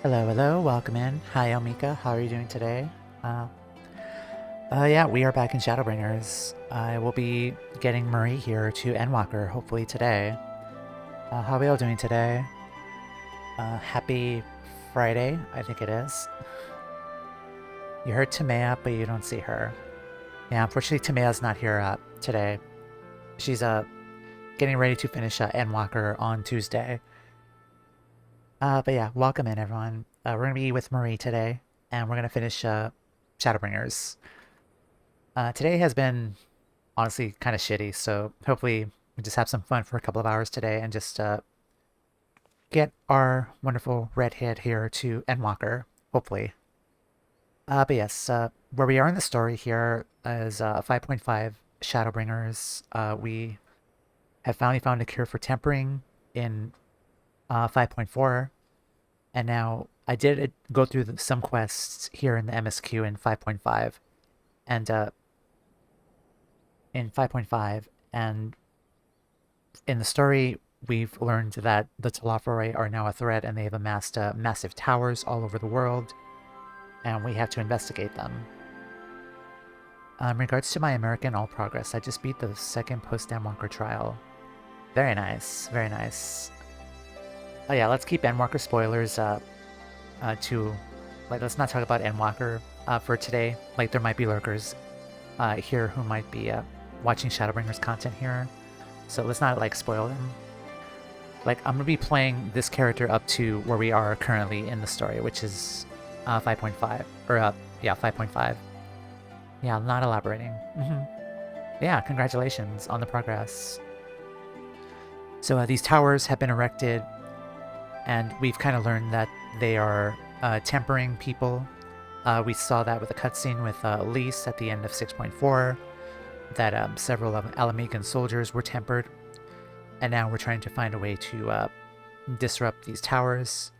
Hello, hello, welcome in. Hi, Omika, how are you doing today? Uh, yeah, we are back in Shadowbringers. I will be getting Marie here to Endwalker, hopefully today. How are we all doing today? Happy Friday, I think it is. You heard Tamea, but you don't see her. Yeah, unfortunately, Tamea's not here today. She's getting ready to finish Endwalker on Tuesday. But yeah, welcome in, everyone. We're going to be with Marie today, and we're going to finish Shadowbringers. Today has been honestly kind of shitty, so hopefully we just have some fun for a couple of hours today and just get our wonderful redhead here to Endwalker, hopefully. But yes, where we are in the story here is 5.5 Shadowbringers. We have finally found a cure for tempering in 5.4, and now I did go through some quests here in the MSQ in 5.5, and in 5.5, and in the story, we've learned that the Telophori are now a threat and they have amassed massive towers all over the world, and we have to investigate them. In regards to my American All Progress, I just beat the second post-Endwalker trial. Very nice, very nice. Oh yeah, let's keep Endwalker spoilers let's not talk about Endwalker for today. Like, there might be lurkers here who might be watching Shadowbringers content here, so let's not like spoil them. Like, I'm gonna be playing this character up to where we are currently in the story, which is 5.5 or yeah, 5.5. Yeah, I'm not elaborating. Yeah, congratulations on the progress. So these towers have been erected, and we've kind of learned that they are tempering people. We saw that with a cutscene with Lise at the end of 6.4, that several of Alamican soldiers were tempered, and now we're trying to find a way to disrupt these towers.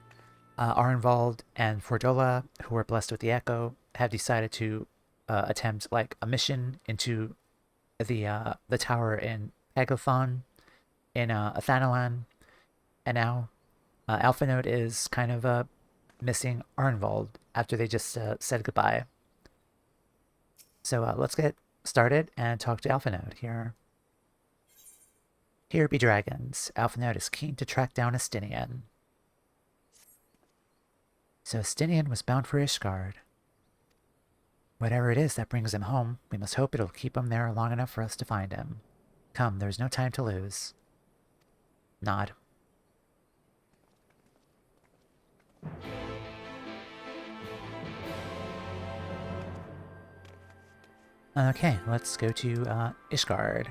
Arnvald and Fordola, who were blessed with the Echo, have decided to attempt like a mission into the tower in Paglathan in Athanalan, and now Alphinaud is kind of missing Arnvald after they just said goodbye. So let's get started and talk to Alphinaud here. Here be dragons. Alphinaud is keen to track down Estinian. So Estinian was bound for Ishgard. Whatever it is that brings him home, we must hope it'll keep him there long enough for us to find him. Come, there's no time to lose. Nod. Okay, let's go to Ishgard.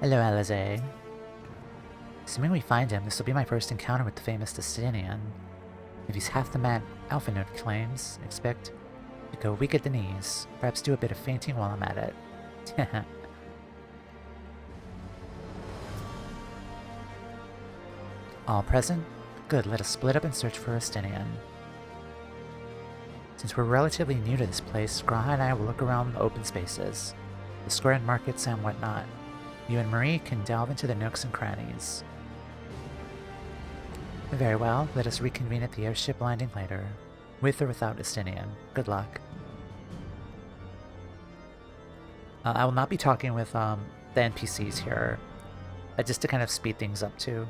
Hello, Alize. Assuming we find him, this will be my first encounter with the famous Destinian. If he's half the man Alphinaud claims, expect to go weak at the knees. Perhaps do a bit of fainting while I'm at it. All present? Good, let us split up and search for Estinian. Since we're relatively new to this place, Graha and I will look around the open spaces, the square and markets and whatnot. You and Marie can delve into the nooks and crannies. Very well, let us reconvene at the airship landing later. With or without Estinian. Good luck. I will not be talking with the NPCs here, just to kind of speed things up too.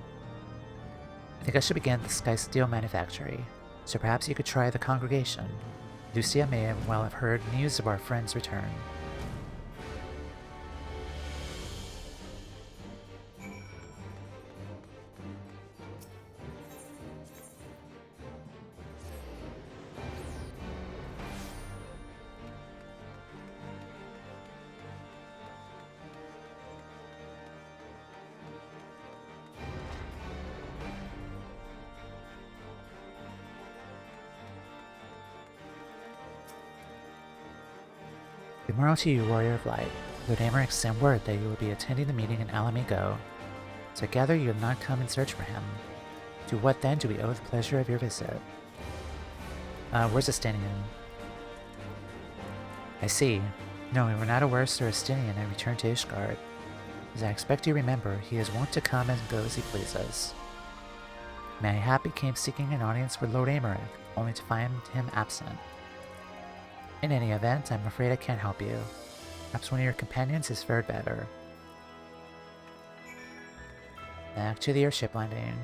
I think I should begin at the Sky Steel Manufactory, so perhaps you could try the congregation. Lucia may well have heard news of our friend's return. Good morrow to you, Warrior of Light. Lord Amaric sent word that you will be attending the meeting in Alamigo. So I gather you have not come in search for him. To To what then do we owe the pleasure of your visit? Where's Estinian? I see. No, we were not aware Sir Estinian had returned to Ishgard. As I expect you remember, he is wont to come and go as he pleases. Mayhap came seeking an audience with Lord Aymeric, only to find him absent. In any event, I'm afraid I can't help you. Perhaps one of your companions has fared better. Back to the airship landing.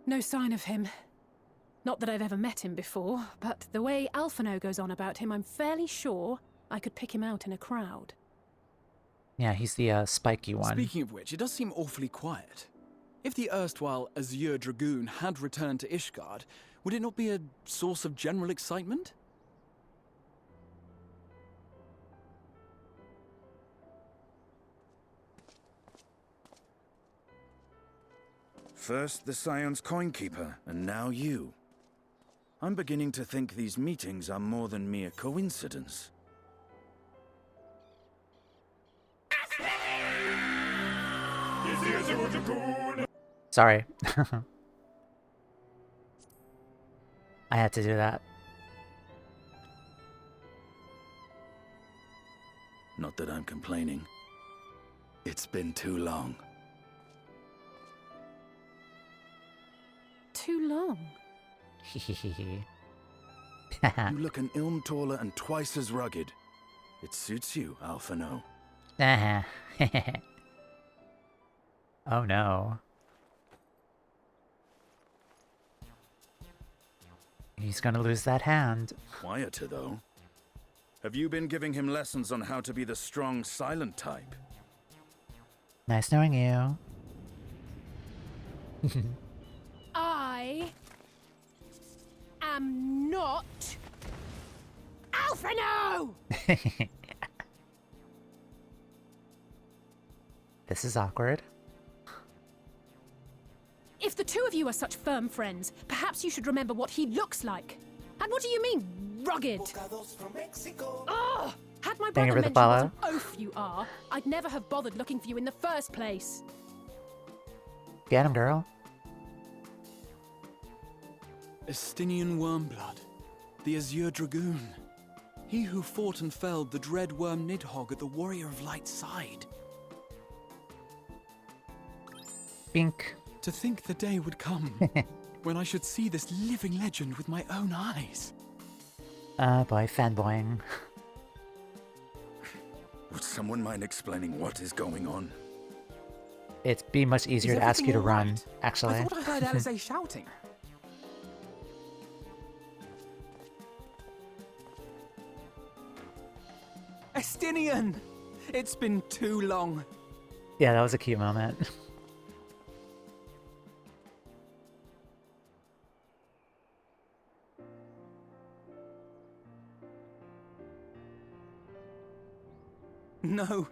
No sign of him. Not that I've ever met him before, but the way Alphinaud goes on about him, I'm fairly sure I could pick him out in a crowd. Yeah, he's the spiky one. Speaking of which, it does seem awfully quiet. If the erstwhile Azure Dragoon had returned to Ishgard, would it not be a source of general excitement? First the Scions Coinkeeper, and now you. I'm beginning to think these meetings are more than mere coincidence. Sorry. I had to do that. Not that I'm complaining. It's been too long. Too long? You look an ilm taller and twice as rugged. It suits you, Alphinaud. Oh no. He's gonna lose that hand. Quieter, though. Have you been giving him lessons on how to be the strong, silent type? Nice knowing you. I am not Alphinaud! This is awkward. If the two of you are such firm friends, perhaps you should remember what he looks like. And what do you mean, rugged? Ugh! Had my Thank you brother for the mentioned follow. what an oaf you are, I'd never have bothered looking for you in the first place. Get him, girl. Estinian Wormblood, the Azure Dragoon. He who fought and felled the dread worm Nidhogg at the Warrior of Light's side. Bink. To think the day would come when I should see this living legend with my own eyes. Boy, fanboying. Would someone mind explaining what is going on? It'd be much easier to ask you to run, actually. I thought I heard Alizé shouting. Estinian! It's been too long. Yeah, that was a cute moment.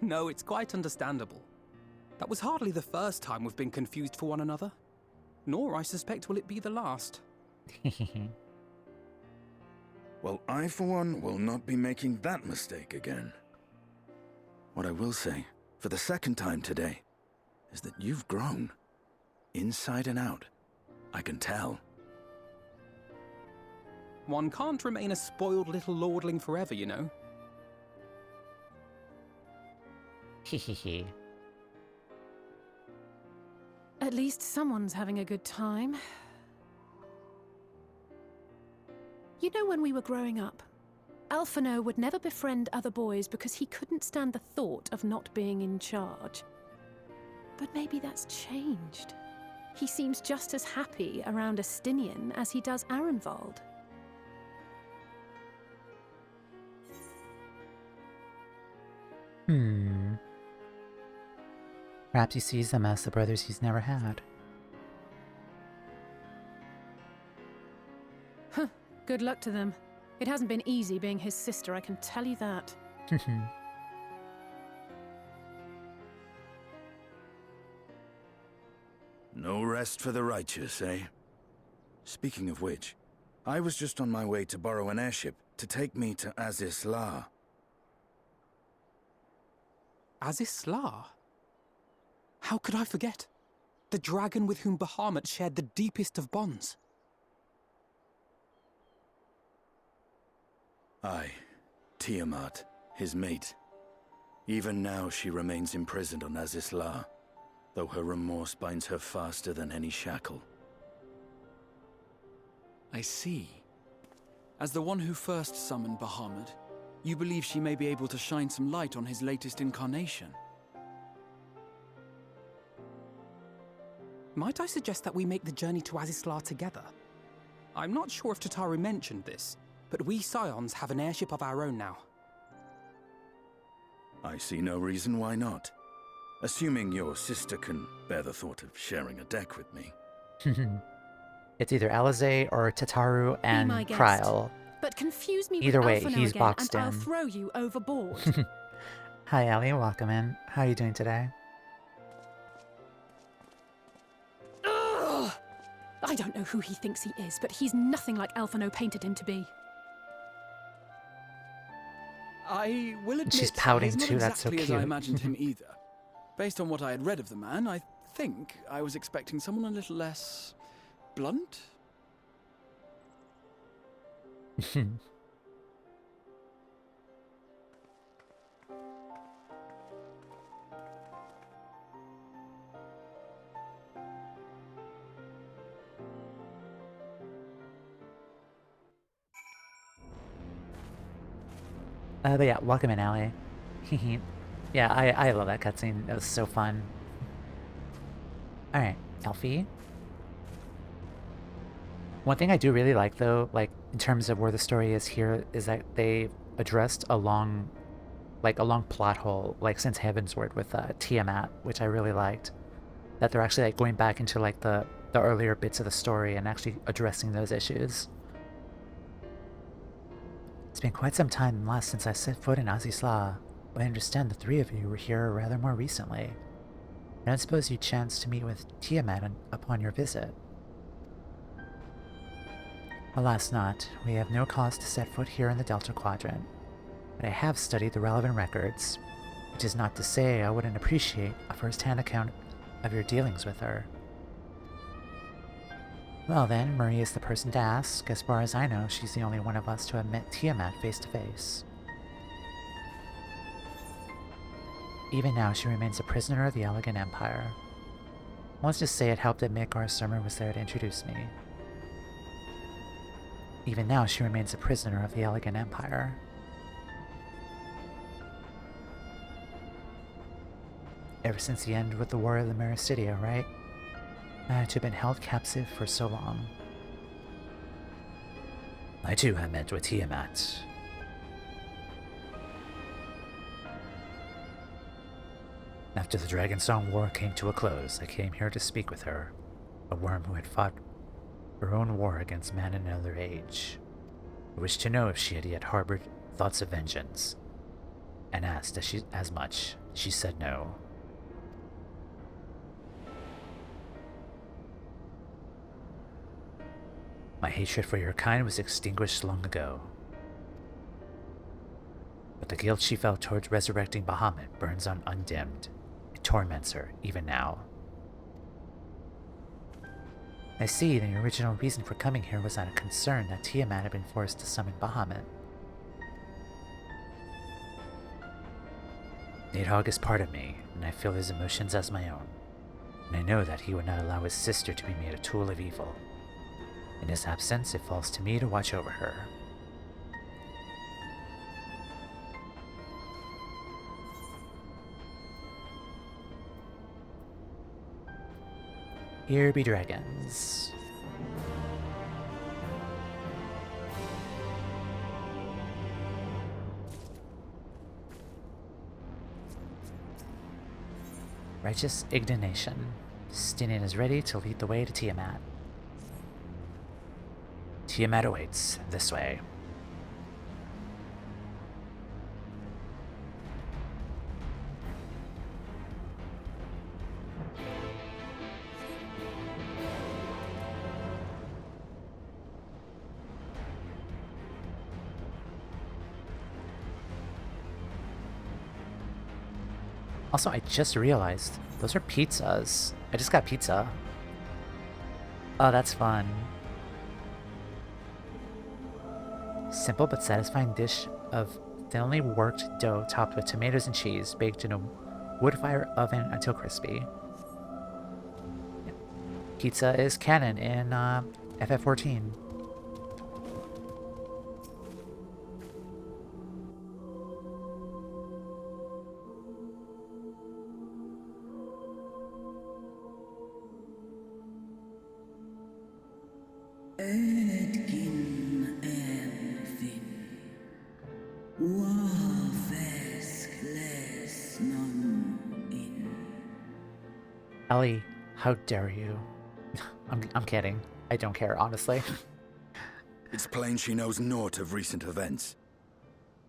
No, it's quite understandable. That was hardly the first time we've been confused for one another. Nor, I suspect, will it be the last. Well, I, for one, will not be making that mistake again. What I will say, for the second time today, is that you've grown. Inside and out. I can tell. One can't remain a spoiled little lordling forever, you know. At least someone's having a good time. You know, when we were growing up, Alphinaud would never befriend other boys because he couldn't stand the thought of not being in charge. But maybe that's changed. He seems just as happy around Estinian as he does Arenvald. Perhaps he sees them as the brothers he's never had. Huh. Good luck to them. It hasn't been easy being his sister, I can tell you that. No rest for the righteous, eh? Speaking of which, I was just on my way to borrow an airship to take me to Azisla. Azisla? How could I forget? The dragon with whom Bahamut shared the deepest of bonds. Aye, Tiamat, his mate. Even now she remains imprisoned on Azisla, though her remorse binds her faster than any shackle. I see. As the one who first summoned Bahamut, you believe she may be able to shine some light on his latest incarnation. Might I suggest that we make the journey to Azisla together? I'm not sure if Tataru mentioned this, but we Scions have an airship of our own now. I see no reason why not. Assuming your sister can bear the thought of sharing a deck with me. It's either Alizé or Tataru and my guest. Kryl. But confuse me Either way, with Alphinaud he's again, boxed and I'll in. throw you overboard. Hi, Allie. Welcome in. How are you doing today? Ugh! I don't know who he thinks he is, but he's nothing like Alphinaud painted him to be. I will admit, She's pouting he's not too, that's so exactly as I cute. imagined him either. Based on what I had read of the man, I think I was expecting someone a little less blunt. But yeah, welcome in, Allie. Yeah, I love that cutscene. It was so fun. Alright, Elfie. One thing I do really like, though, like, in terms of where the story is here, is that they addressed a long plot hole, like, since Heavensward with Tiamat, which I really liked. That they're actually, like, going back into, like, the earlier bits of the story and actually addressing those issues. It's been quite some time last since I set foot in Azisla, but I understand the three of you were here rather more recently. I don't suppose you chanced to meet with Tiamat upon your visit. Alas not, we have no cause to set foot here in the Delta Quadrant, but I have studied the relevant records, which is not to say I wouldn't appreciate a first-hand account of your dealings with her. Well then, Marie is the person to ask. As far as I know, she's the only one of us to have met Tiamat face to face. Even now, she remains a prisoner of the Elegant Empire. Let's just say it helped that Midgar Summer was there to introduce me. Even now, she remains a prisoner of the Elegant Empire. Ever since the end with the War of the Mericidia, right? To have been held captive for so long. I too have met with Tiamat. After the Dragonsong War came to a close, I came here to speak with her, a worm who had fought her own war against man in another age. I wished to know if she had yet harbored thoughts of vengeance, and asked as much. She said no. My hatred for your kind was extinguished long ago. But the guilt she felt towards resurrecting Bahamut burns on undimmed. It torments her, even now. I see the original reason for coming here was out of concern that Tiamat had been forced to summon Bahamut. Nidhogg is part of me, and I feel his emotions as my own. And I know that he would not allow his sister to be made a tool of evil. In his absence, it falls to me to watch over her. Here be dragons. Righteous indignation. Stinian is ready to lead the way to Tiamat. Tiamat awaits. This way. Also, I just realized, those are pizzas. I just got pizza. Oh, that's fun. Simple but satisfying dish of thinly worked dough topped with tomatoes and cheese, baked in a wood fire oven until crispy. Pizza is canon in FF14. Ellie, how dare you? I'm kidding. I don't care, honestly. It's plain she knows naught of recent events.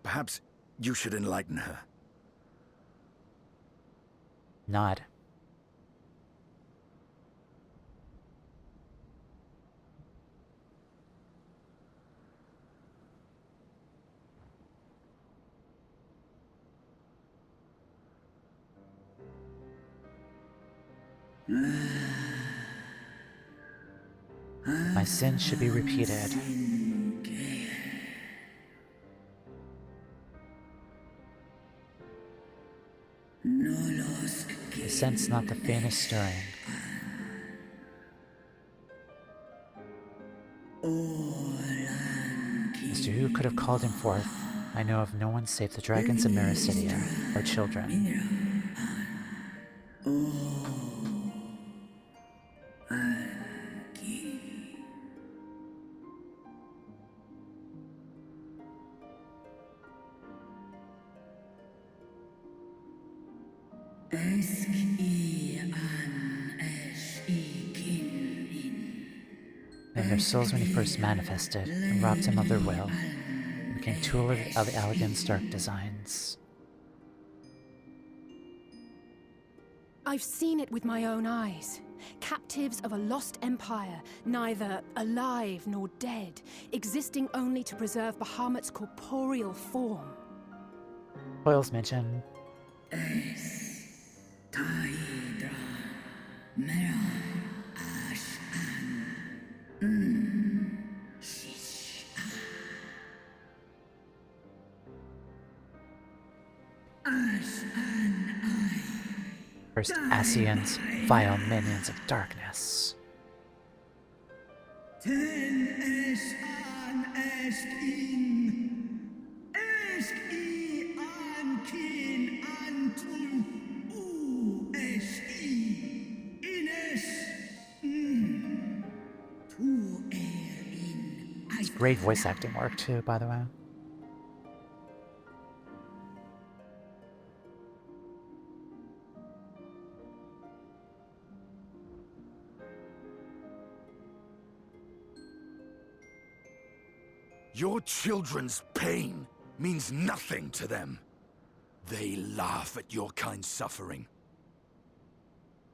Perhaps you should enlighten her. Nod. My sins should be repeated. I sense not the faintest stirring. As to who could have called him forth, I know of no one save the dragons of Mericidia, our children. And their souls when he first manifested and robbed him of their will, and became tool of Allegan's dark designs. I've seen it with my own eyes. Captives of a lost empire, neither alive nor dead, existing only to preserve Bahamut's corporeal form. Foils mention. First Ascians, vile minions of darkness. It's great voice acting work too, by the way. Your children's pain means nothing to them. They laugh at your kind suffering.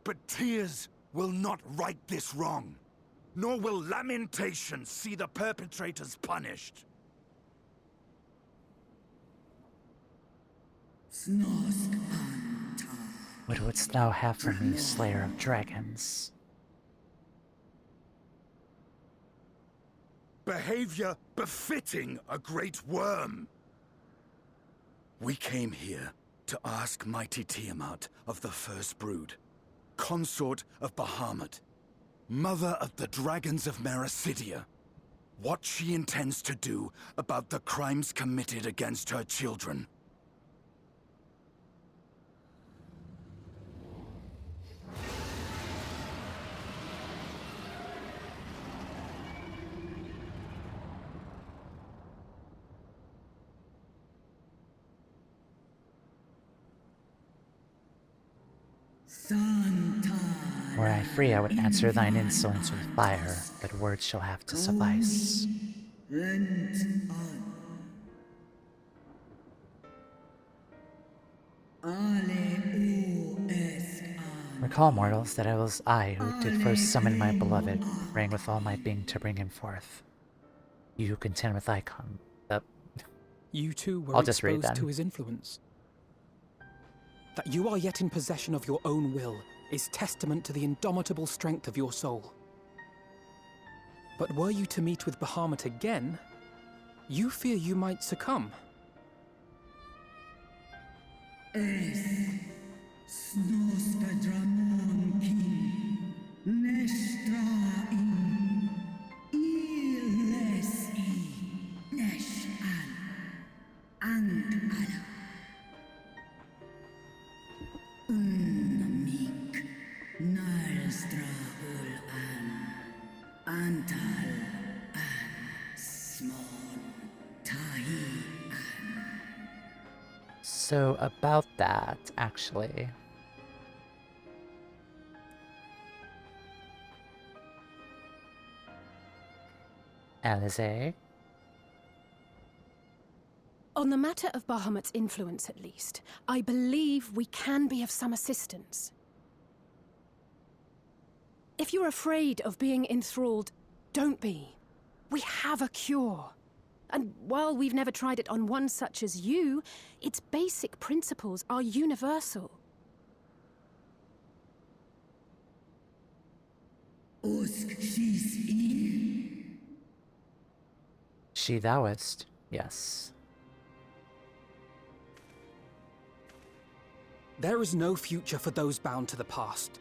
But tears will not right this wrong, nor will lamentation see the perpetrators punished. What wouldst thou have from me, slayer of dragons? Behavior befitting a great worm. We came here to ask mighty Tiamat of the First Brood, consort of Bahamut, mother of the dragons of Mericidia, what she intends to do about the crimes committed against her children. Were I free, I would answer thine insolence with fire, but words shall have to suffice. Recall, mortals, that it was I who did first summon my beloved, praying with all my being to bring him forth. You who contend with icon. You too were I'll just read exposed then. to his influence. That you are yet in possession of your own will is testament to the indomitable strength of your soul. But were you to meet with Bahamut again, you fear you might succumb. So, about that, actually. Alize? On the matter of Bahamut's influence, at least, I believe we can be of some assistance. If you're afraid of being enthralled, don't be. We have a cure. And while we've never tried it on one such as you, its basic principles are universal. She thouest, yes. There is no future for those bound to the past.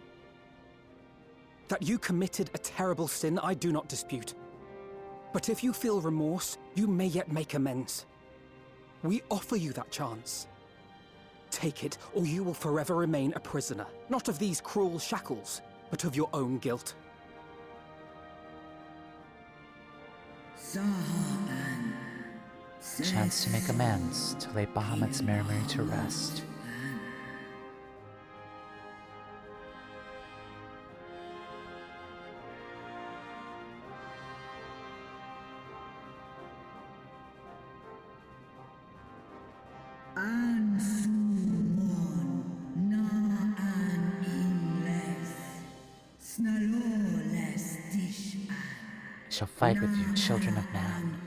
That you committed a terrible sin, I do not dispute. But if you feel remorse, you may yet make amends. We offer you that chance. Take it, or you will forever remain a prisoner, not of these cruel shackles, but of your own guilt. Chance to make amends, to lay Bahamut's memory to rest. I shall fight with you, children of man.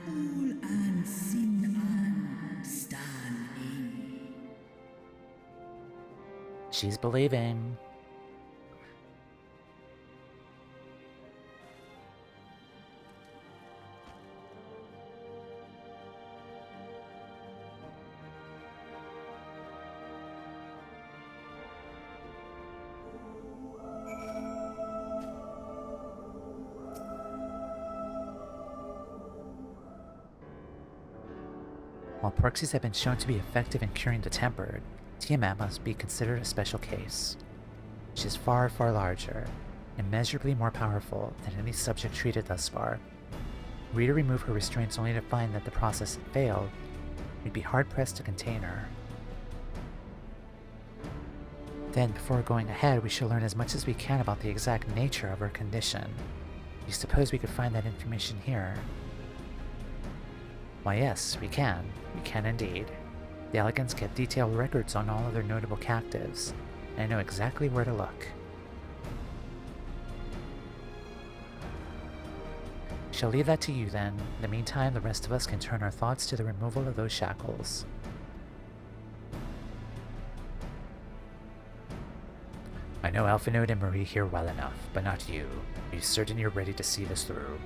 She's believing. While proxies have been shown to be effective in curing the tempered, Tiamat must be considered a special case. She is far, far larger, immeasurably more powerful than any subject treated thus far. Were we to remove her restraints only to find that the process had failed, we'd be hard-pressed to contain her. Then, before going ahead, we shall learn as much as we can about the exact nature of her condition. Do you suppose we could find that information here? Why yes, we can. We can indeed. The Elegants kept detailed records on all of their notable captives, and I know exactly where to look. Shall leave that to you then. In the meantime, the rest of us can turn our thoughts to the removal of those shackles. I know Alphanode and Marie here well enough, but not you. Are you certain you're ready to see this through?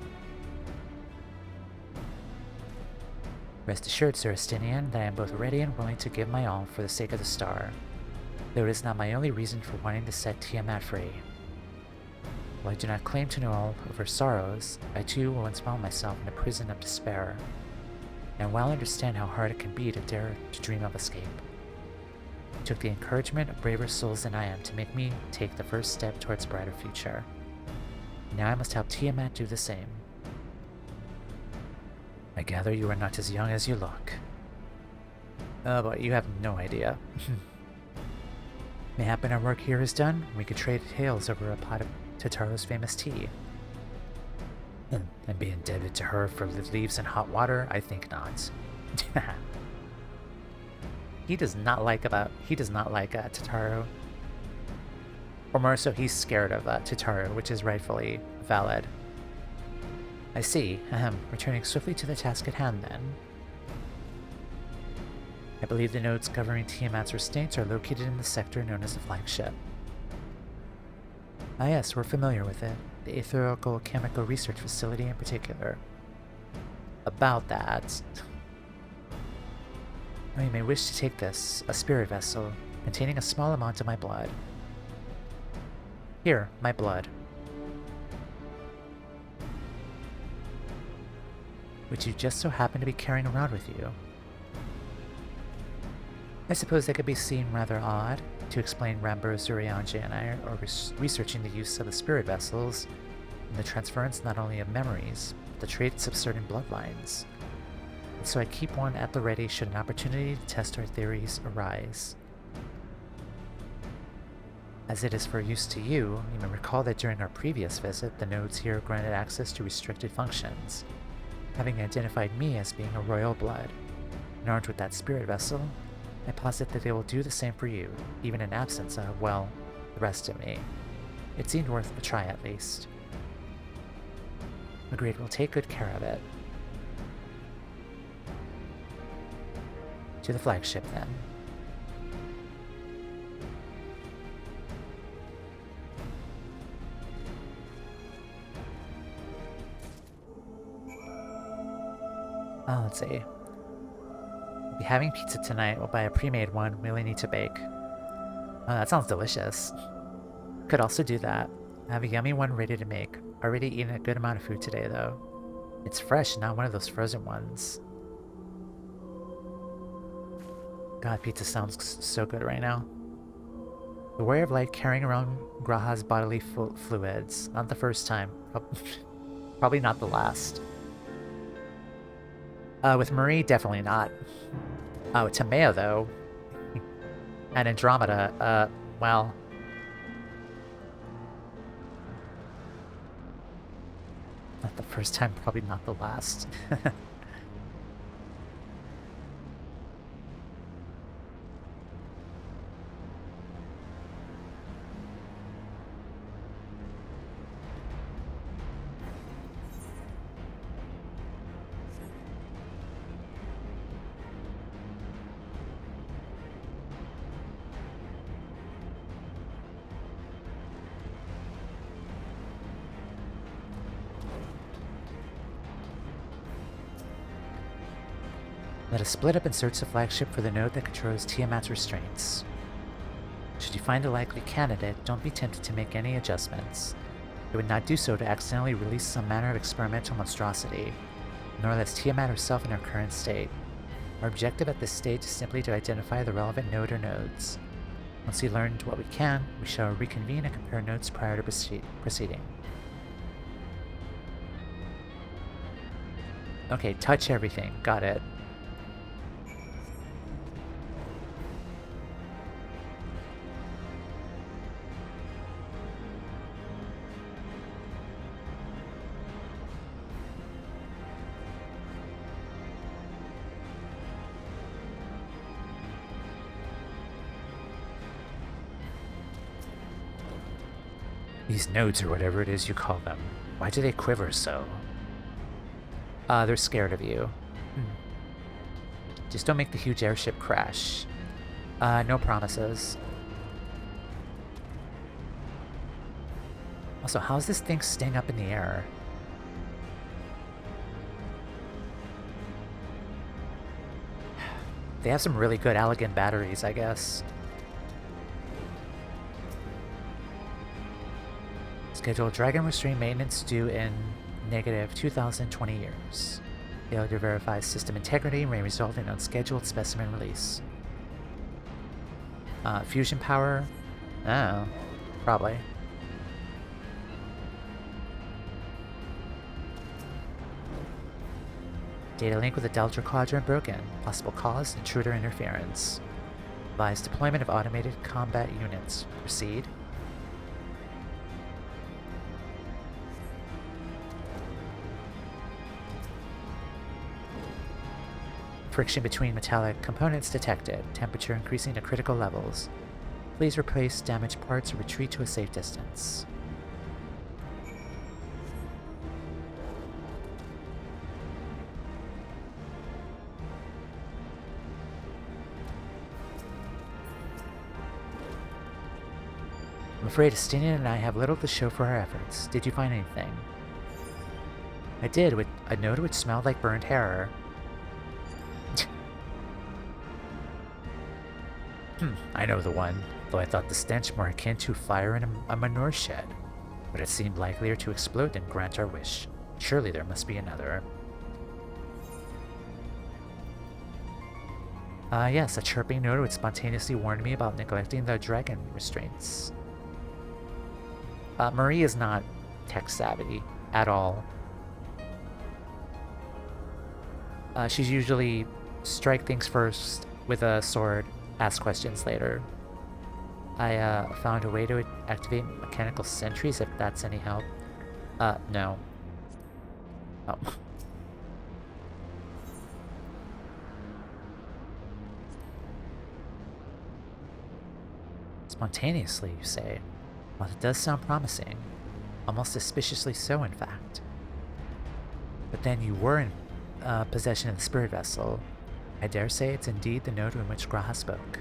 Rest assured, Sir Estinian, that I am both ready and willing to give my all for the sake of the star, though it is not my only reason for wanting to set Tiamat free. While I do not claim to know all of her sorrows, I too once found myself in a prison of despair, and well understand how hard it can be to dare to dream of escape. It took the encouragement of braver souls than I am to make me take the first step towards a brighter future. Now I must help Tiamat do the same. I gather you are not as young as you look. Oh, but you have no idea. Mayhappen our work here is done, we could trade tales over a pot of Tataro's famous tea. And be indebted to her for leaves and hot water? I think not. He does not like Tataro. Or more so, he's scared of Tataro, which is rightfully valid. I see. Returning swiftly to the task at hand, then. I believe the nodes governing Tiamat's restraints are located in the sector known as the flagship. Ah yes, we're familiar with it. The Aetherical Chemical Research Facility in particular. About that... Oh, you may wish to take this, a spirit vessel, containing a small amount of my blood. Here, my blood. Which you just so happen to be carrying around with you. I suppose that could be seen rather odd. To explain, Rambo, Zurianji, and I are researching the use of the spirit vessels and the transference not only of memories, but the traits of certain bloodlines. And so I keep one at the ready should an opportunity to test our theories arise. As it is for use to you, you may recall that during our previous visit, the nodes here granted access to restricted functions, having identified me as being a royal blood. And armed with that spirit vessel, I posit that they will do the same for you, even in absence of, well, the rest of me. It seemed worth a try at least. Agreed, we'll take good care of it. To the flagship, then. Oh, let's see. We'll be having pizza tonight. We'll buy a pre-made one. We only need to bake. Oh, that sounds delicious. Could also do that. I have a yummy one ready to make. Already eaten a good amount of food today, though. It's fresh, not one of those frozen ones. God, pizza sounds so good right now. The Warrior of Light carrying around Graha's bodily fluids. Not the first time. Probably not the last. With Marie, definitely not. With Timea, though. And Andromeda, well... Not the first time, probably not the last. Let us split up and search the flagship for the node that controls Tiamat's restraints. Should you find a likely candidate, don't be tempted to make any adjustments. It would not do so to accidentally release some manner of experimental monstrosity, nor less Tiamat herself in her current state. Our objective at this stage is simply to identify the relevant node or nodes. Once we learned what we can, we shall reconvene and compare notes prior to proceeding. Okay, touch everything. Got it. These nodes, or whatever it is you call them, why do they quiver so? They're scared of you. Just don't make the huge airship crash. No promises. Also, how's this thing staying up in the air? They have some really good Allegan batteries, I guess. Scheduled Dragon Restraint maintenance due in negative 2,020 years. Failure to verify system integrity may result in unscheduled specimen release. Fusion power? Oh, probably. Data link with the Delta Quadrant broken. Possible cause, intruder interference. Advise deployment of automated combat units. Proceed. Friction between metallic components detected. Temperature increasing to critical levels. Please replace damaged parts or retreat to a safe distance. I'm afraid Estinian and I have little to show for our efforts. Did you find anything? I did, with a note which smelled like burned hair. I know the one, though I thought the stench more akin to fire in a manure shed. But it seemed likelier to explode than grant our wish. Surely there must be another. Yes, a chirping note which spontaneously warned me about neglecting the dragon restraints. Marie is not tech savvy at all. She's usually strike things first with a sword, ask questions later. I found a way to activate mechanical sentries if that's any help. No. Oh. Spontaneously, you say? Well, it does sound promising. Almost suspiciously so, in fact. But then you were in possession of the spirit vessel. I dare say it's indeed the note in which Graha spoke.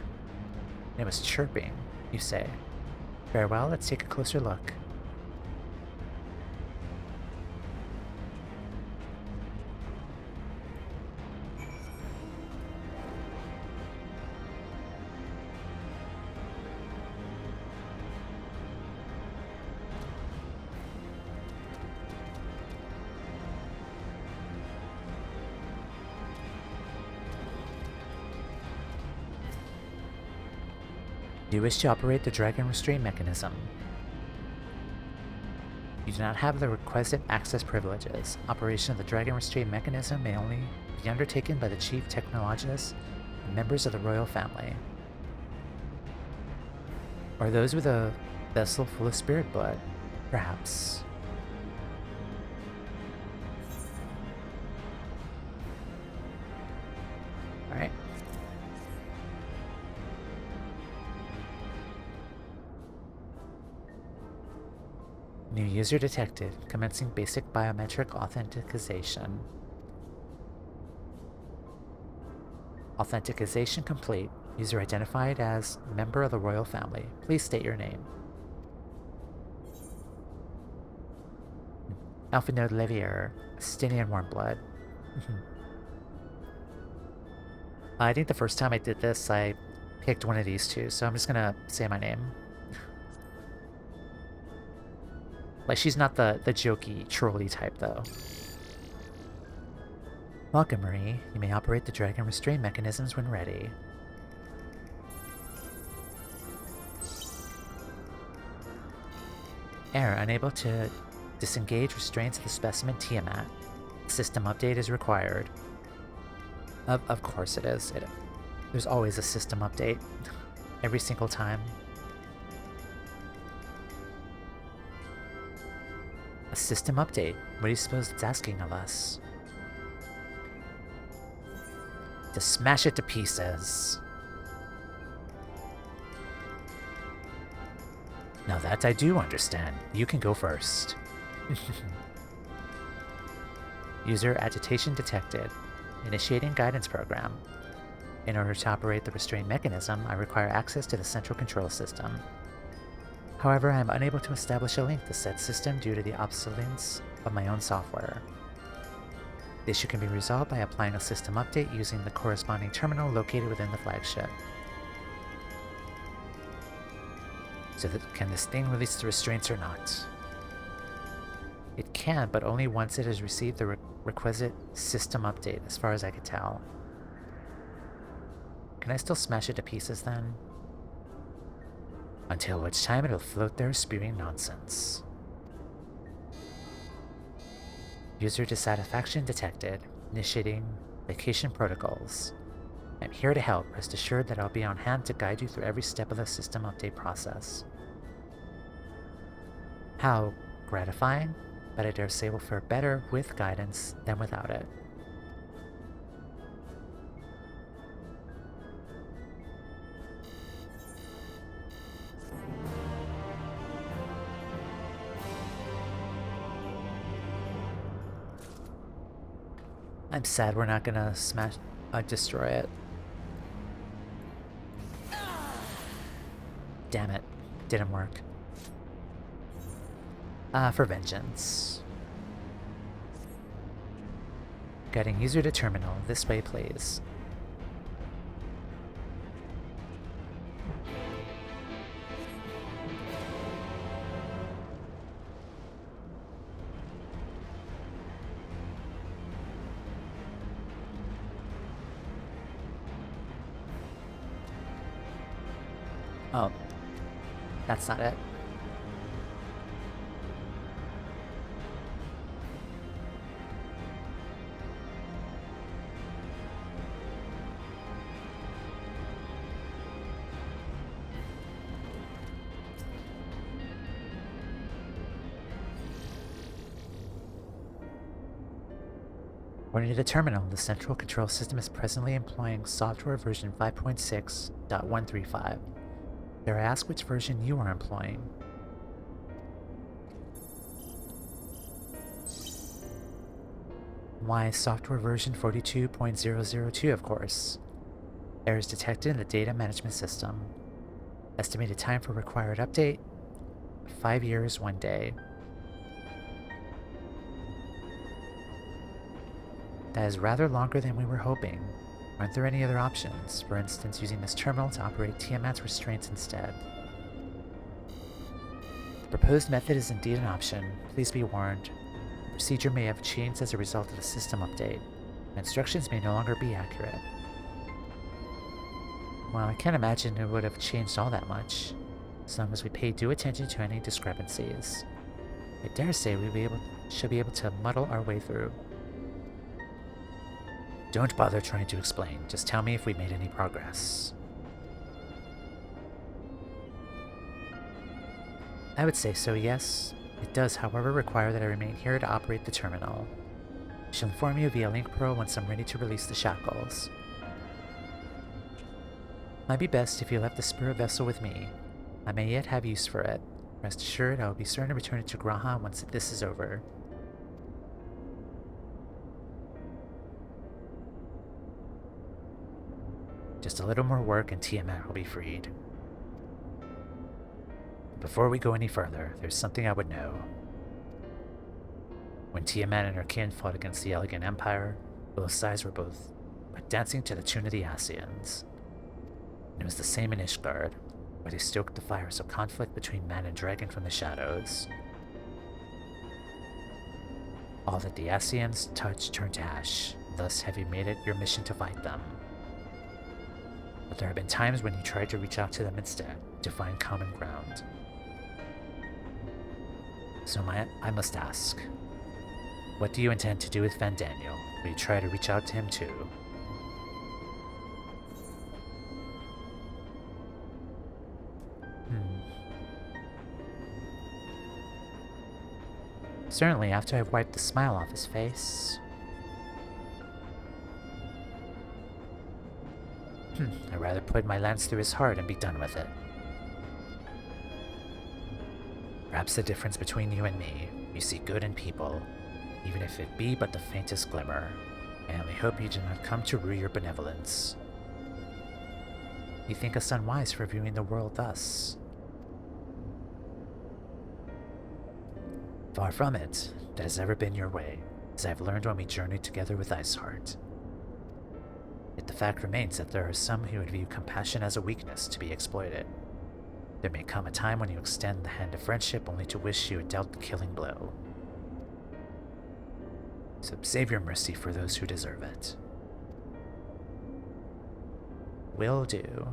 It was chirping, you say. Very well, let's take a closer look. Do you wish to operate the dragon restraint mechanism? You do not have the requisite access privileges. Operation of the dragon restraint mechanism may only be undertaken by the chief technologists and members of the royal family. Or those with a vessel full of spirit blood, perhaps. Alright. New user detected. Commencing basic biometric authentication. Authentication complete. User identified as member of the royal family. Please state your name. Alpha Node Levier, Estinian Warmblood. I think the first time I did this, I picked one of these two, so I'm just gonna say my name. Like, she's not the jokey, trolly type, though. Welcome, Marie. You may operate the dragon restraint mechanisms when ready. Error, unable to disengage restraints of the specimen Tiamat. System update is required. Of course it is. There's always a system update. Every single time. A system update? What do you suppose it's asking of us? To smash it to pieces. Now that I do understand. You can go first. User agitation detected. Initiating guidance program. In order to operate the restraint mechanism, I require access to the central control system. However, I am unable to establish a link to said system due to the obsolescence of my own software. The issue can be resolved by applying a system update using the corresponding terminal located within the flagship. So can this thing release the restraints or not? It can, but only once it has received the requisite system update, as far as I can tell. Can I still smash it to pieces then? Until which time it'll float there spewing nonsense. User dissatisfaction detected. Initiating vacation protocols. I'm here to help. Rest assured that I'll be on hand to guide you through every step of the system update process. How gratifying, but I dare say we'll fare better with guidance than without it. I'm sad we're not gonna destroy it. Damn it, didn't work. For vengeance. Guiding user to terminal, this way please. Oh, that's not it. According to the terminal, the central control system is presently employing software version 5.6.135. Dare I ask which version you are employing? Why, software version 42.002, of course. Errors detected in the data management system. Estimated time for required update, 5 years, 1 day. That is rather longer than we were hoping. Aren't there any other options? For instance, using this terminal to operate Tiamat's restraints instead. The proposed method is indeed an option. Please be warned. The procedure may have changed as a result of the system update. Instructions may no longer be accurate. Well, I can't imagine it would have changed all that much, as long as we pay due attention to any discrepancies. I dare say we should be able to muddle our way through. Don't bother trying to explain. Just tell me if we made any progress. I would say so, yes. It does, however, require that I remain here to operate the terminal. I shall inform you via Link Pro once I'm ready to release the shackles. Might be best if you left the spirit vessel with me. I may yet have use for it. Rest assured, I will be certain to return it to Graha once this is over. Just a little more work and Tiamat will be freed. Before we go any further, there's something I would know. When Tiamat and her kin fought against the Elegant Empire, both sides were both dancing to the tune of the Scions. And it was the same in Ishgard, where they stoked the fires of conflict between man and dragon from the shadows. All that the Scions touched turned to ash, thus have you made it your mission to fight them. But there have been times when you tried to reach out to them instead, to find common ground. So I must ask, what do you intend to do with Van Daniel? Will you try to reach out to him too? Certainly, after I've wiped the smile off his face. I'd rather put my lance through his heart and be done with it. Perhaps the difference between you and me, you see good in people, even if it be but the faintest glimmer. I only hope you do not come to rue your benevolence. You think us unwise for viewing the world thus. Far from it. That has ever been your way, as I've learned when we journeyed together with Iceheart. Yet the fact remains that there are some who would view compassion as a weakness to be exploited. There may come a time when you extend the hand of friendship only to wish you had dealt the killing blow. So save your mercy for those who deserve it. Will do.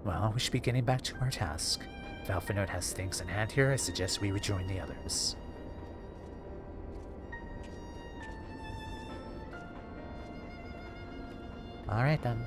Well, we should be getting back to our task. If Alphinote has things in hand here, I suggest we rejoin the others. Alright then.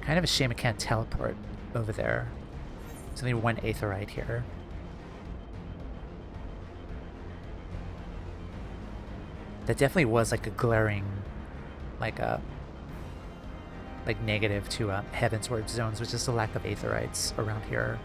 Kind of a shame I can't teleport over there. There's only one aetheryte here. That definitely was like a glaring, like negative to Heavensward zones, which is the lack of aetherytes around here.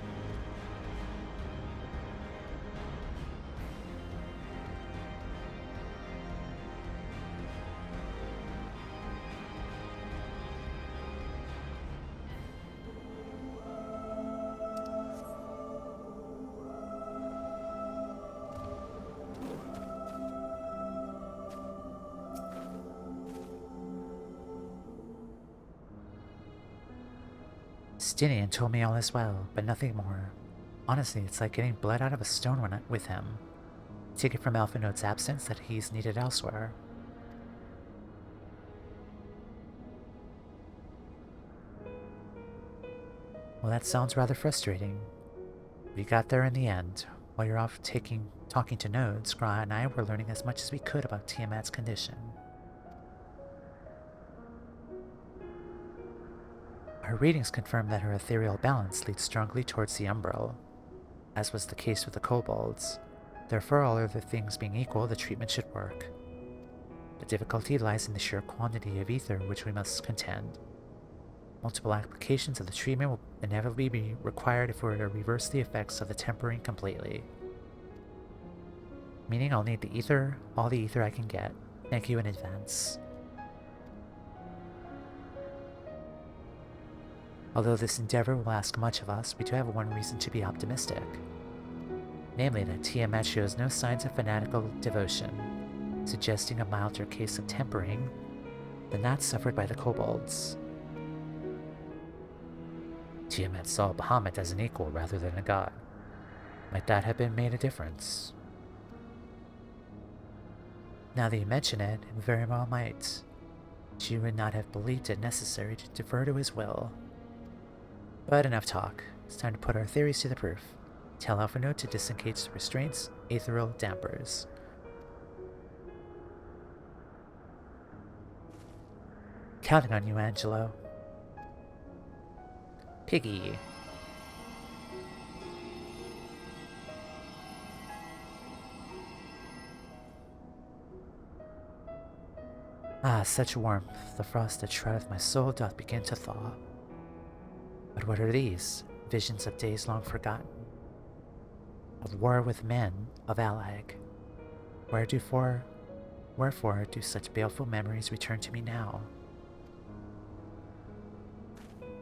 Stinian told me all as well, but nothing more. Honestly, it's like getting blood out of a stone with him. Take it from Alpha Note's absence that he's needed elsewhere. Well, that sounds rather frustrating. We got there in the end. While you're off talking to nodes, Gra and I were learning as much as we could about Tiamat's condition. Her readings confirm that her ethereal balance leads strongly towards the umbral, as was the case with the kobolds. Therefore, all other things being equal, the treatment should work. The difficulty lies in the sheer quantity of ether which we must contend. Multiple applications of the treatment will inevitably be required if we were to reverse the effects of the tempering completely. Meaning I'll need the ether, all the ether I can get. Thank you in advance. Although this endeavor will ask much of us, we do have one reason to be optimistic. Namely that Tiamat shows no signs of fanatical devotion, suggesting a milder case of tempering than that suffered by the kobolds. Tiamat saw Bahamut as an equal rather than a god. Might that have been made a difference? Now that you mention it, it very well might. She would not have believed it necessary to defer to his will. But enough talk. It's time to put our theories to the proof. Tell Alpha Note to disengage the restraints, ethereal dampers. Counting on you, Angelo. Piggy. Ah, such warmth, the frost that shroudeth my soul doth begin to thaw. But what are these? Visions of days long forgotten. Of war with men, of Allag. Wherefore do such baleful memories return to me now?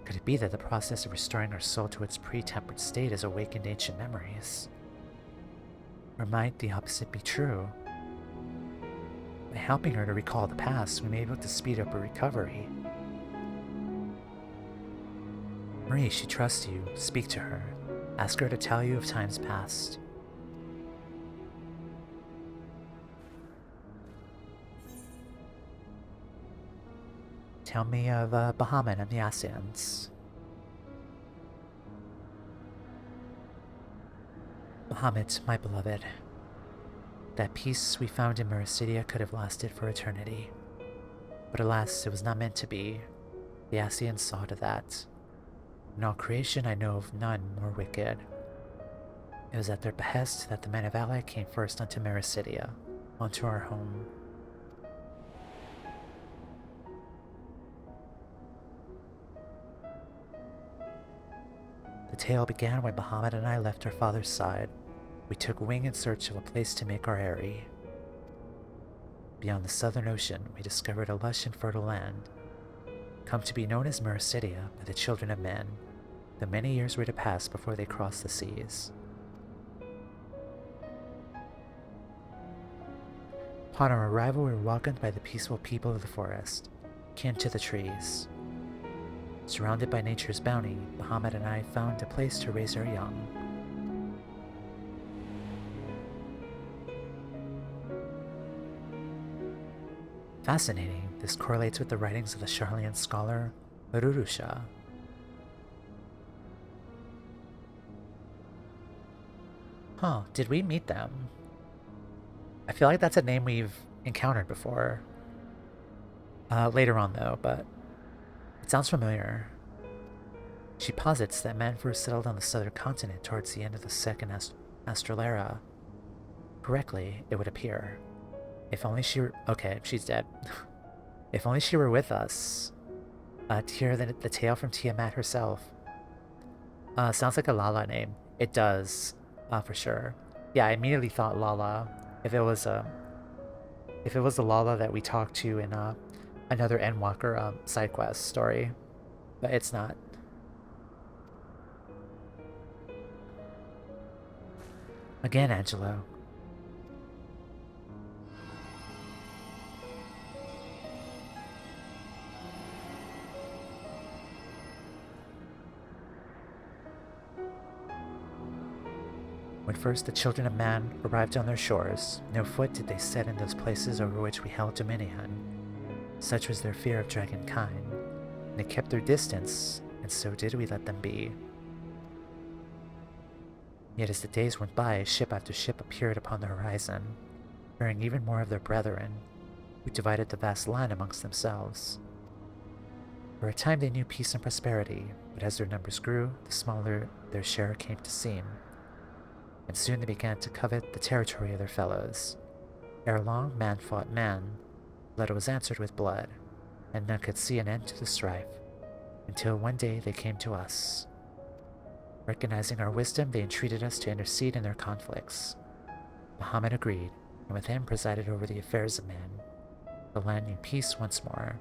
Could it be that the process of restoring our soul to its pre-tempered state has awakened ancient memories? Or might the opposite be true? By helping her to recall the past, we may be able to speed up her recovery. Marie, she trusts you. Speak to her. Ask her to tell you of times past. Tell me of Bahamut and the Scions. Bahamut, my beloved. That peace we found in Mericidia could have lasted for eternity. But alas, it was not meant to be. The Scions saw to that. In all creation I know of none more wicked. It was at their behest that the men of Allag came first unto Mericidia, onto our home. The tale began when Bahamut and I left our father's side. We took wing in search of a place to make our eyrie. Beyond the southern ocean, we discovered a lush and fertile land, come to be known as Mericidia by the children of men, though many years were to pass before they crossed the seas. Upon our arrival, we were welcomed by the peaceful people of the forest, kin to the trees. Surrounded by nature's bounty, Bahamut and I found a place to raise our young. Fascinating. This correlates with the writings of the Charlian scholar Ururusha. Huh, did we meet them? I feel like that's a name we've encountered before. Later on, though, but it sounds familiar. She posits that man first settled on the southern continent towards the end of the second Astral Era. Correctly, it would appear. If only she were... Okay, she's dead. If only she were with us. To hear the tale from Tiamat herself. Sounds like a Lala name. It does, for sure. Yeah, I immediately thought Lala. If it was the Lala that we talked to in another Endwalker side quest story, but it's not. Again, Angelo. When first the children of man arrived on their shores, no foot did they set in those places over which we held dominion. Such was their fear of dragonkind. They kept their distance, and so did we let them be. Yet as the days went by, ship after ship appeared upon the horizon, bearing even more of their brethren, who divided the vast land amongst themselves. For a time they knew peace and prosperity, but as their numbers grew, the smaller their share came to seem. And soon they began to covet the territory of their fellows. Ere long, man fought man, blood was answered with blood, and none could see an end to the strife, until one day they came to us. Recognizing our wisdom, they entreated us to intercede in their conflicts. Bahamut agreed, and with him presided over the affairs of man. The land knew peace once more.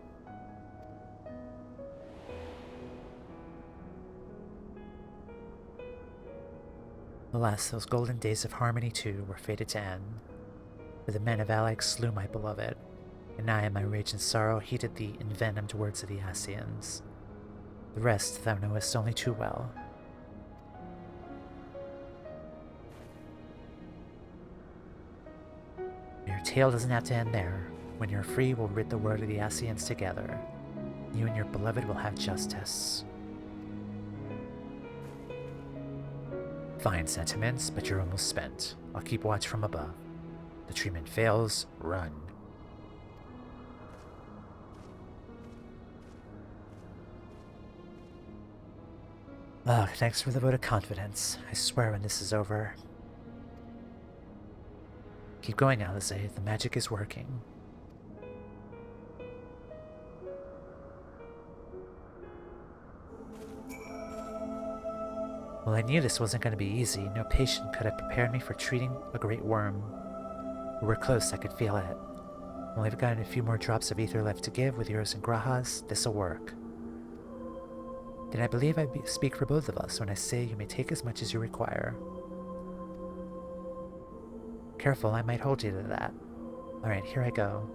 Alas, those golden days of harmony too were fated to end, for the men of Alex slew my beloved, and I in my rage and sorrow heeded the envenomed words of the Scions. The rest thou knowest only too well. Your tale doesn't have to end there. When you're free, we'll rid the world of the Scions together. You and your beloved will have justice. Fine sentiments, but you're almost spent. I'll keep watch from above. The treatment fails, run. Ugh, thanks for the vote of confidence. I swear when this is over. Keep going, Alizé. The magic is working. Well, I knew this wasn't going to be easy. No patient could have prepared me for treating a great worm. We were close, I could feel it. Only I've gotten a few more drops of ether left to give with yours and Graha's. This'll work. Then I believe I speak for both of us when I say you may take as much as you require. Careful, I might hold you to that. Alright, here I go.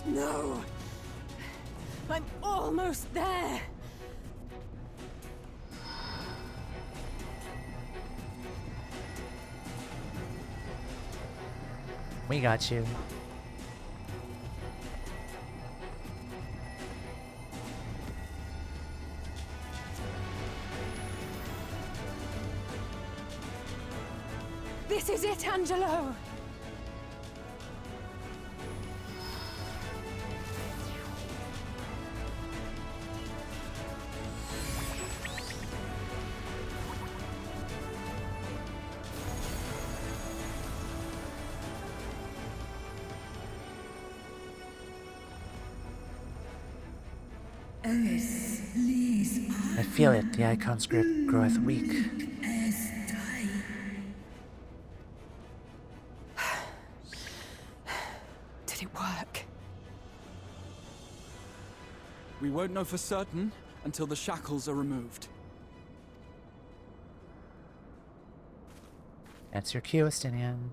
No! I'm almost there! We got you. This is it, Angelo! Sleep. I feel it. The icon's grip groweth weak. Did it work? We won't know for certain until the shackles are removed. That's your cue, Estinian.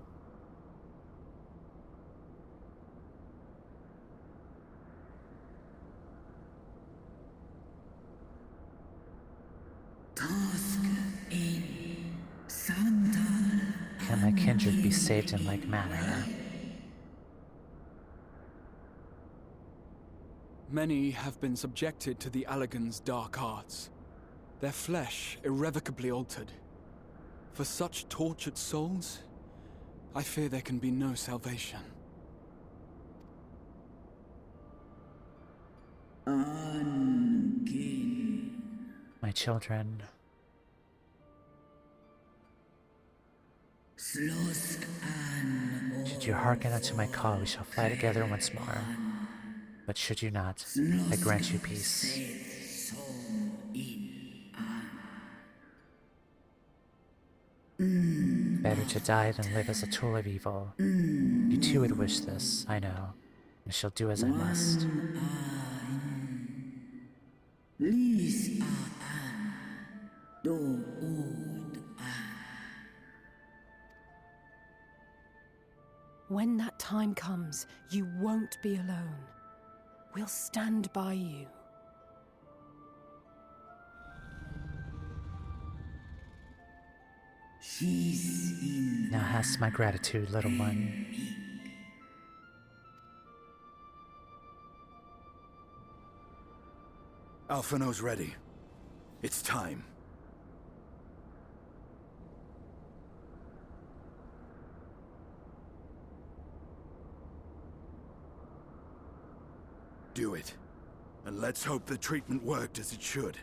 Can my kindred be saved in like manner? Many have been subjected to the Allagan's dark arts, their flesh irrevocably altered. For such tortured souls, I fear there can be no salvation. My children. Should you hearken unto my call, we shall fly together once more. But should you not, I grant you peace. Better to die than live as a tool of evil. You too would wish this, I know. I shall do as I must. When that time comes, you won't be alone. We'll stand by you. Now hast my gratitude, little one. Alphino's ready. It's time. Do it. And let's hope the treatment worked as it should.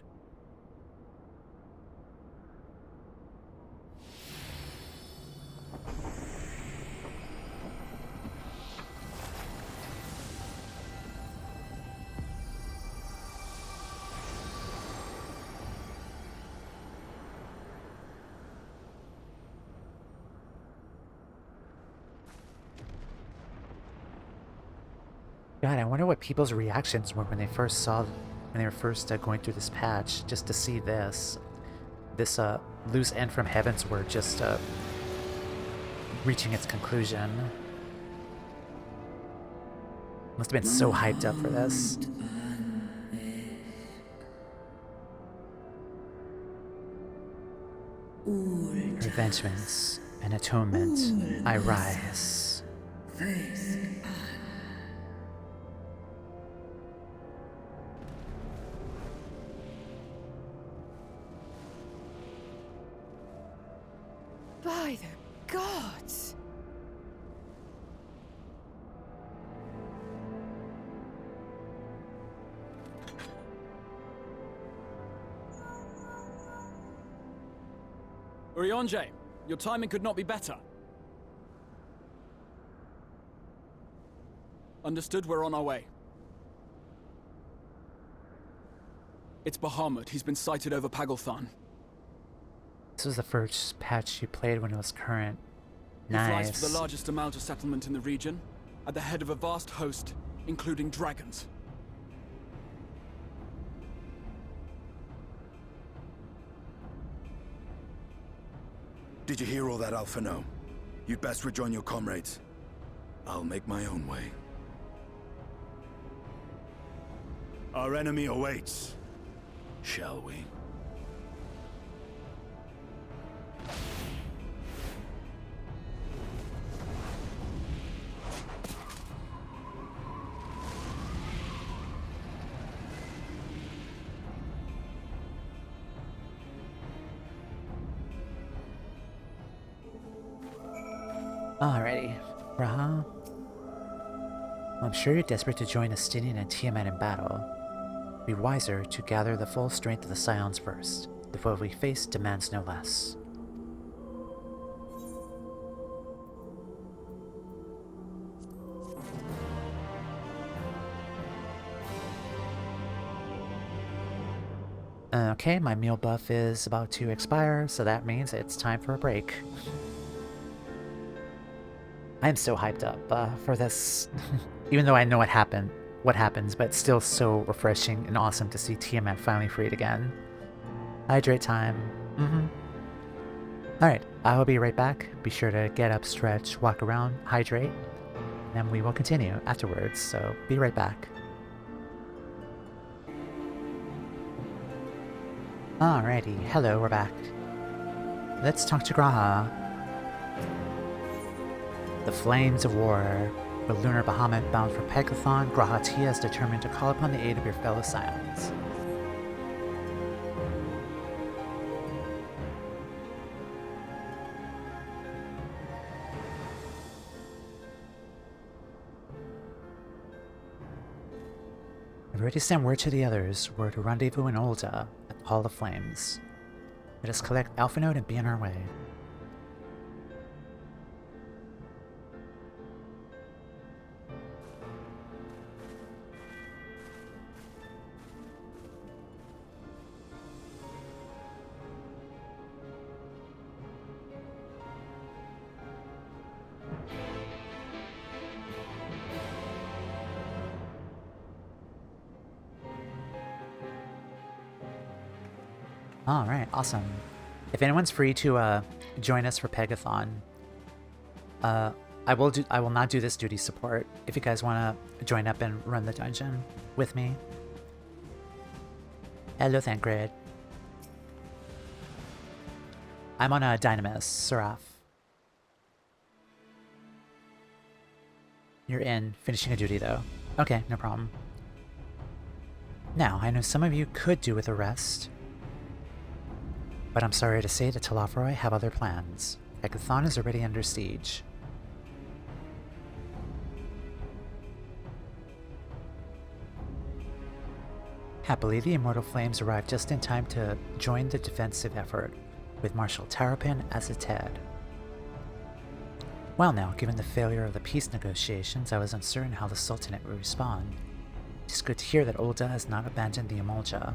God, I wonder what people's reactions were when they first saw, when they were first going through this patch, just to see this loose end from Heaven's Word just reaching its conclusion. Must have been so hyped up for this. Revengement and atonement, I rise. By the gods! Urianger, your timing could not be better. Understood, we're on our way. It's Bahamut. He's been sighted over Paglathan. This was the first patch you played when it was current. He flies Nice. to the largest Amalja settlement in the region, at the head of a vast host, including dragons. Did you hear all that, Alphino? You'd best rejoin your comrades. I'll make my own way. Our enemy awaits. Shall we? Alrighty. Raha. I'm sure you're desperate to join Estinian and Tiamat in battle. Be wiser to gather the full strength of the Scions first. The foe we face demands no less. Okay, my meal buff is about to expire, so that means it's time for a break. I'm so hyped up for this, even though I know what happens, but it's still so refreshing and awesome to see Tiamat finally freed again. Hydrate time. Alright, I will be right back. Be sure to get up, stretch, walk around, hydrate, and then we will continue afterwards, so be right back. Alrighty, hello, we're back. Let's talk to Graha. The Flames of War. With Lunar Bahamut bound for Paglathan, Graha Tia is determined to call upon the aid of your fellow Scions. I've already sent word to the others. We're to rendezvous in Olda at the Hall of Flames. Let us collect Alpha Node and be on our way. Alright, awesome. If anyone's free to join us for Paglathan, I will not do this duty support. If you guys want to join up and run the dungeon with me. Hello, Thancred. I'm on a Dynamis, Seraph. You're in, finishing a duty though. Okay, no problem. Now, I know some of you could do with a rest, but I'm sorry to say that Telophori have other plans. Paglathan is already under siege. Happily, the Immortal Flames arrived just in time to join the defensive effort, with Marshal Terrapin as its head. Well now, given the failure of the peace negotiations, I was uncertain how the Sultanate would respond. It is good to hear that Olda has not abandoned the Amalja.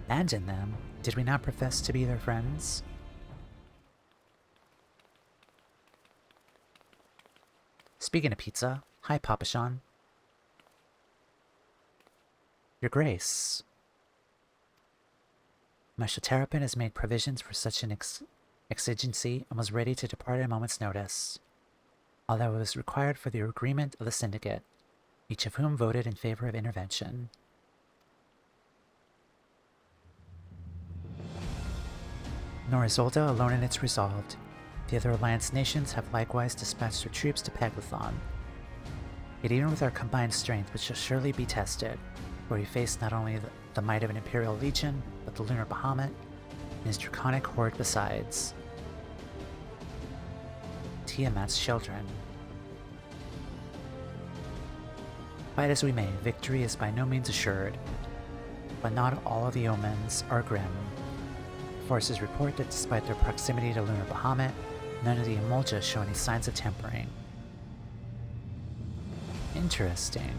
Abandon them? Did we not profess to be their friends? Speaking of pizza, hi Papa Sean. Your Grace. Marshal Terrapin has made provisions for such an exigency and was ready to depart at a moment's notice. Although it was required for the agreement of the Syndicate, each of whom voted in favor of intervention. Nor is Olda alone in its resolve. The other Alliance nations have likewise dispatched their troops to Paglathan. Yet even with our combined strength, which shall surely be tested, where we face not only the might of an Imperial Legion, but the Lunar Bahamut, and his draconic horde besides. Tiamat's children. Fight as we may, victory is by no means assured, but not all of the omens are grim. Forces report that despite their proximity to Lunar Bahamut, none of the Amalja show any signs of tempering. Interesting.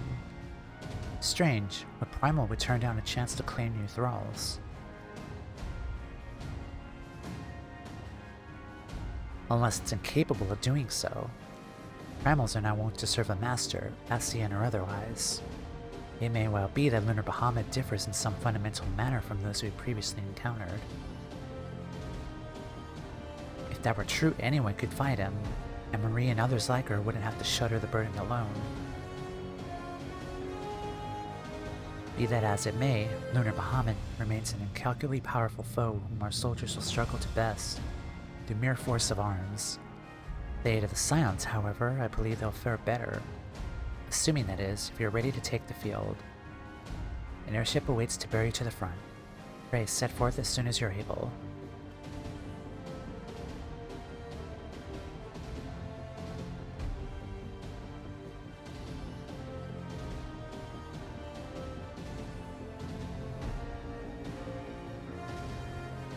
Strange, but Primal would turn down a chance to claim new thralls. Unless it's incapable of doing so. Primals are now wont to serve a master, Ascian or otherwise. It may well be that Lunar Bahamut differs in some fundamental manner from those we previously encountered. If that were true, anyone could fight him, and Marie and others like her wouldn't have to shudder the burden alone. Be that as it may, Lunar Bahamut remains an incalculably powerful foe whom our soldiers will struggle to best, through mere force of arms. The aid of the Scions, however, I believe they'll fare better. Assuming, that is, if you're ready to take the field. An airship awaits to bear you to the front. Pray, set forth as soon as you're able.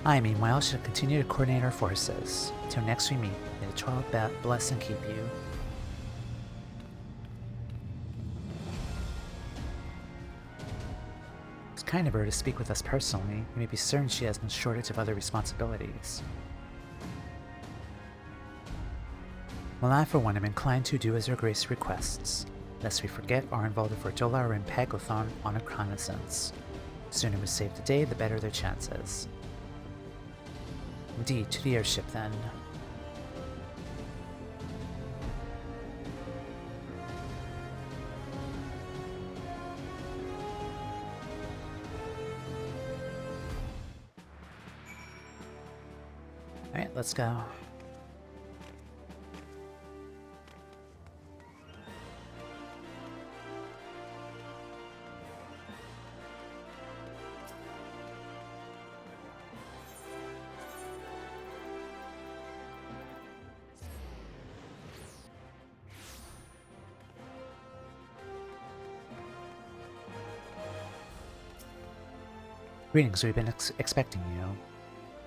I, meanwhile, shall continue to coordinate our forces. Till next we meet, may the 12 bless and keep you. It's kind of her to speak with us personally. You may be certain she has no shortage of other responsibilities. Well, I for one am inclined to do as Her Grace requests, lest we forget our involved Verdola are in Paglathan on reconnaissance. The sooner we save the day, the better their chances. Indeed, to the airship then. Alright, let's go. Greetings, we've been expecting you.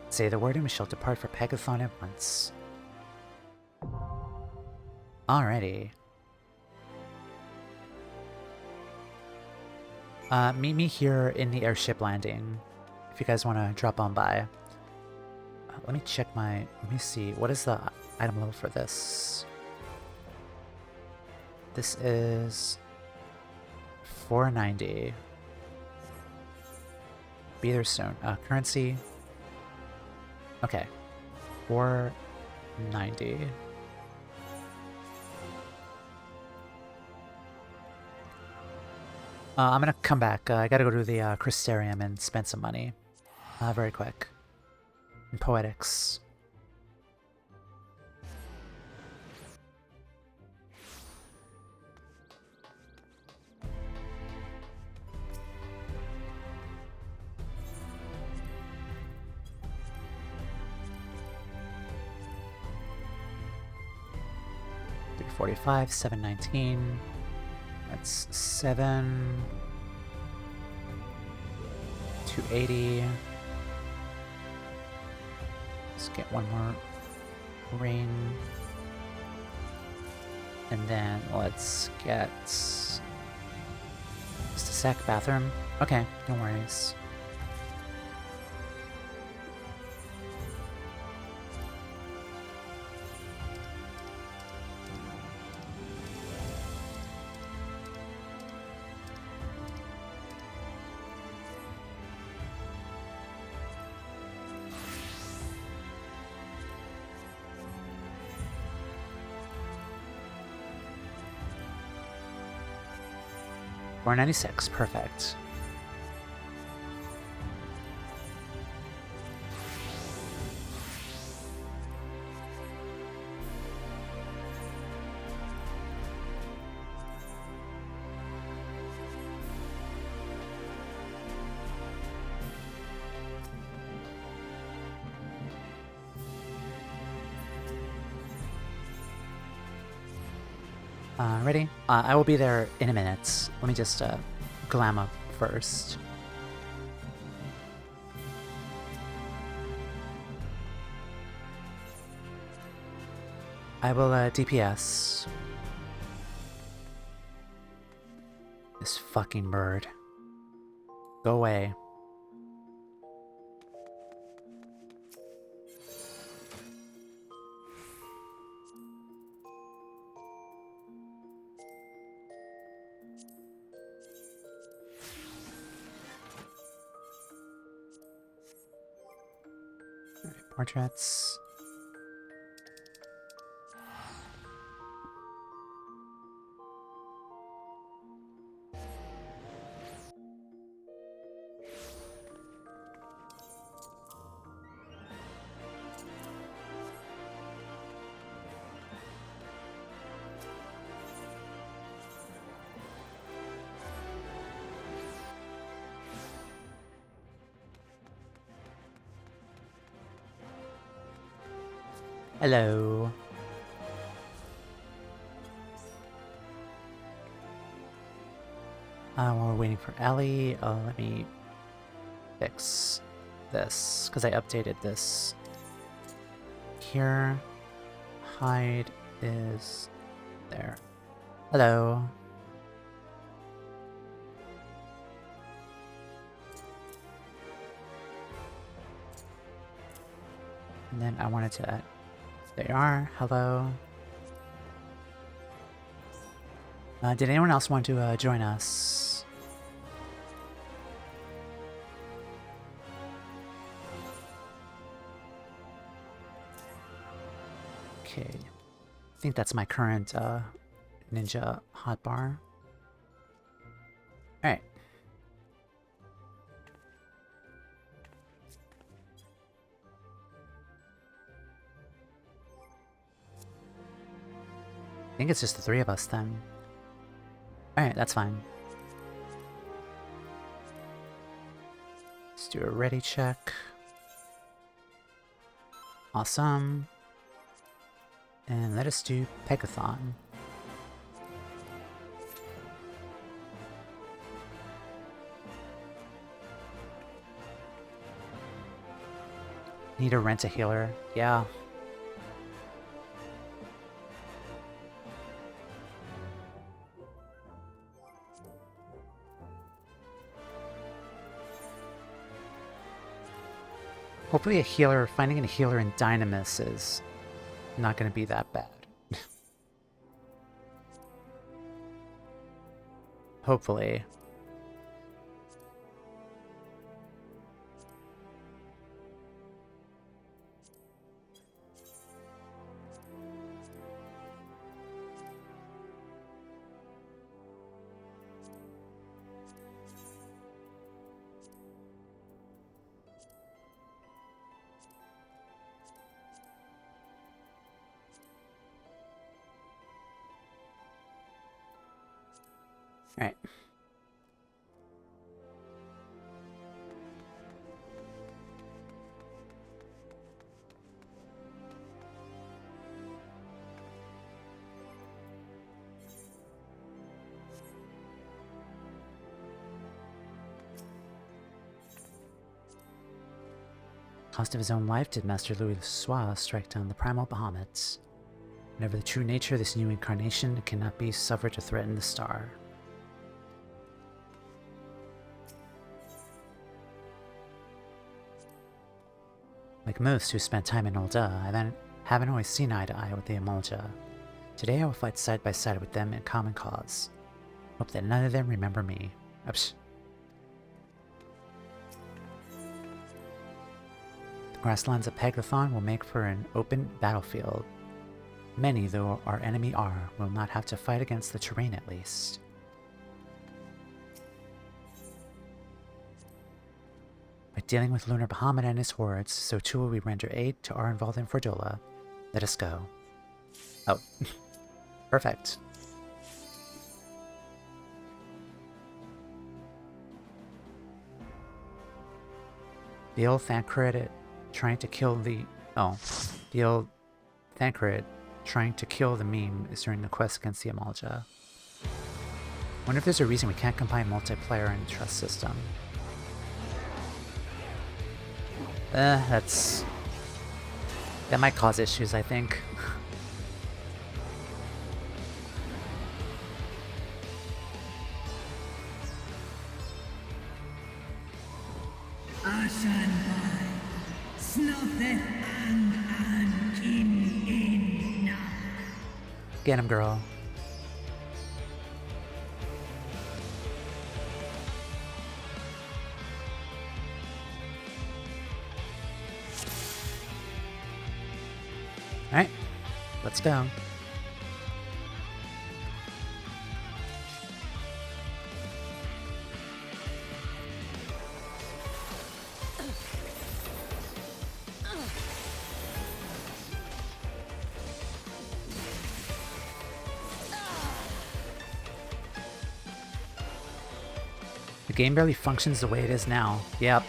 Say the word and we shall depart for Paglathan at once. Alrighty. Meet me here in the airship landing, if you guys want to drop on by. Let me check my... Let me see. What is the item level for this? This is... 490. Be there soon. Currency. Okay. 490. I'm gonna come back. I gotta go to the Crystarium and spend some money. Very quick. And Poetics. $345, 719. That's 7. 280. Let's get one more ring. And then let's get just a sec. Bathroom. Okay, no worries. $496, perfect. Ready? I will be there in a minute. Let me just glam up first. I will DPS. This fucking bird. Go away. Portraits. Hello. While we're waiting for Ellie, let me fix this, because I updated this. Here, hide is there. Hello. And then I wanted to... There you are. Hello. Did anyone else want to join us? Okay. I think that's my current ninja hotbar. Alright. I think it's just the three of us then. Alright, that's fine. Let's do a ready check. Awesome. And let us do Paglathan. Need to rent a healer. Yeah. Hopefully a healer, finding a healer in Dynamis is not going to be that bad. Hopefully. Alright. Cost of his own life did Master Louis Sois strike down the primal Bahamuts. Whatever the true nature of this new incarnation, it cannot be suffered to threaten the star. Like most who spent time in Ul'dah, I haven't always seen eye to eye with the Amalja. Today I will fight side by side with them in common cause. Hope that none of them remember me. Oops. The grasslands of Paglathan will make for an open battlefield. Many, though our enemy are, will not have to fight against the terrain at least. By dealing with Lunar Bahamut and his hordes, so too will we render aid to our involved in Fordola. Let us go. Oh. Perfect. The old Thancred trying to kill the... Oh. The old Thancred trying to kill the meme is during the quest against the Amalja. Wonder if there's a reason we can't combine multiplayer and trust system. That might cause issues, I think. Get him, girl. Alright, let's go. The game barely functions the way it is now. Yep.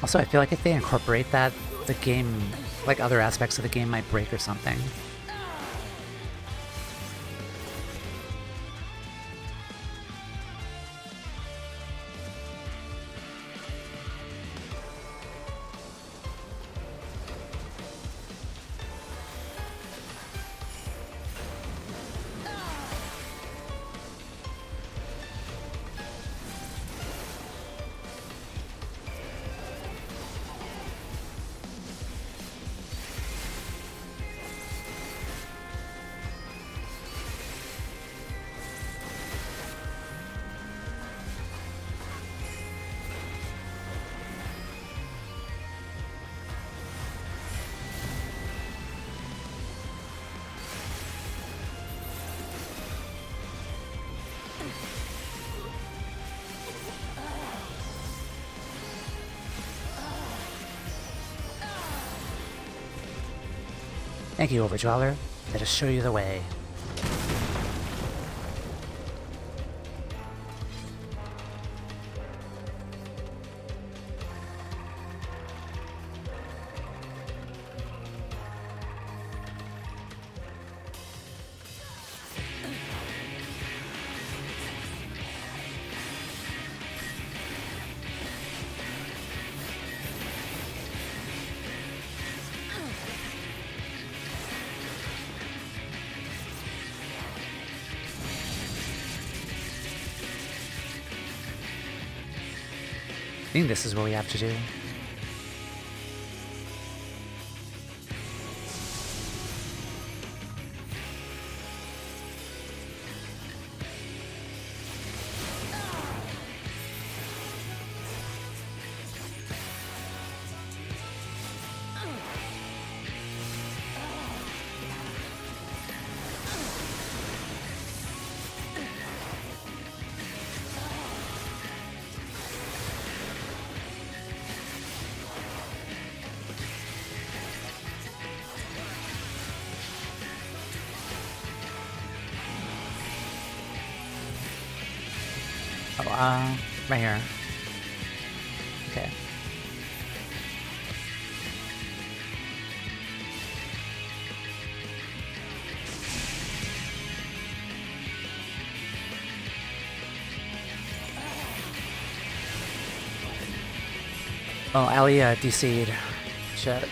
Also, I feel like if they incorporate that, the game, like other aspects of the game might break or something. Thank you, Overdweller. Let us show you the way. I think this is what we have to do. Right here. Okay. Oh, Allie DC'd. Shit.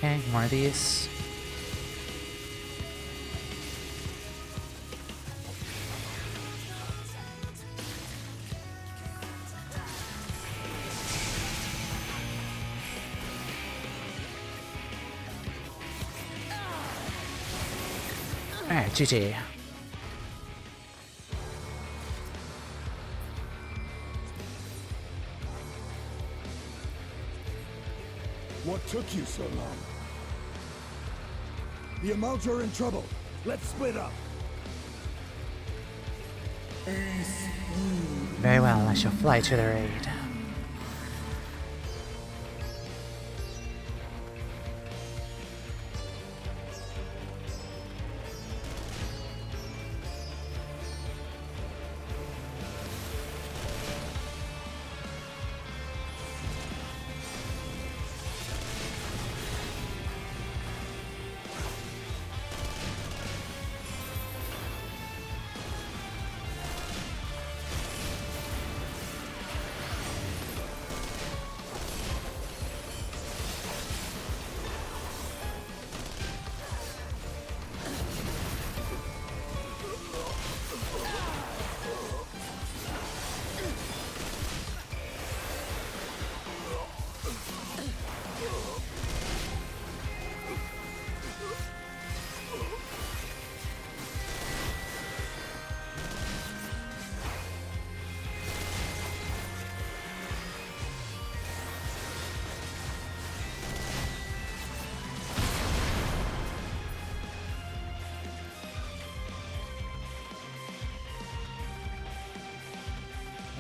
Okay, more of these. Alright, GG. What took you so long? The Amalja are in trouble. Let's split up. Very well, I shall fly to their aid.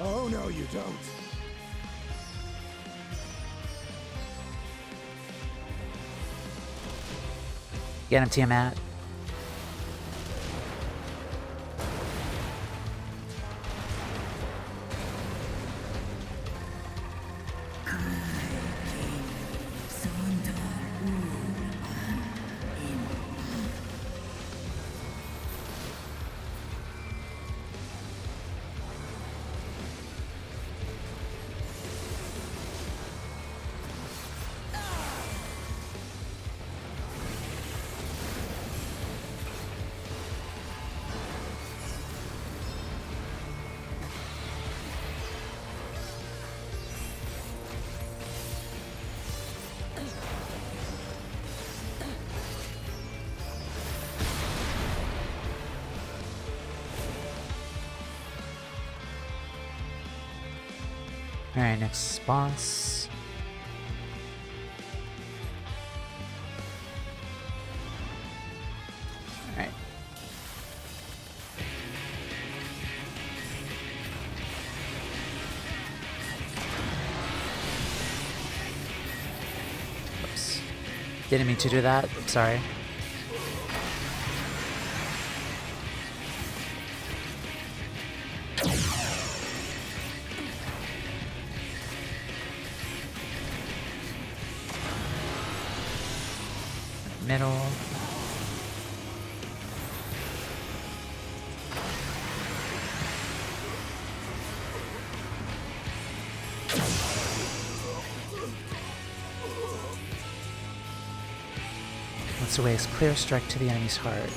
Oh, no, you don't. Get him, Tiamat. Alright, next boss. Alright. Oops. Didn't mean to do that. Sorry. Middle. Let's waste clear strike to the enemy's heart.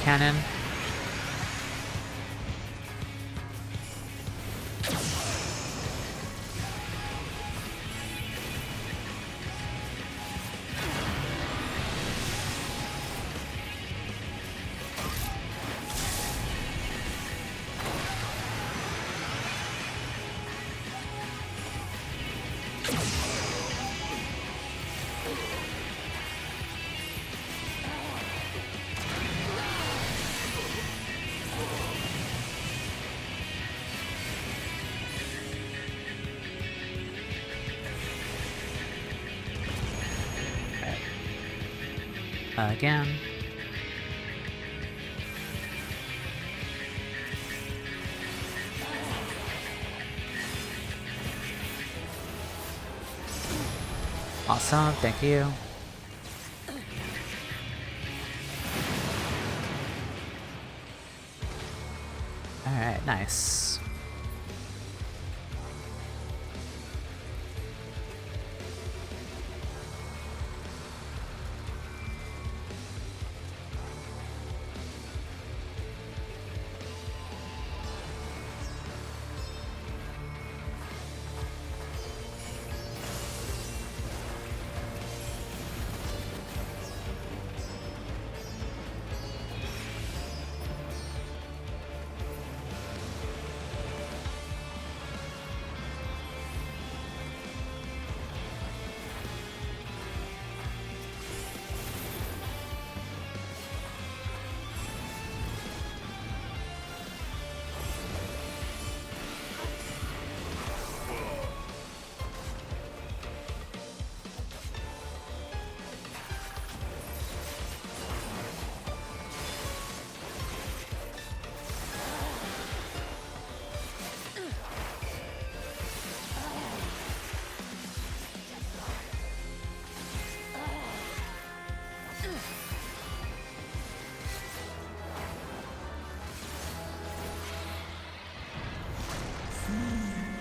Cannon. Again. Awesome, thank you. Alright, nice.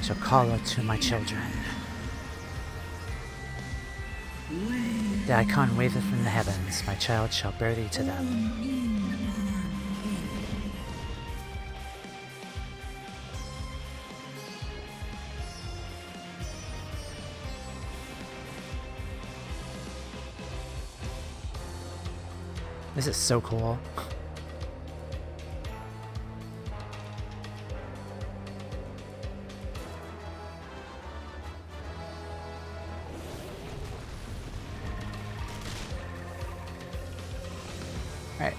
Shall call out to my children. The icon waveth in the heavens, my child shall bear thee to them. This is so cool. Alright.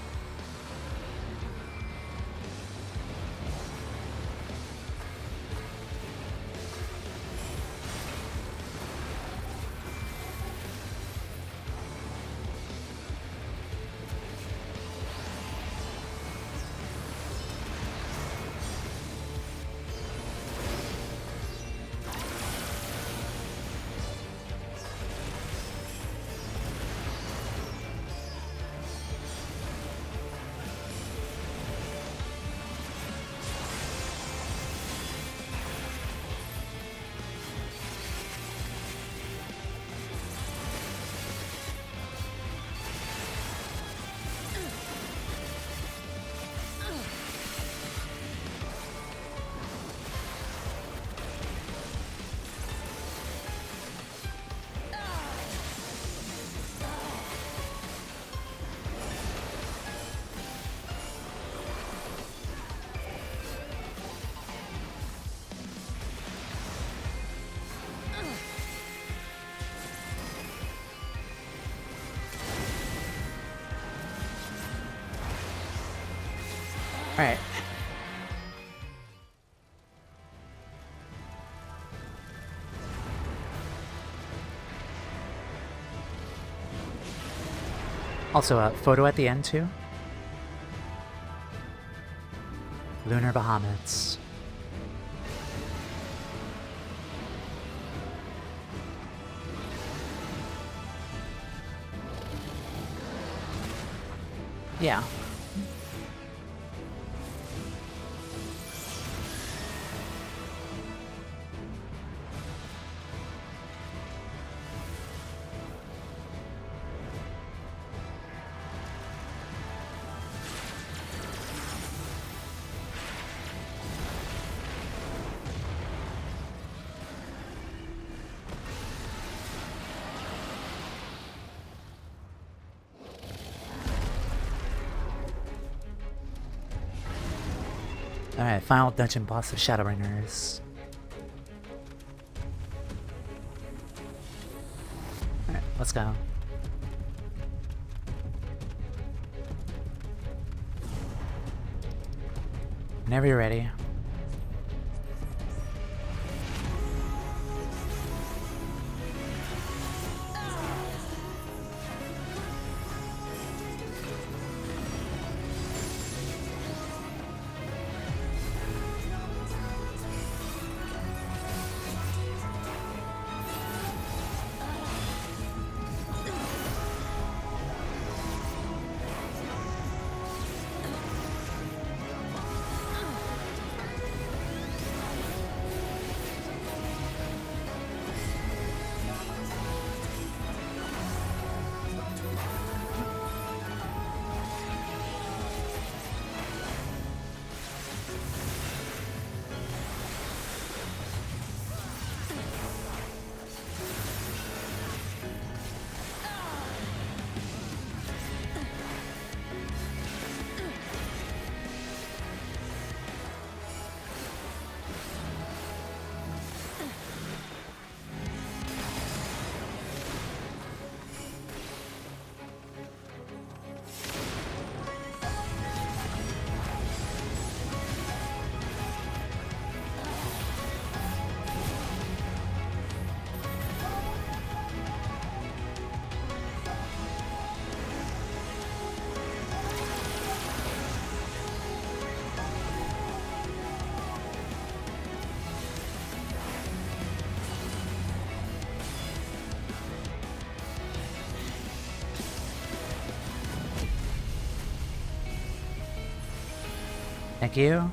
Alright. Also, a photo at the end, too. Lunar Bahamuts. Yeah. Alright, final dungeon boss of Shadowbringers. Alright, let's go. Whenever you're ready. Thank you.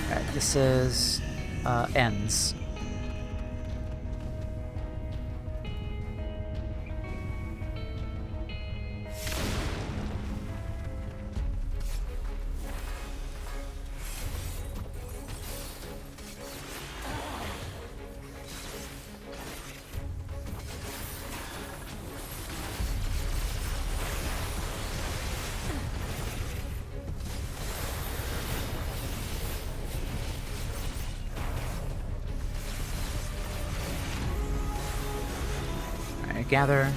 Alright. This is ends. Gather.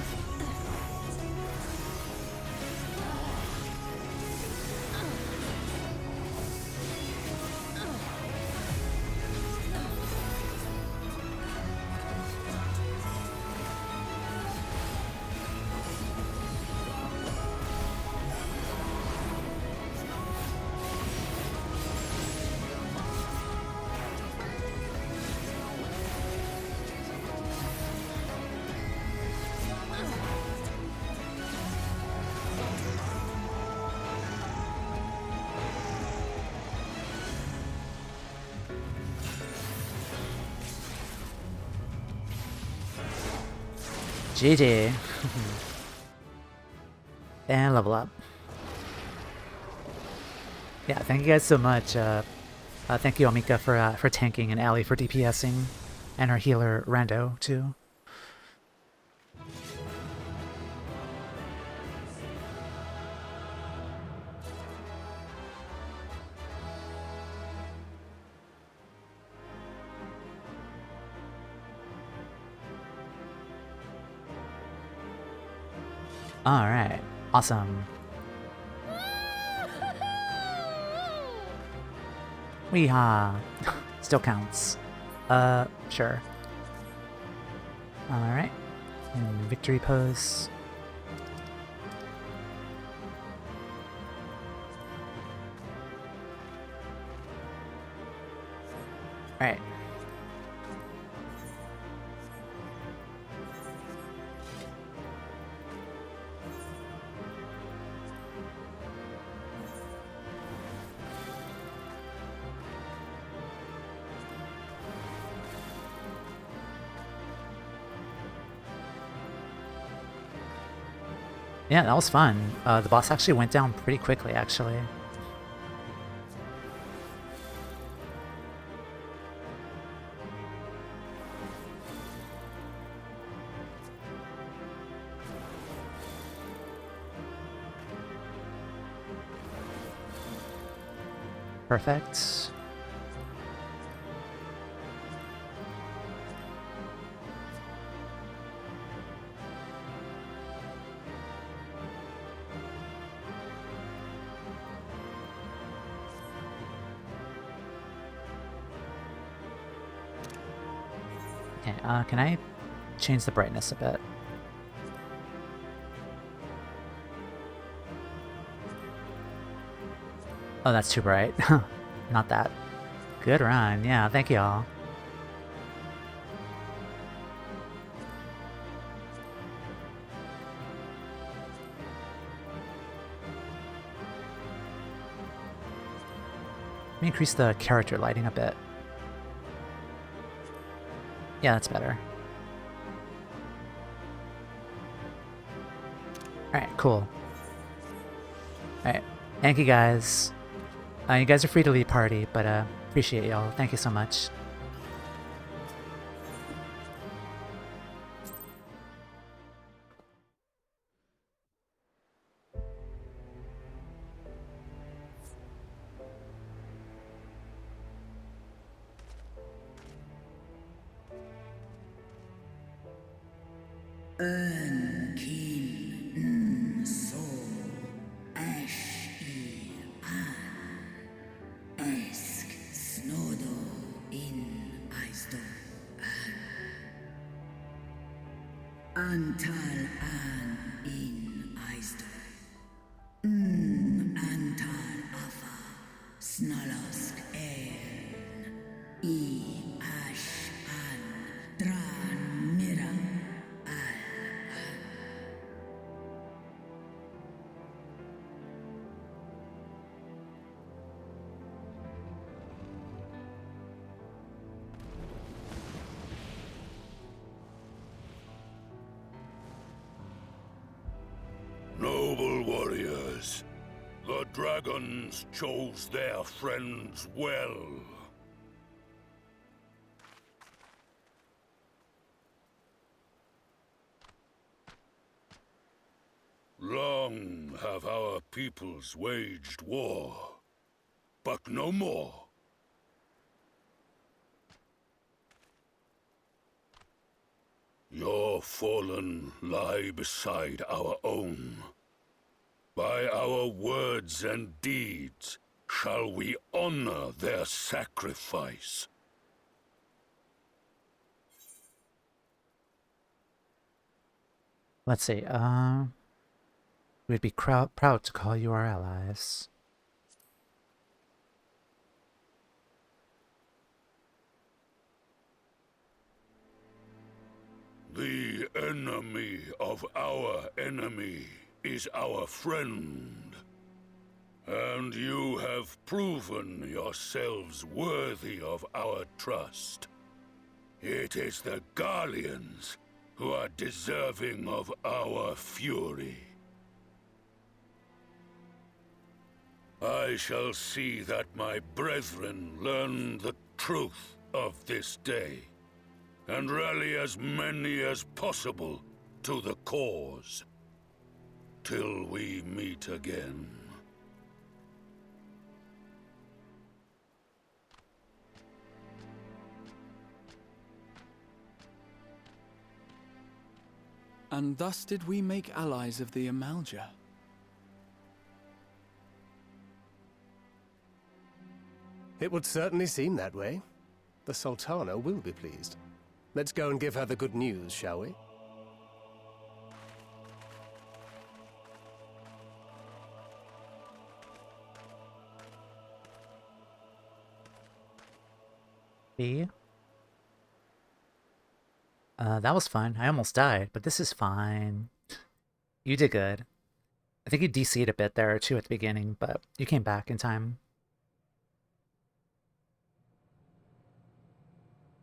GG. And level up. Yeah, thank you guys so much. Thank you, Amika, for tanking, and Allie for DPSing, and our healer, Rando, too. Alright, awesome. Weehaw. Still counts. Sure. Alright. And victory pose. Alright. Yeah, that was fun. The boss actually went down pretty quickly, actually. Perfect. Okay, can I change the brightness a bit? Oh, that's too bright. Not that. Good run. Yeah, thank you all. Let me increase the character lighting a bit. Yeah, that's better. Alright, cool. Alright, thank you guys. You guys are free to leave party, but appreciate y'all. Thank you so much. Antal an in Eisdo. Antal afa snalosk I ash an dran mira years. The dragons chose their friends well. Long have our peoples waged war, but no more. Your fallen lie beside our own. By our words and deeds shall we honor their sacrifice. Let's see, we'd be proud to call you our allies. The enemy of our enemy is our friend. And you have proven yourselves worthy of our trust. It is the Garleans who are deserving of our fury. I shall see that my brethren learn the truth of this day, and rally as many as possible to the cause, till we meet again. And thus did we make allies of the Amalja. It would certainly seem that way. The Sultana will be pleased. Let's go and give her the good news, shall we? B. That was fun. I almost died, but this is fine. You did good. I think you DC'd a bit there too at the beginning, but you came back in time.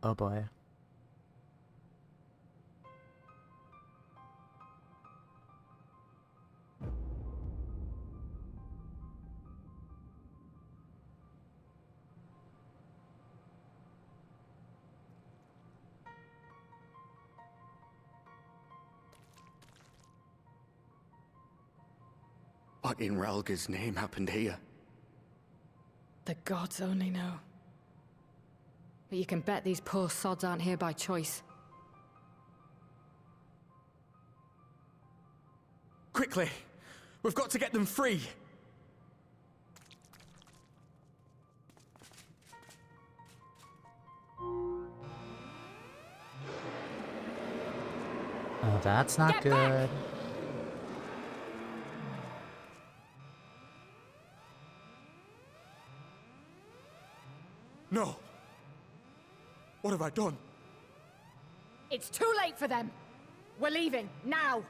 Oh boy. What in Ralga's name happened here? The gods only know. But you can bet these poor sods aren't here by choice. Quickly! We've got to get them free! Oh, that's not good. No! What have I done? It's too late for them! We're leaving, now!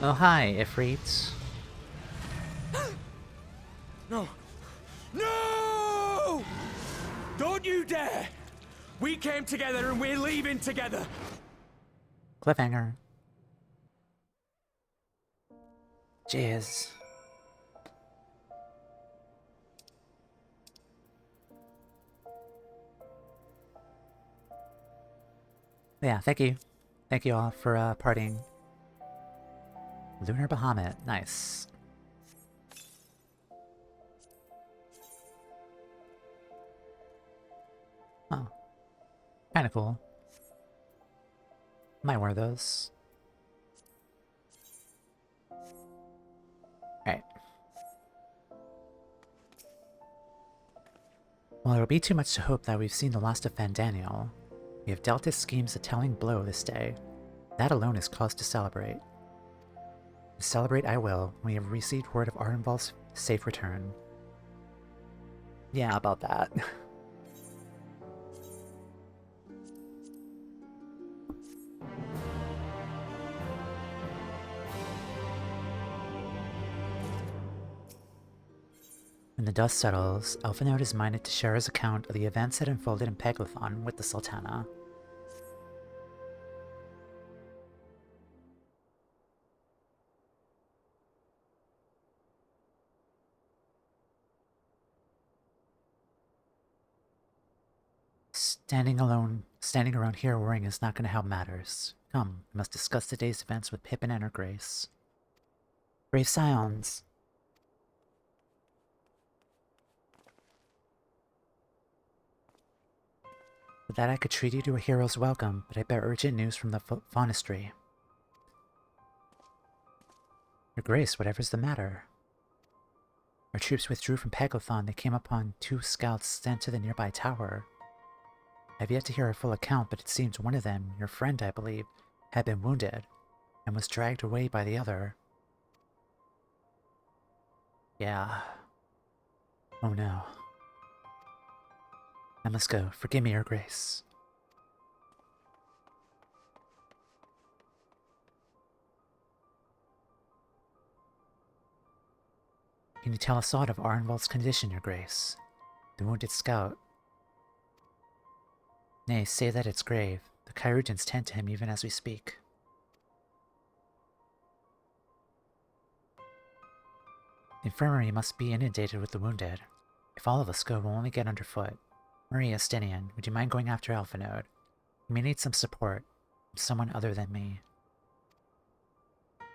Oh, hi, Ifrit. No! No! Don't you dare! We came together and we're leaving together! Cliffhanger. Jeez. Yeah, thank you. Thank you all for partying. Lunar Bahamut, nice. Oh. Kinda cool. Might wear those. Alright. Well, it would be too much to hope that we've seen the last of Fandaniel. We have dealt his schemes a telling blow this day. That alone is cause to celebrate. Celebrate I will when we have received word of Ardenval's safe return. Yeah, about that. When the dust settles, Elfinode is minded to share his account of the events that unfolded in Paglathan with the Sultana. Standing around here worrying is not going to help matters. Come, we must discuss the day's events with Pippin and her Grace. Brave Scions! With that I could treat you to a hero's welcome, but I bear urgent news from the Faunistry. Your Grace, whatever's the matter? Our troops withdrew from Paglathan. They came upon 2 scouts sent to the nearby tower. I have yet to hear a full account, but it seems one of them, your friend I believe, had been wounded, and was dragged away by the other. Yeah. Oh no. I must go. Forgive me, Your Grace. Can you tell us aught of Ardenval's condition, Your Grace? The wounded scout. Nay, say that it's grave. The Chirurgeons tend to him even as we speak. The infirmary must be inundated with the wounded. If all of us go, we'll only get underfoot. Marie Estinian, would you mind going after Elfinode? We may need some support from someone other than me.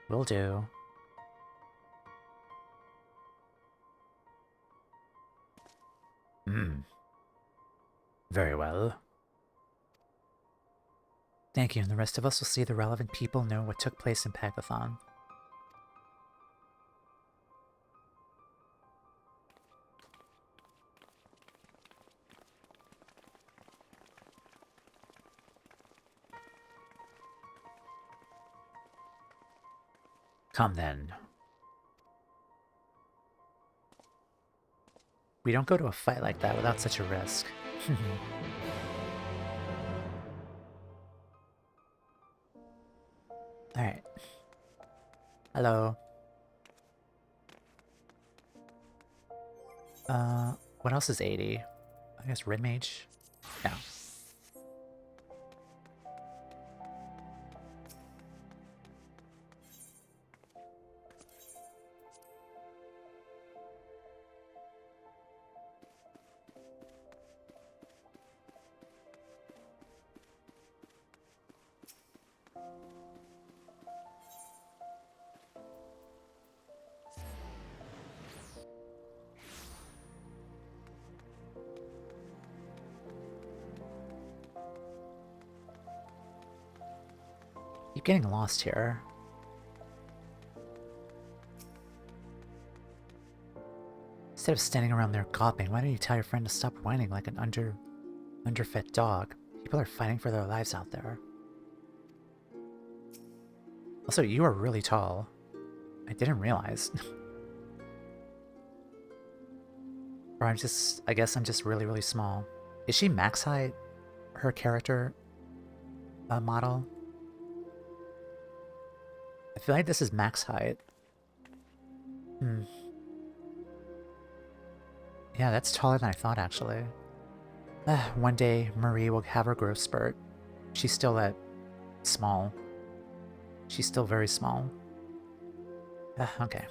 Will do. Very well. Thank you, and the rest of us will see the relevant people know what took place in Paglathan. Come then. We don't go to a fight like that without such a risk. Alright. Hello. What else is 80? I guess Red Mage? No. Keep getting lost here. Instead of standing around there gawping, why don't you tell your friend to stop whining like an underfed dog? People are fighting for their lives out there. Also, you are really tall. I didn't realize. Or I guess I'm just really, really small. Is she max height? Her character model? I feel like this is max height. Yeah, that's taller than I thought, actually. One day, Marie will have her growth spurt. She's still at small. She's still very small. Okay.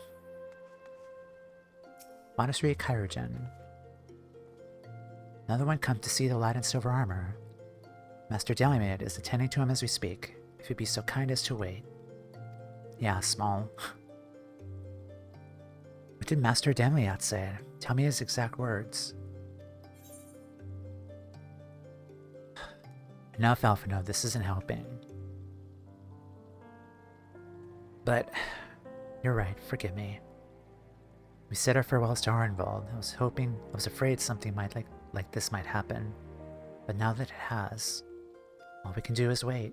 Monastery Chirurgeon. Another one come to see the lad in silver armor. Master Delimaid is attending to him as we speak, if you'd be so kind as to wait. Yeah, small. What did Master Delimaid say? Tell me his exact words. Enough, Elfinode, this isn't helping. But, you're right, forgive me. We said our farewells to Ardenval. I was afraid something like this might happen. But now that it has, all we can do is wait.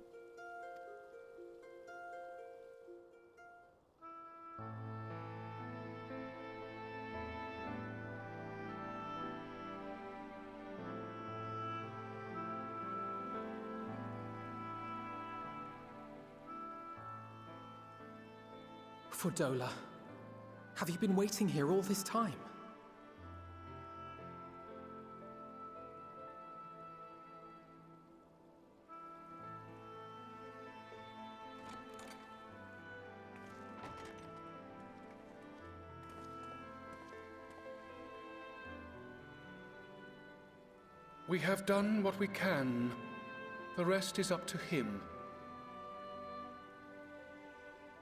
Fordola, have you been waiting here all this time? We have done what we can. The rest is up to him.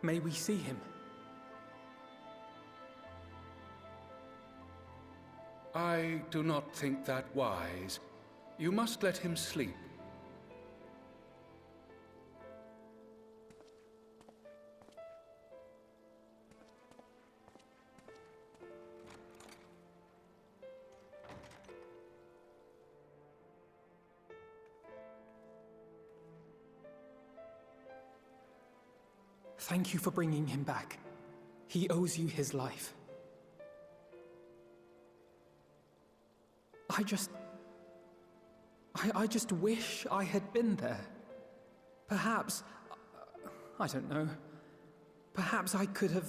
May we see him? I do not think that wise. You must let him sleep. Thank you for bringing him back. He owes you his life. I just wish I had been there. Perhaps, I don't know, perhaps I could have...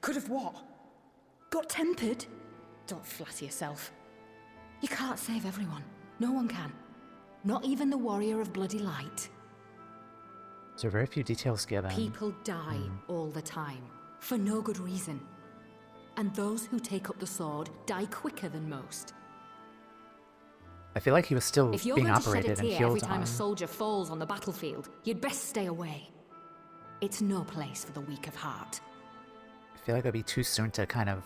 Could have what? Got tempered? Don't flatter yourself. You can't save everyone. No one can. Not even the warrior of bloody light. So very few details given. People die all the time, for no good reason. And those who take up the sword die quicker than most. I feel like he was still If you're being going to shed a operated and tear healed every time on. a soldier falls on the battlefield, you'd best stay away. It's no place for the weak of heart. I feel like it'd be too soon to kind of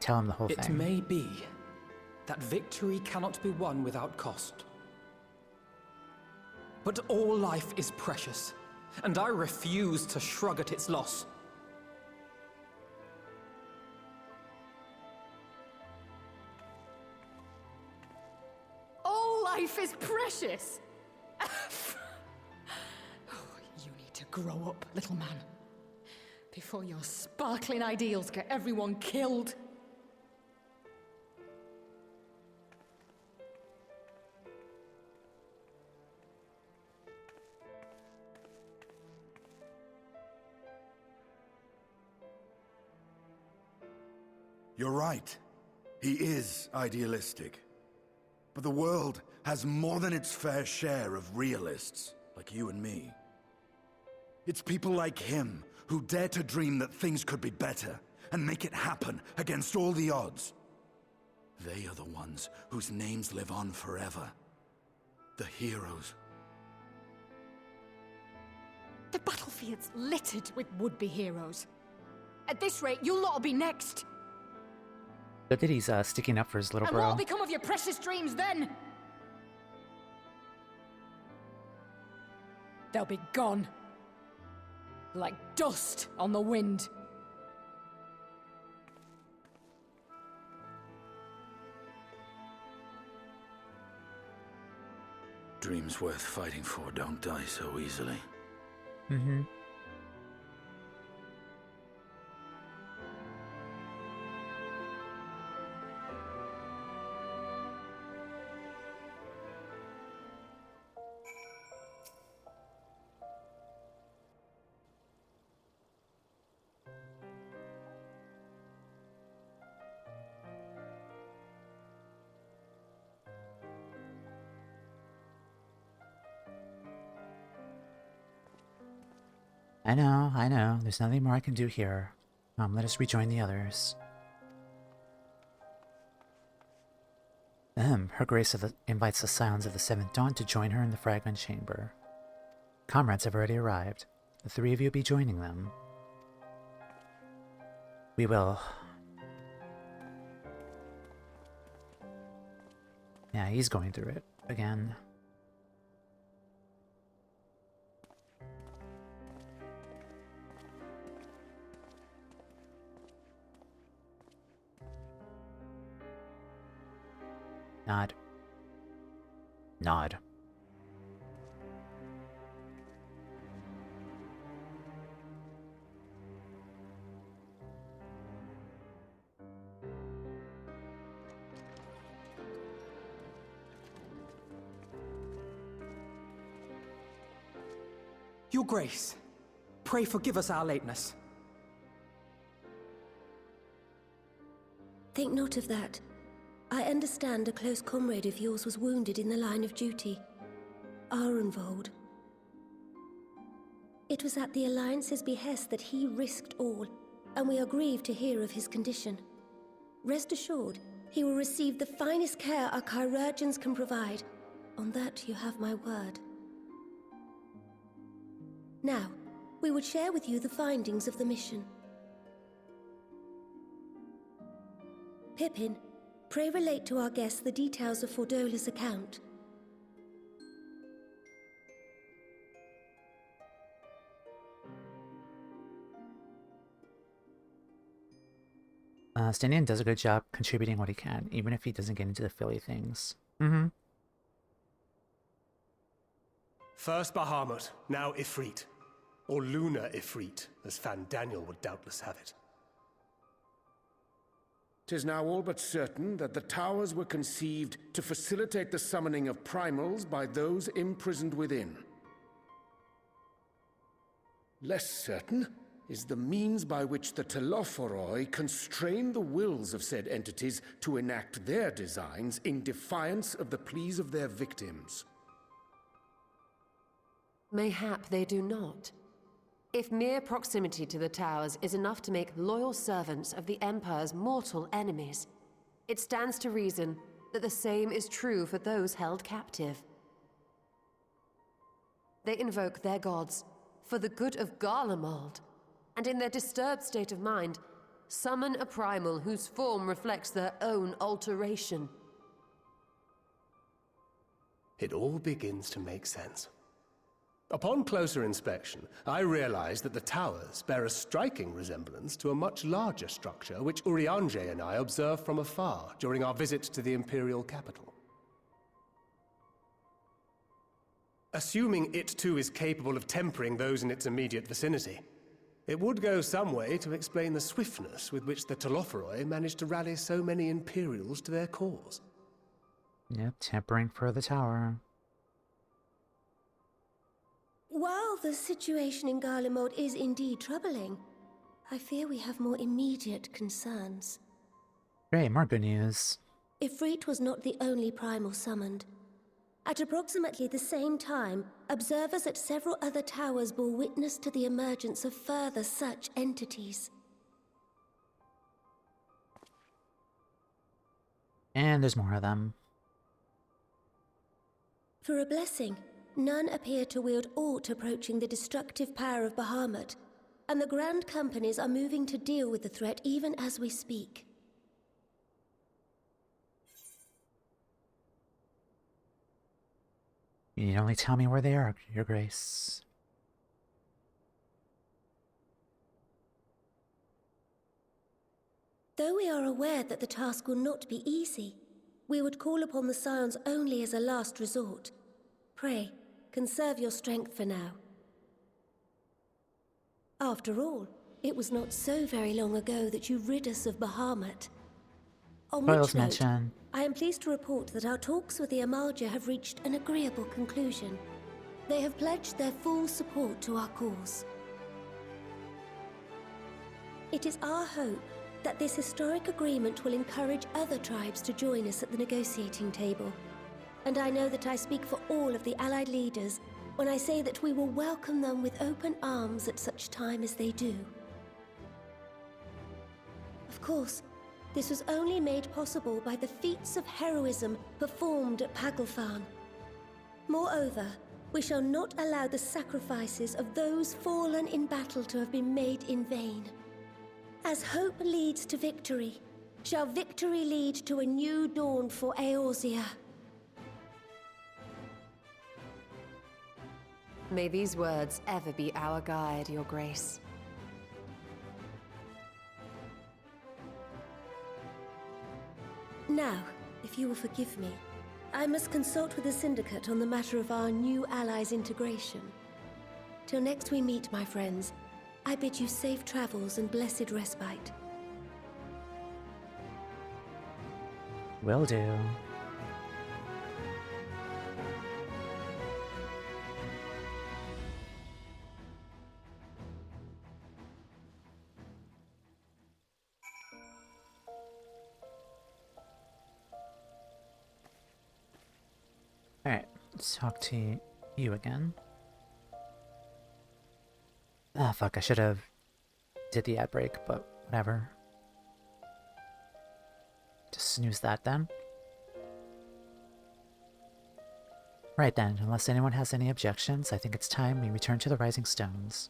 tell him the whole It thing. may be that victory cannot be won without cost. But all life is precious, and I refuse to shrug at its loss. All life is precious! Oh, you need to grow up, little man. Before your sparkling ideals get everyone killed. You're right. He is idealistic. But the world has more than its fair share of realists, like you and me. It's people like him who dare to dream that things could be better and make it happen against all the odds. They are the ones whose names live on forever. The heroes. The battlefield's littered with would-be heroes. At this rate, you'll lot'll be next. Good that he's sticking up for his little And bro. what'll become of your precious dreams then? They'll be gone. Like dust on the wind. Dreams worth fighting for don't die so easily. Mm-hmm. I know. There's nothing more I can do here. Let us rejoin the others. Her Grace invites the Scions of the Seventh Dawn to join her in the Fragment Chamber. Comrades have already arrived. The three of you will be joining them. We will... Yeah, he's going through it again. Nod. Nod. Your Grace, pray forgive us our lateness. Think not of that. I understand a close comrade of yours was wounded in the line of duty. Arenvold. It was at the Alliance's behest that he risked all, and we are grieved to hear of his condition. Rest assured, he will receive the finest care our chirurgeons can provide. On that you have my word. Now, we would share with you the findings of the mission. Pippin, pray relate to our guests the details of Fordola's account. Stinian does a good job contributing what he can, even if he doesn't get into the Philly things. First Bahamut, now Ifrit. Or Lunar Ifrit, as Fan Daniel would doubtless have it. 'Tis now all but certain that the towers were conceived to facilitate the summoning of primals by those imprisoned within. Less certain is the means by which the Telophori constrain the wills of said entities to enact their designs in defiance of the pleas of their victims. Mayhap they do not. If mere proximity to the towers is enough to make loyal servants of the Empire's mortal enemies, it stands to reason that the same is true for those held captive. They invoke their gods for the good of Garlemald, and in their disturbed state of mind, summon a primal whose form reflects their own alteration. It all begins to make sense. Upon closer inspection, I realized that the towers bear a striking resemblance to a much larger structure which Urianger and I observed from afar during our visit to the Imperial capital. Assuming it too is capable of tempering those in its immediate vicinity, it would go some way to explain the swiftness with which the Telophori managed to rally so many Imperials to their cause. Yep, tempering for the tower. While the situation in Garlemald is indeed troubling, I fear we have more immediate concerns. Great, more good news. Ifrit was not the only primal summoned. At approximately the same time, observers at several other towers bore witness to the emergence of further such entities. And there's more of them. For a blessing, none appear to wield aught approaching the destructive power of Bahamut, and the Grand Companies are moving to deal with the threat even as we speak. You need only tell me where they are, Your Grace. Though we are aware that the task will not be easy, we would call upon the Scions only as a last resort. Pray, conserve your strength for now. After all, it was not so very long ago that you rid us of Bahamut. On which note, I am pleased to report that our talks with the Amalja have reached an agreeable conclusion. They have pledged their full support to our cause. It is our hope that this historic agreement will encourage other tribes to join us at the negotiating table. And I know that I speak for all of the Allied leaders when I say that we will welcome them with open arms at such time as they do. Of course, this was only made possible by the feats of heroism performed at Paglathan. Moreover, we shall not allow the sacrifices of those fallen in battle to have been made in vain. As hope leads to victory, shall victory lead to a new dawn for Eorzea. May these words ever be our guide, Your Grace. Now, if you will forgive me, I must consult with the Syndicate on the matter of our new allies' integration. Till next we meet, my friends, I bid you safe travels and blessed respite. Will do. talk to you again. Ah, fuck, I should have did the ad break, but whatever. Just snooze that then. Right then, unless anyone has any objections, I think it's time we return to the Rising Stones.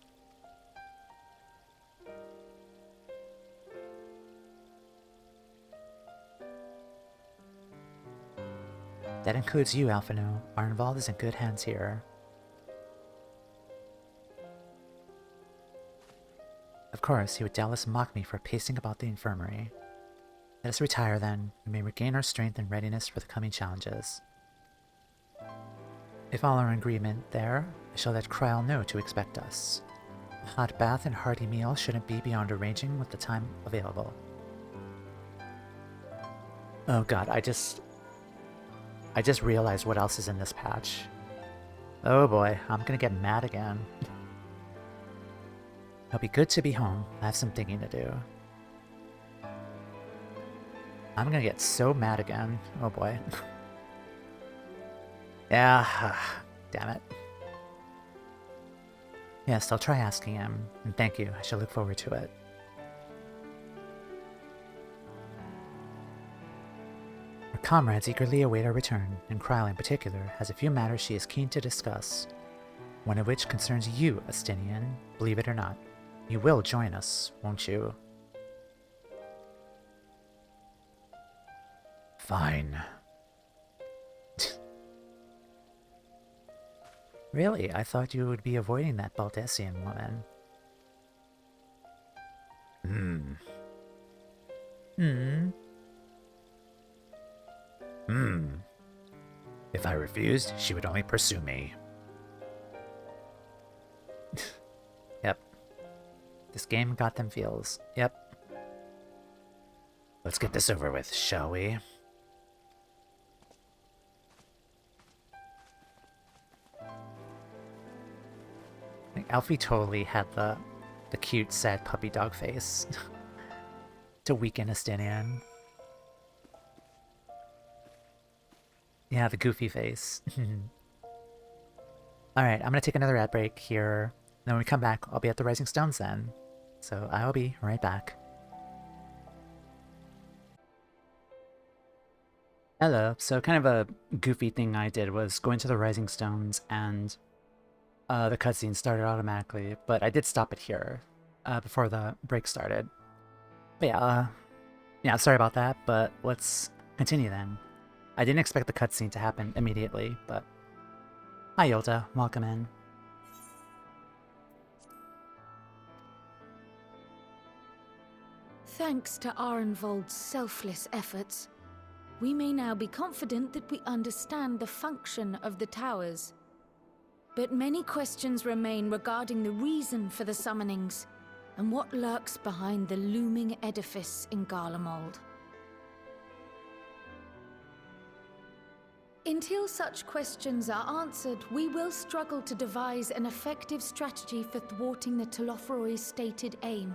That includes you, Alphino. Arnvald is in good hands here. Of course, he would doubtless mock me for pacing about the infirmary. Let us retire then. We may regain our strength and readiness for the coming challenges. If all are in agreement there, I shall let Kryl know to expect us. A hot bath and hearty meal shouldn't be beyond arranging with the time available. Oh god, I just realized what else is in this patch. Oh boy, I'm gonna get mad again. It'll be good to be home. I have some thinking to do. I'm gonna get so mad again. Oh boy. Yeah, damn it. Yes, I'll try asking him, and thank you. I shall look forward to it. Our comrades eagerly await our return, and Kryl in particular has a few matters she is keen to discuss. One of which concerns you, Astinian, believe it or not. You will join us, won't you? Fine. Really? I thought you would be avoiding that Baldessian woman. If I refused, she would only pursue me. Yep. This game got them feels. Yep. Let's get this over with, shall we? Alfie totally had the cute, sad puppy dog face to weaken Astinian. Yeah, the goofy face. Alright, I'm gonna take another ad break here. Then when we come back, I'll be at the Rising Stones then. So I will be right back. Hello. So kind of a goofy thing I did was go into the Rising Stones and the cutscene started automatically, but I did stop it here before the break started. But yeah, sorry about that, but let's continue then. I didn't expect the cutscene to happen immediately, but... Hi Yolta, welcome in. Thanks to Arnvold's selfless efforts, we may now be confident that we understand the function of the towers. But many questions remain regarding the reason for the summonings, and what lurks behind the looming edifice in Garlemald. Until such questions are answered, we will struggle to devise an effective strategy for thwarting the Telophori's stated aim.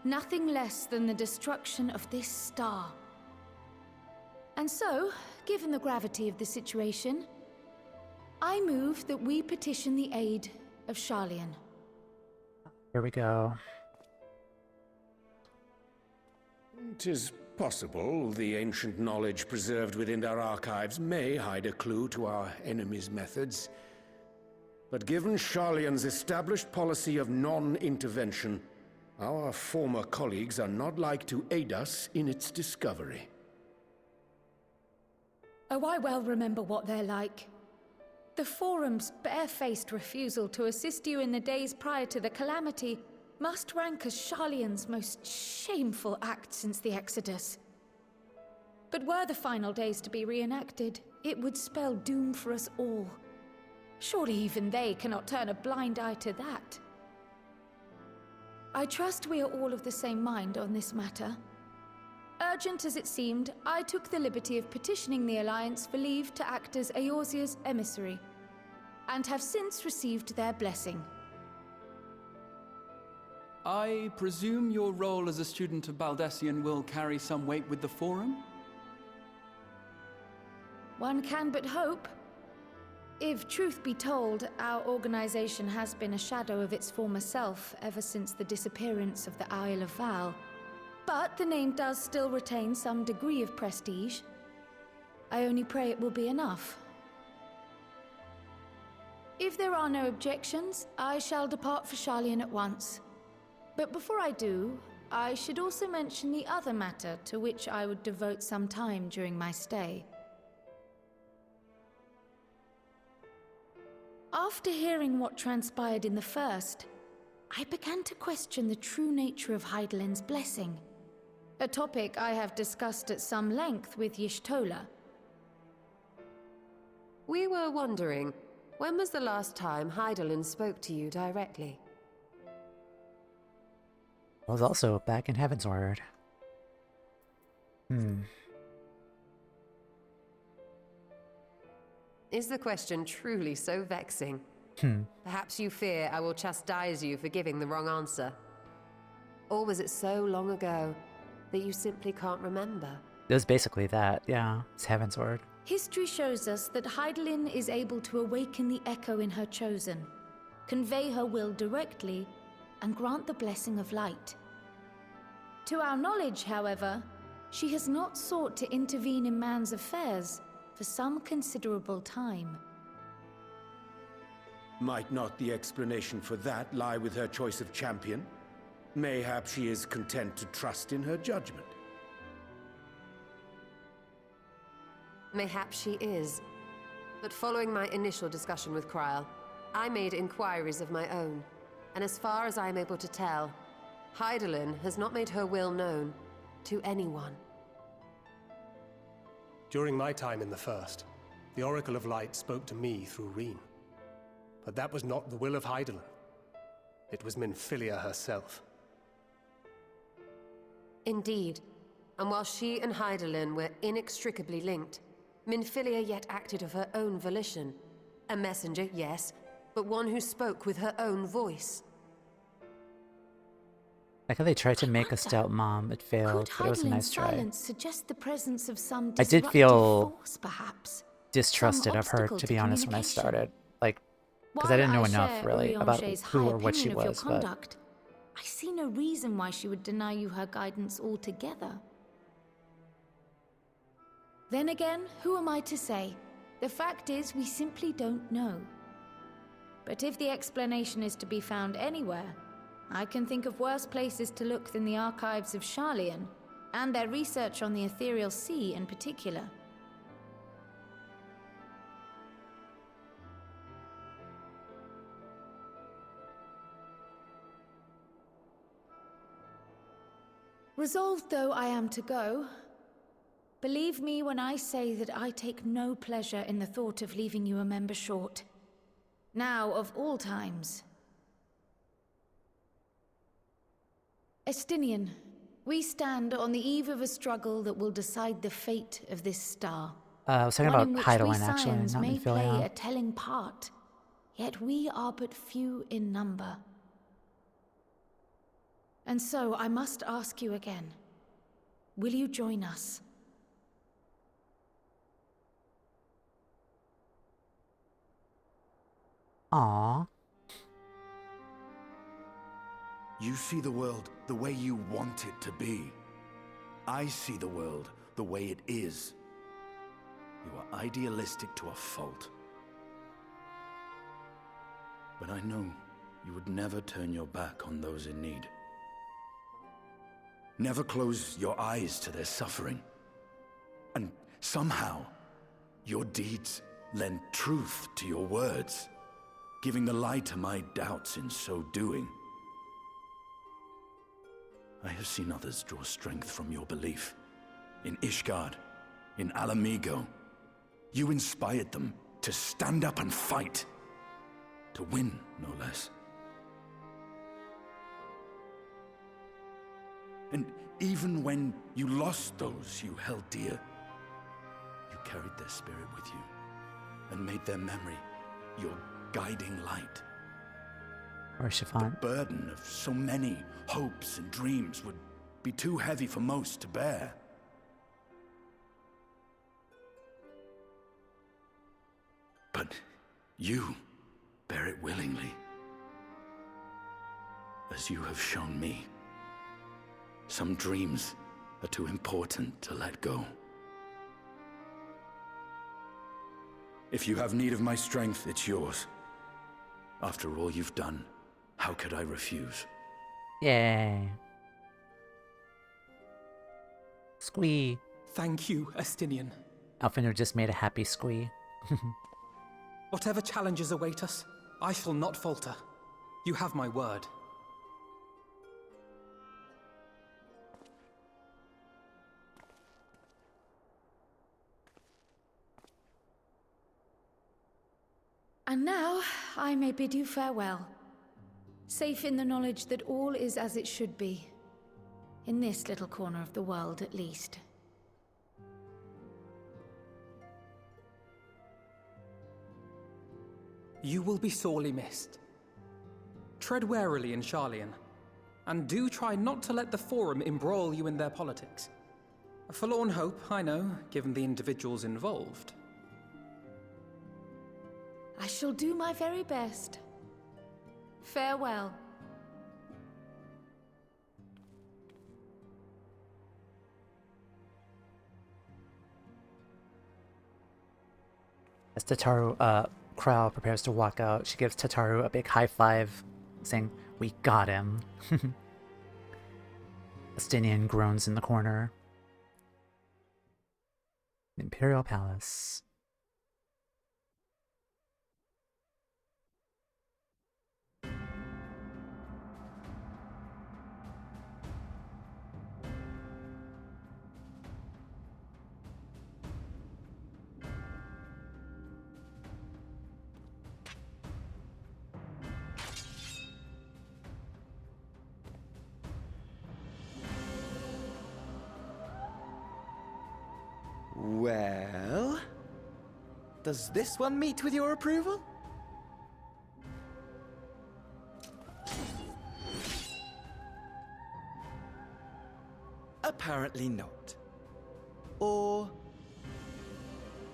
Nothing less than the destruction of this star. And so, given the gravity of the situation, I move that we petition the aid of Sharlayan. Here we go. 'Tis possible the ancient knowledge preserved within our archives may hide a clue to our enemy's methods. But given Sharlayan's established policy of non-intervention, our former colleagues are not like to aid us in its discovery. Oh, I well remember what they're like. The Forum's barefaced refusal to assist you in the days prior to the calamity must rank as Sharlayan's most shameful act since the Exodus. But were the final days to be reenacted, it would spell doom for us all. Surely even they cannot turn a blind eye to that. I trust we are all of the same mind on this matter. Urgent as it seemed, I took the liberty of petitioning the Alliance for leave to act as Eorzea's emissary, and have since received their blessing. I presume your role as a student of Baldessian will carry some weight with the Forum? One can but hope. If truth be told, our organization has been a shadow of its former self ever since the disappearance of the Isle of Val. But the name does still retain some degree of prestige. I only pray it will be enough. If there are no objections, I shall depart for Sharlayan at once. But before I do, I should also mention the other matter to which I would devote some time during my stay. After hearing what transpired in the first, I began to question the true nature of Hydaelyn's blessing, a topic I have discussed at some length with Y'shtola. We were wondering, when was the last time Hydaelyn spoke to you directly? I was also back in Heavensward. Is the question truly so vexing? Perhaps you fear I will chastise you for giving the wrong answer. Or was it so long ago that you simply can't remember? It was basically that, yeah. It's Heavensward. History shows us that Hydaelyn is able to awaken the echo in her chosen, convey her will directly, and grant the blessing of light. To our knowledge, however, she has not sought to intervene in man's affairs for some considerable time. Might not the explanation for that lie with her choice of champion? Mayhap she is content to trust in her judgment. Mayhap she is. But following my initial discussion with Kryl, I made inquiries of my own. And as far as I am able to tell, Hydaelyn has not made her will known to anyone. During my time in the First, the Oracle of Light spoke to me through Reen. But that was not the will of Hydaelyn. It was Minfilia herself. Indeed. And while she and Hydaelyn were inextricably linked, Minfilia yet acted of her own volition. A messenger, yes, but one who spoke with her own voice. Like how they tried to make a stout mom, it failed, but it was a nice try. Silence suggest the presence of some I did feel force, perhaps? distrusted of her, to be honest, when I started. Like, because I didn't know enough, really, about who or what she was, but... I see no reason why she would deny you her guidance altogether. Then again, who am I to say? The fact is, we simply don't know. But if the explanation is to be found anywhere, I can think of worse places to look than the archives of Sharlayan, and their research on the Ethereal Sea in particular. Resolved though I am to go, believe me when I say that I take no pleasure in the thought of leaving you a member short. Now, of all times. Estinian, we stand on the eve of a struggle that will decide the fate of this star. I was talking about Hydaelyn, actually, Scions not may Minfilia. play a telling part, yet we are but few in number. And so I must ask you again, will you join us? Aww. You see the world the way you want it to be. I see the world the way it is. You are idealistic to a fault. But I know you would never turn your back on those in need. Never close your eyes to their suffering. And somehow, your deeds lend truth to your words, giving the lie to my doubts in so doing. I have seen others draw strength from your belief. In Ishgard, in Alamigo, you inspired them to stand up and fight. To win, no less. And even when you lost those you held dear, you carried their spirit with you and made their memory your guiding light. Or Chiffon. The burden of so many hopes and dreams would be too heavy for most to bear. But You bear it willingly, as you have shown me. Some dreams are too important to let go. If you have need of my strength, it's yours. After all you've done, how could I refuse? Yay. Squee. Thank you, Estinian. Alfino just made a happy squee. Whatever challenges await us, I shall not falter. You have my word. And now, I may bid you farewell. Safe in the knowledge that all is as it should be. In this little corner of the world, at least. You will be sorely missed. Tread warily in Sharlayan, and do try not to let the Forum embroil you in their politics. A forlorn hope, I know, given the individuals involved. I shall do my very best. Farewell. As Tataru, Krau prepares to walk out, she gives Tataru a big high five, saying, "We got him." Estinian groans in the corner. Imperial Palace. Well, does this one meet with your approval? Apparently not. Or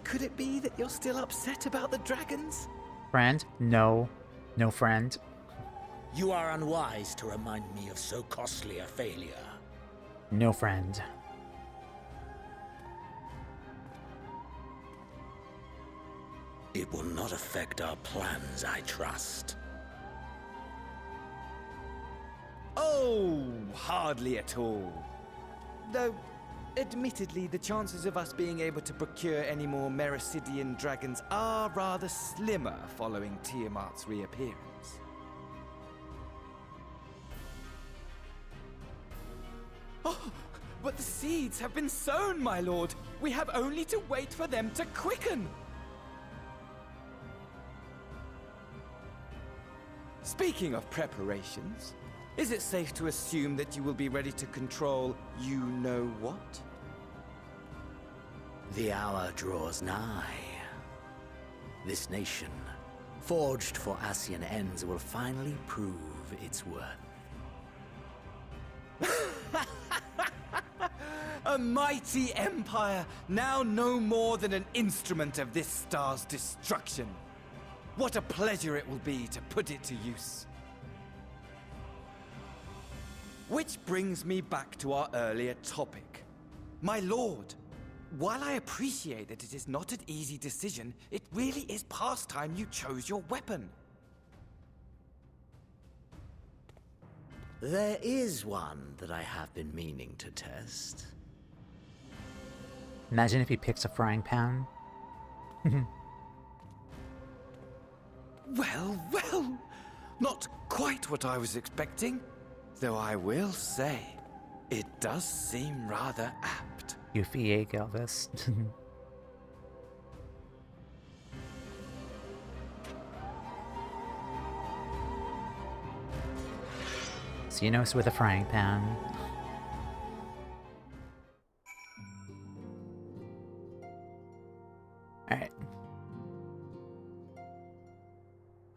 could it be that you're still upset about the dragons? Friend? No. No friend. You are unwise to remind me of so costly a failure. No friend. It will not affect our plans, I trust. Oh, hardly at all. Though, admittedly, the chances of us being able to procure any more Mericidian dragons are rather slimmer following Tiamat's reappearance. Oh, but the seeds have been sown, my lord. We have only to wait for them to quicken. Speaking of preparations, is it safe to assume that you will be ready to control you-know-what? The hour draws nigh. This nation, forged for Ascian ends, will finally prove its worth. A mighty empire, now no more than an instrument of this star's destruction. What a pleasure it will be to put it to use. Which brings me back to our earlier topic. My lord, while I appreciate that it is not an easy decision, it really is past time you chose your weapon. There is one that I have been meaning to test. Imagine if he picks a frying pan. Well, not quite what I was expecting. Though I will say, it does seem rather apt. Yuffie Elvis. Xenos with a frying pan. Alright.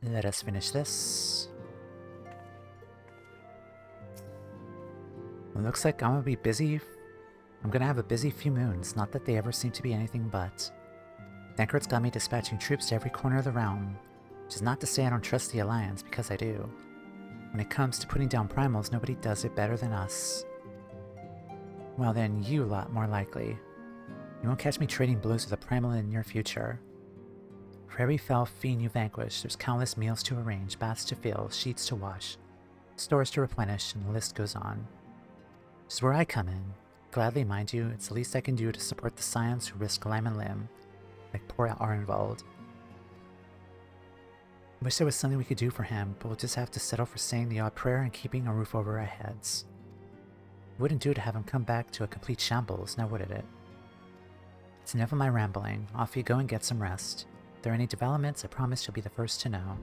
Let us finish this. It looks like I'm gonna be busy. I'm gonna have a busy few moons, not that they ever seem to be anything but. Thankart's got me dispatching troops to every corner of the realm. Which is not to say I don't trust the Alliance, because I do. When it comes to putting down primals, nobody does it better than us. Well then, you lot more likely. You won't catch me trading blows with a primal in the near future. For every foul fiend you vanquish, there's countless meals to arrange, baths to fill, sheets to wash, stores to replenish, and the list goes on. This is where I come in. Gladly, mind you, it's the least I can do to support the Scions who risk life and limb, like poor Arenvald. I wish there was something we could do for him, but we'll just have to settle for saying the odd prayer and keeping a roof over our heads. It wouldn't do to have him come back to a complete shambles, now would it? It's enough of my rambling. Off you go and get some rest. If there are any developments, I promise you'll be the first to know.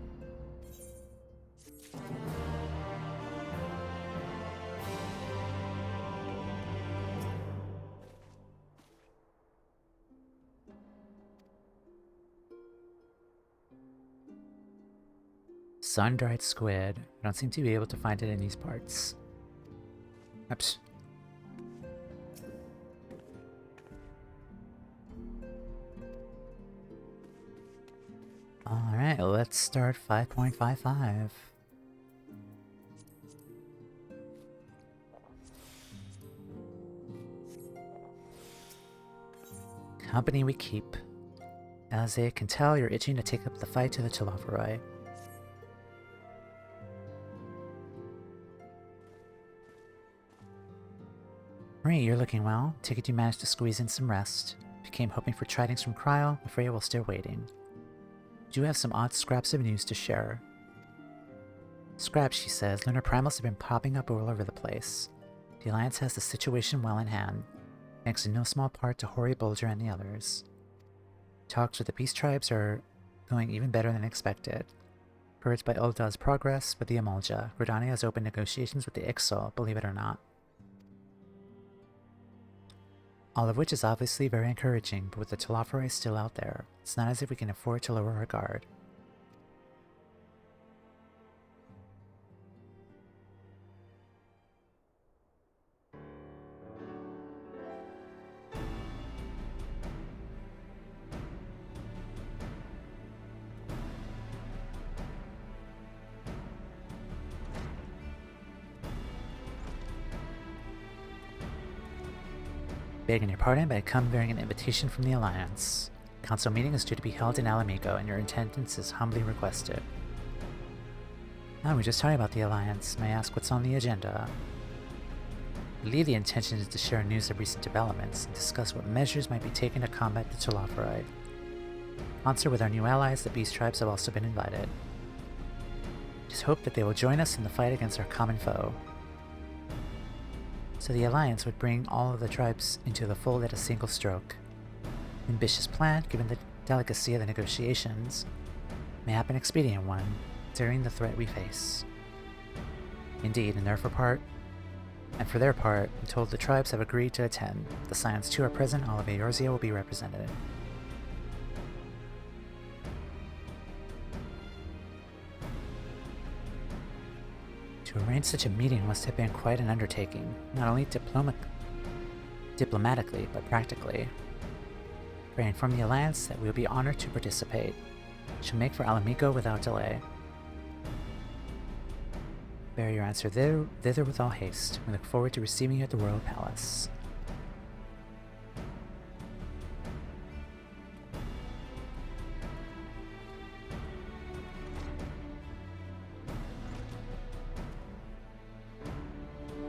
Sun-dried squid. I don't seem to be able to find it in these parts. Oops. Alright, let's start 5.55. Company we keep. As I can tell, you're itching to take up the fight to the Telophori. Marie, you're looking well. Take it you managed to squeeze in some rest. If you came hoping for tidings from Cryo, afraid we're still waiting. Do have some odd scraps of news to share. Scraps, she says. Lunar primals have been popping up all over the place. The Alliance has the situation well in hand, thanks in no small part to Hori Bulger and the others. Talks with the Beast Tribes are going even better than expected. Encouraged by Ulda's progress with the Amalja, Gridania has opened negotiations with the Ixal, believe it or not. All of which is obviously very encouraging, but with the Telophori still out there, it's not as if we can afford to lower our guard. Begging your pardon, but I come bearing an invitation from the Alliance. Council meeting is due to be held in Alamigo, and your attendance is humbly requested. We're just talking about the Alliance. May I ask what's on the agenda? I believe the intention is to share news of recent developments and discuss what measures might be taken to combat the Telophori. Concert with our new allies, the Beast Tribes, have also been invited. Just hope that they will join us in the fight against our common foe. So the Alliance would bring all of the tribes into the fold at a single stroke. Ambitious plan, given the delicacy of the negotiations, mayhap an expedient one, considering the threat we face. Indeed, and for their part, I'm told the tribes have agreed to attend. If the Scions too are present, all of Eorzea will be represented. To arrange such a meeting must have been quite an undertaking, not only diplomatically, but practically. Praying from the Alliance that we will be honored to participate. Shall make for Alamigo without delay. Bear your answer thither with all haste. We look forward to receiving you at the Royal Palace.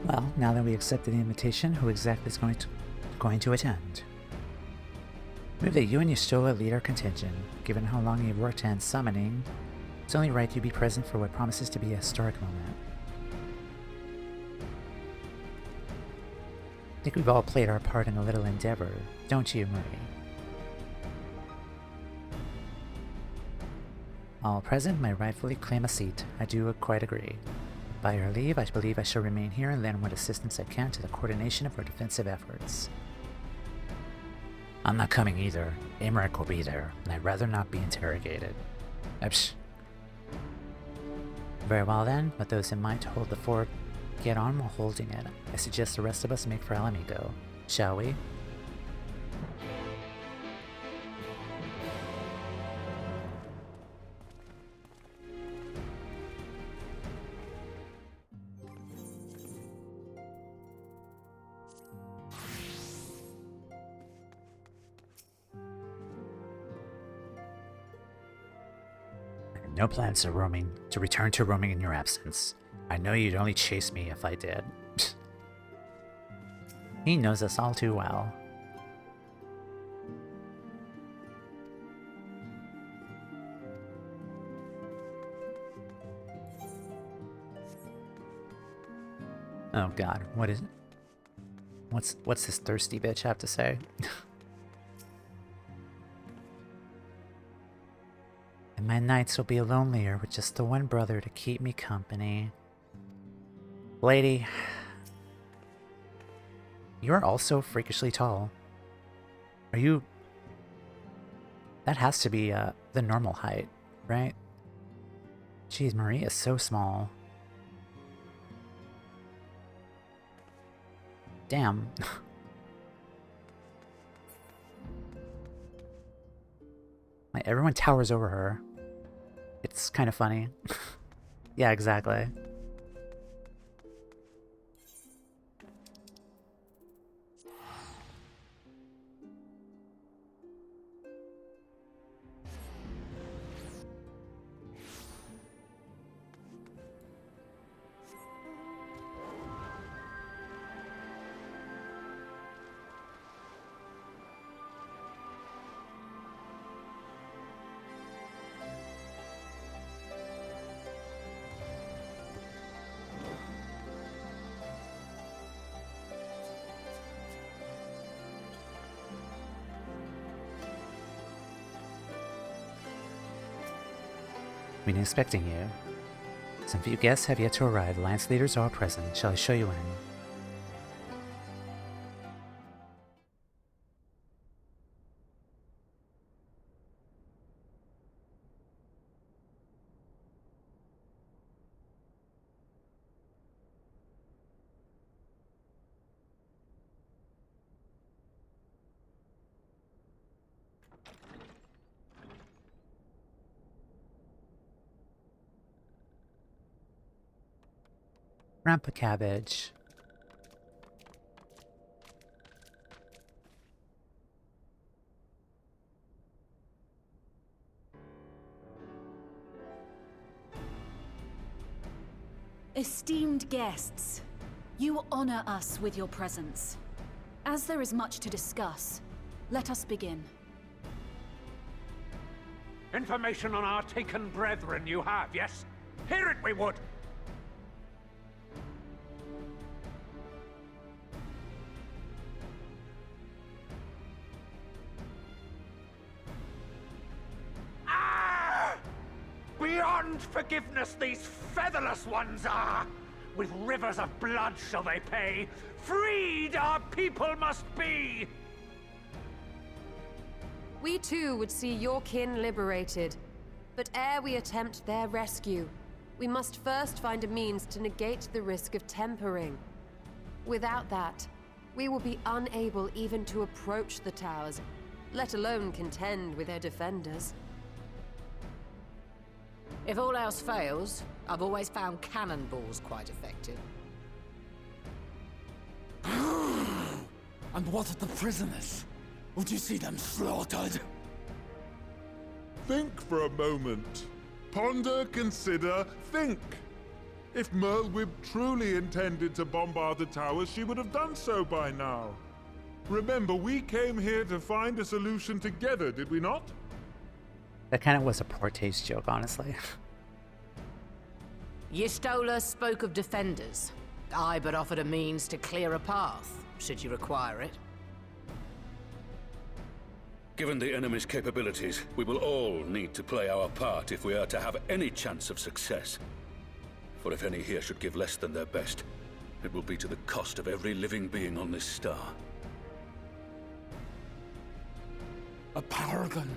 Well, now that we accepted the invitation, who exactly is going to attend? Move that you and Yustola lead our contingent. Given how long you've worked on summoning, it's only right you be present for what promises to be a historic moment. I think we've all played our part in the little endeavor, don't you, Marie? All present may rightfully claim a seat. I do quite agree. By your leave, I believe I shall remain here and lend what assistance I can to the coordination of our defensive efforts. I'm not coming either. Amric will be there, and I'd rather not be interrogated. Epsh. Very well then, with those in mind to hold the fort, get on while holding it. I suggest the rest of us make for Alamigo. Shall we? No plans to return to roaming in your absence. I know you'd only chase me if I did. He knows us all too well. Oh god, what is... What's this thirsty bitch have to say? And my nights will be lonelier with just the one brother to keep me company. Lady, you're also freakishly tall. Are you... That has to be the normal height, right? Jeez, Marie is so small. Damn. Like, everyone towers over her. It's kind of funny. Yeah, exactly. Been expecting you. Some few guests have yet to arrive. Alliance leaders are present. Shall I show you in? Grandpa Cabbage. Esteemed guests, you honor us with your presence. As there is much to discuss, let us begin. Information on our taken brethren you have, yes? Hear it we would! Beyond forgiveness these featherless ones are! With rivers of blood shall they pay! Freed our people must be! We too would see your kin liberated. But ere we attempt their rescue, we must first find a means to negate the risk of tempering. Without that, we will be unable even to approach the towers, let alone contend with their defenders. If all else fails, I've always found cannonballs quite effective. And what of the prisoners? Would you see them slaughtered? Think for a moment. Ponder, consider, think. If Merlwyb truly intended to bombard the towers, she would have done so by now. Remember, we came here to find a solution together, did we not? That kind of was a poor taste joke, honestly. Y'Stola spoke of defenders. I but offered a means to clear a path, should you require it. Given the enemy's capabilities, we will all need to play our part if we are to have any chance of success. For if any here should give less than their best, it will be to the cost of every living being on this star. A paragon,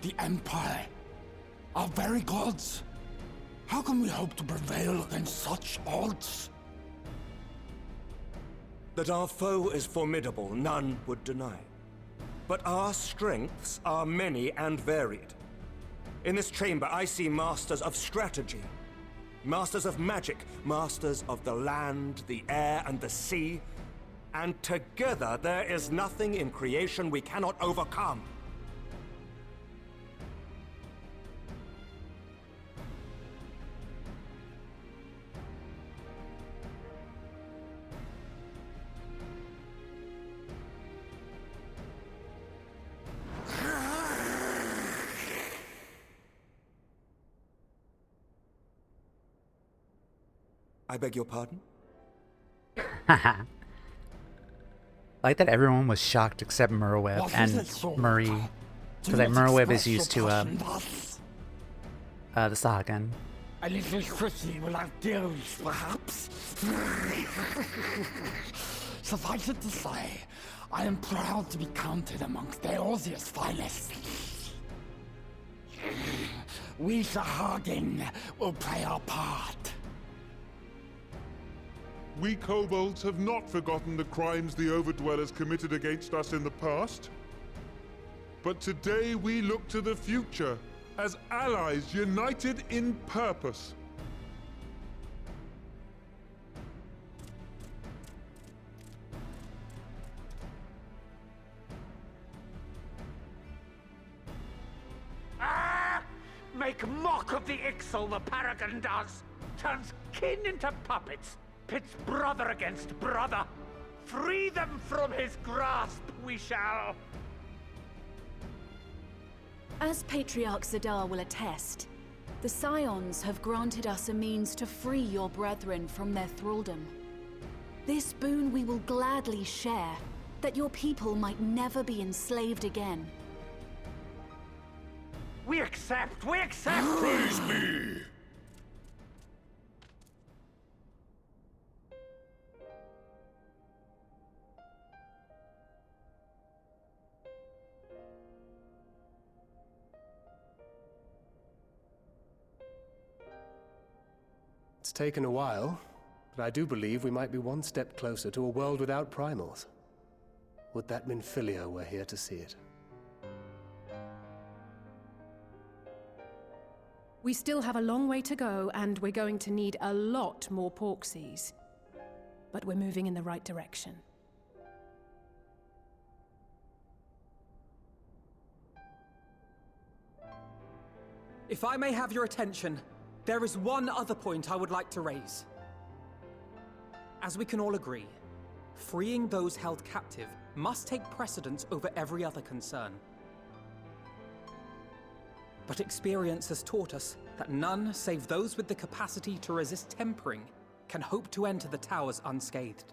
the Empire, our very gods. How can we hope to prevail against such odds? That our foe is formidable, none would deny. But our strengths are many and varied. In this chamber, I see masters of strategy, masters of magic, masters of the land, the air, and the sea. And together, there is nothing in creation we cannot overcome. I beg your pardon? I like that everyone was shocked except Merweb and Marie. Because like Merweb is used to the Sagan. A little quickly will I deals, perhaps? Suffice it to say, I am proud to be counted amongst Eorzea's finest. We Sahagin will play our part. We kobolds have not forgotten the crimes the Overdwellers committed against us in the past. But today we look to the future as allies united in purpose. Make mock of the Ixal the Paragon does! Turns kin into puppets! Pits brother against brother! Free them from his grasp, we shall! As Patriarch Zadar will attest, the Scions have granted us a means to free your brethren from their thraldom. This boon we will gladly share, that your people might never be enslaved again. We accept! We accept! Praise me! It's taken a while, but I do believe we might be one step closer to a world without primals. Would that Minfilia were here to see it. We still have a long way to go, and we're going to need a lot more Porksies. But we're moving in the right direction. If I may have your attention, there is one other point I would like to raise. As we can all agree, freeing those held captive must take precedence over every other concern. But experience has taught us that none save those with the capacity to resist tempering can hope to enter the towers unscathed.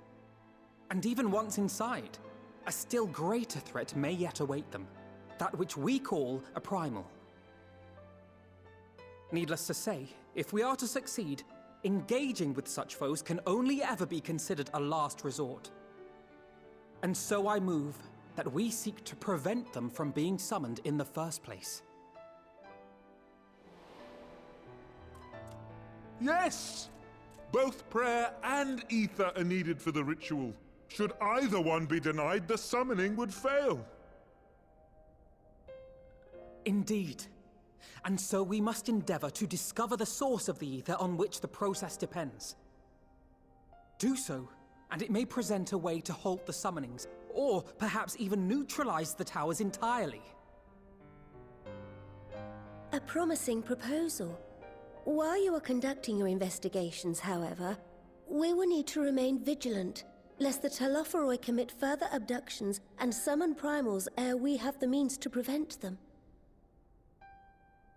And even once inside, a still greater threat may yet await them, that which we call a primal. Needless to say, if we are to succeed, engaging with such foes can only ever be considered a last resort. And so I move that we seek to prevent them from being summoned in the first place. Yes! Both prayer and ether are needed for the ritual. Should either one be denied, the summoning would fail. Indeed. And so we must endeavor to discover the source of the ether on which the process depends. Do so, and it may present a way to halt the summonings, or perhaps even neutralize the towers entirely. A promising proposal. While you are conducting your investigations, however, we will need to remain vigilant, lest the Telophori commit further abductions and summon primals ere we have the means to prevent them.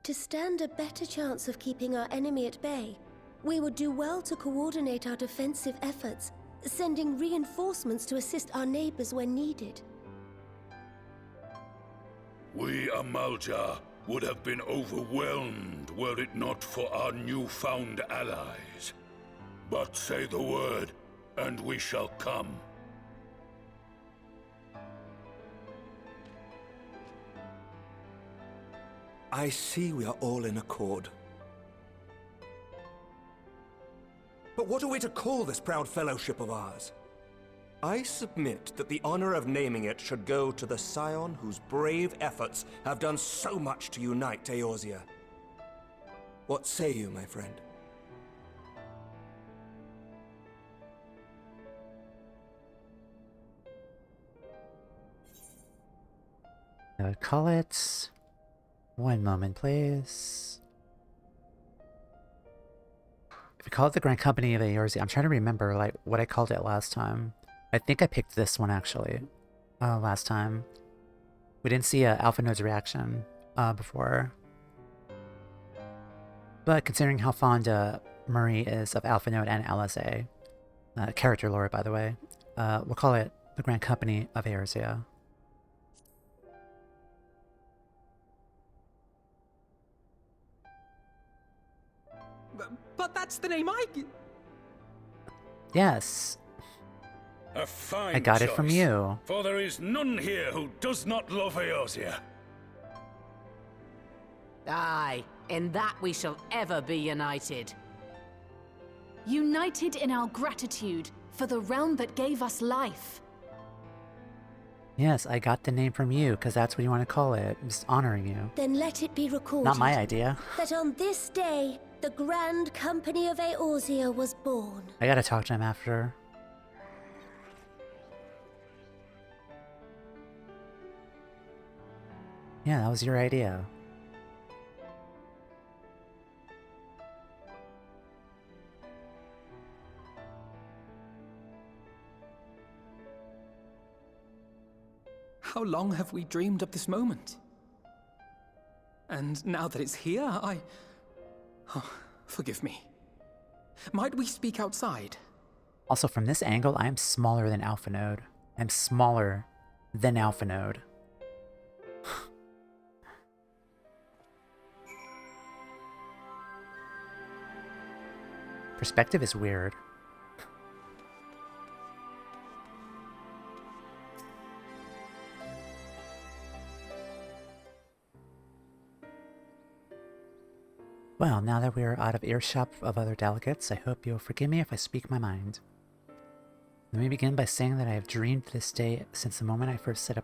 To stand a better chance of keeping our enemy at bay, we would do well to coordinate our defensive efforts, sending reinforcements to assist our neighbors when needed. We Amalja would have been overwhelmed were it not for our newfound allies. But say the word, and we shall come. I see we are all in accord. But what are we to call this proud fellowship of ours? I submit that the honor of naming it should go to the Scion whose brave efforts have done so much to unite Eorzea. What say you, my friend? I would call it... One moment, please. If we call it the Grand Company of Eorzea, I'm trying to remember like what I called it last time. I think I picked this one actually. Last time. We didn't see Alpha Node's reaction before. But considering how fond Marie is of Alpha Node and LSA. Character lore, by the way. We'll call it the Grand Company of Eorzea. But that's the name I... Yes. A fine I got it from choice, you. For there is none here who does not love Eorzea. Aye, in that we shall ever be united. United in our gratitude for the realm that gave us life. Yes, I got the name from you, because that's what you want to call it. I'm just honoring you. Then let it be recorded. Not my idea. That on this day, the Grand Company of Eorzea was born. I gotta talk to him after. Yeah, that was your idea. How long have we dreamed of this moment? And now that it's here, Oh, forgive me. Might we speak outside? Also, from this angle, I'm smaller than Alpha Node. I'm smaller than Alpha Node. Perspective is weird. Well, now that we are out of earshot of other delegates, I hope you'll forgive me if I speak my mind. Let me begin by saying that I have dreamed this day since the moment I first set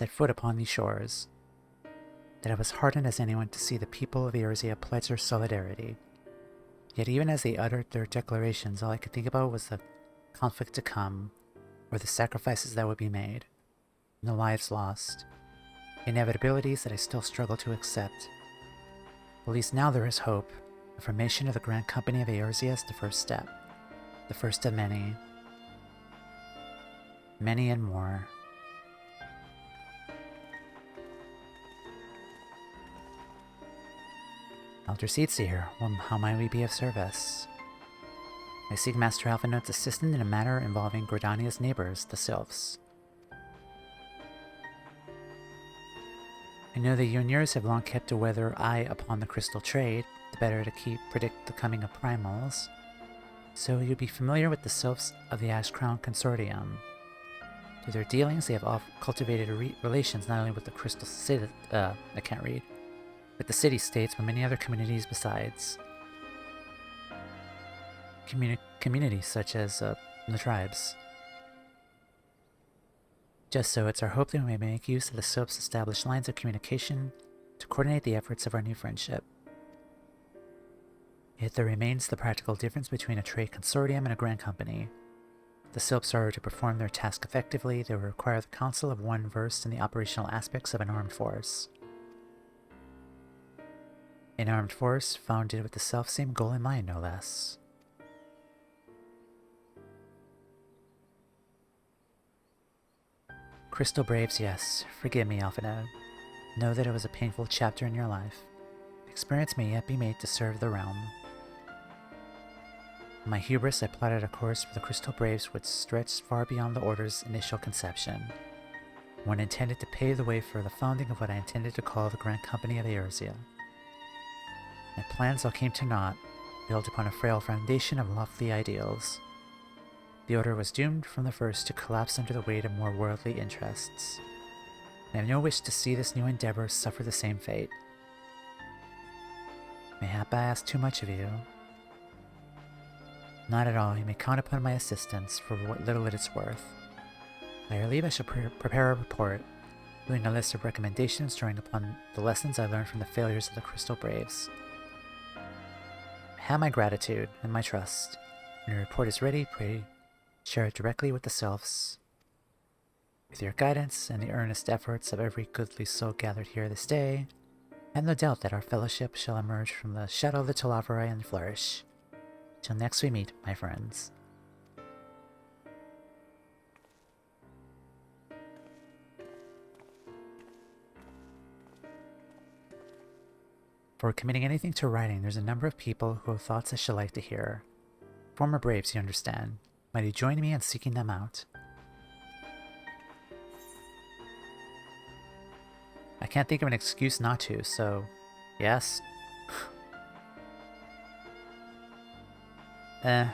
foot upon these shores. That I was heartened as anyone to see the people of Eorzea pledge their solidarity. Yet even as they uttered their declarations, all I could think about was the conflict to come, or the sacrifices that would be made, and the lives lost, inevitabilities that I still struggle to accept. At least now there is hope. The formation of the Grand Company of Eorzea is the first step. The first of many. Many and more. Elder Seedseer here. Well, how might we be of service? I seek Master Alpha Node's assistance in a matter involving Gordania's neighbors, the Sylphs. I know that you and yours have long kept a weather eye upon the crystal trade, the better to predict the coming of primals. So you'd be familiar with the Sylphs of the Ash Crown Consortium. Through their dealings, they have cultivated relations not only with the crystal city, I can't read, with the city-states, but many other communities besides. Communities such as the tribes. Just so, it's our hope that we may make use of the Sylphs' established lines of communication to coordinate the efforts of our new friendship. Yet there remains the practical difference between a trade consortium and a grand company. If the Sylphs are to perform their task effectively, they will require the counsel of one versed in the operational aspects of an armed force. An armed force founded with the self-same goal in mind, no less. Crystal Braves, yes. Forgive me, Alpha Node. Know that it was a painful chapter in your life. Experience may yet be made to serve the realm. In my hubris, I plotted a course for the Crystal Braves which stretched far beyond the Order's initial conception. One intended to pave the way for the founding of what I intended to call the Grand Company of Eorzea. My plans all came to naught, built upon a frail foundation of lofty ideals. The Order was doomed from the first to collapse under the weight of more worldly interests. I have no wish to see this new endeavor suffer the same fate. Mayhap I ask too much of you? Not at all. You may count upon my assistance for what little it is worth. By your leave, I shall prepare a report, including a list of recommendations drawing upon the lessons I learned from the failures of the Crystal Braves. Have my gratitude and my trust. When your report is ready, pray share it directly with the Sylphs. With your guidance and the earnest efforts of every goodly soul gathered here this day, I have no doubt that our fellowship shall emerge from the shadow of the Telophori and flourish. Till next we meet, my friends. Before committing anything to writing, there's a number of people who have thoughts I should like to hear. Former Braves, you understand. Might you join me in seeking them out? I can't think of an excuse not to, so yes.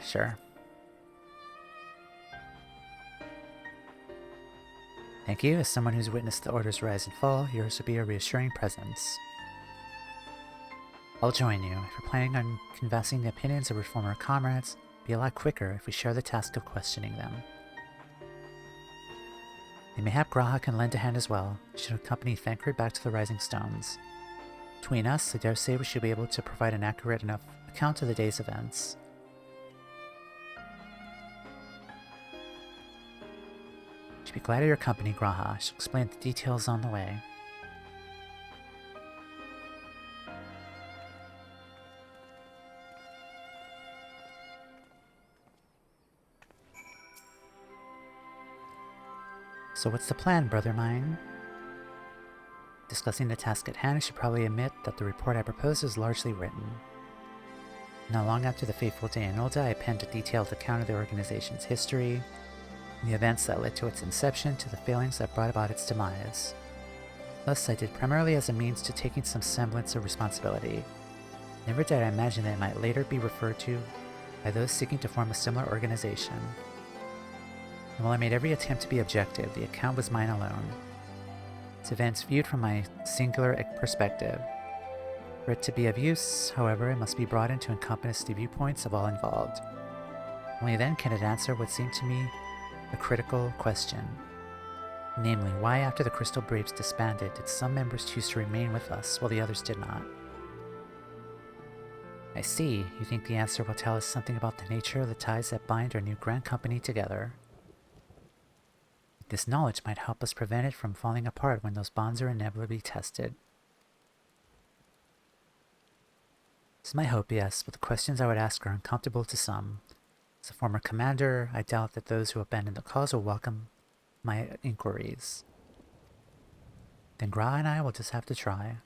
Sure. Thank you. As someone who's witnessed the Order's rise and fall, yours will be a reassuring presence. I'll join you. If you're planning on canvassing the opinions of our former comrades, it'll be a lot quicker if we share the task of questioning them. The mayhap Graha can lend a hand as well. We should accompany Thancred back to the Rising Stones. Between us, I dare say we should be able to provide an accurate enough account of the day's events. Should be glad of your company, Graha. I shall explain the details on the way. So what's the plan, brother mine? Discussing the task at hand, I should probably admit that the report I propose is largely written. Not long after the fateful day in Ulda, I penned a detailed account of the organization's history, the events that led to its inception to the failings that brought about its demise. Thus, I did primarily as a means to taking some semblance of responsibility. Never did I imagine that it might later be referred to by those seeking to form a similar organization. And while I made every attempt to be objective, the account was mine alone. Its events viewed from my singular perspective. For it to be of use, however, it must be brought in to encompass the viewpoints of all involved. Only then can it answer what seemed to me a critical question. Namely, why after the Crystal Braves disbanded did some members choose to remain with us while the others did not? I see, you think the answer will tell us something about the nature of the ties that bind our new Grand Company together. This knowledge might help us prevent it from falling apart when those bonds are inevitably tested. This is my hope, yes, but the questions I would ask are uncomfortable to some. As a former commander, I doubt that those who abandon the cause will welcome my inquiries. Then Gra and I will just have to try.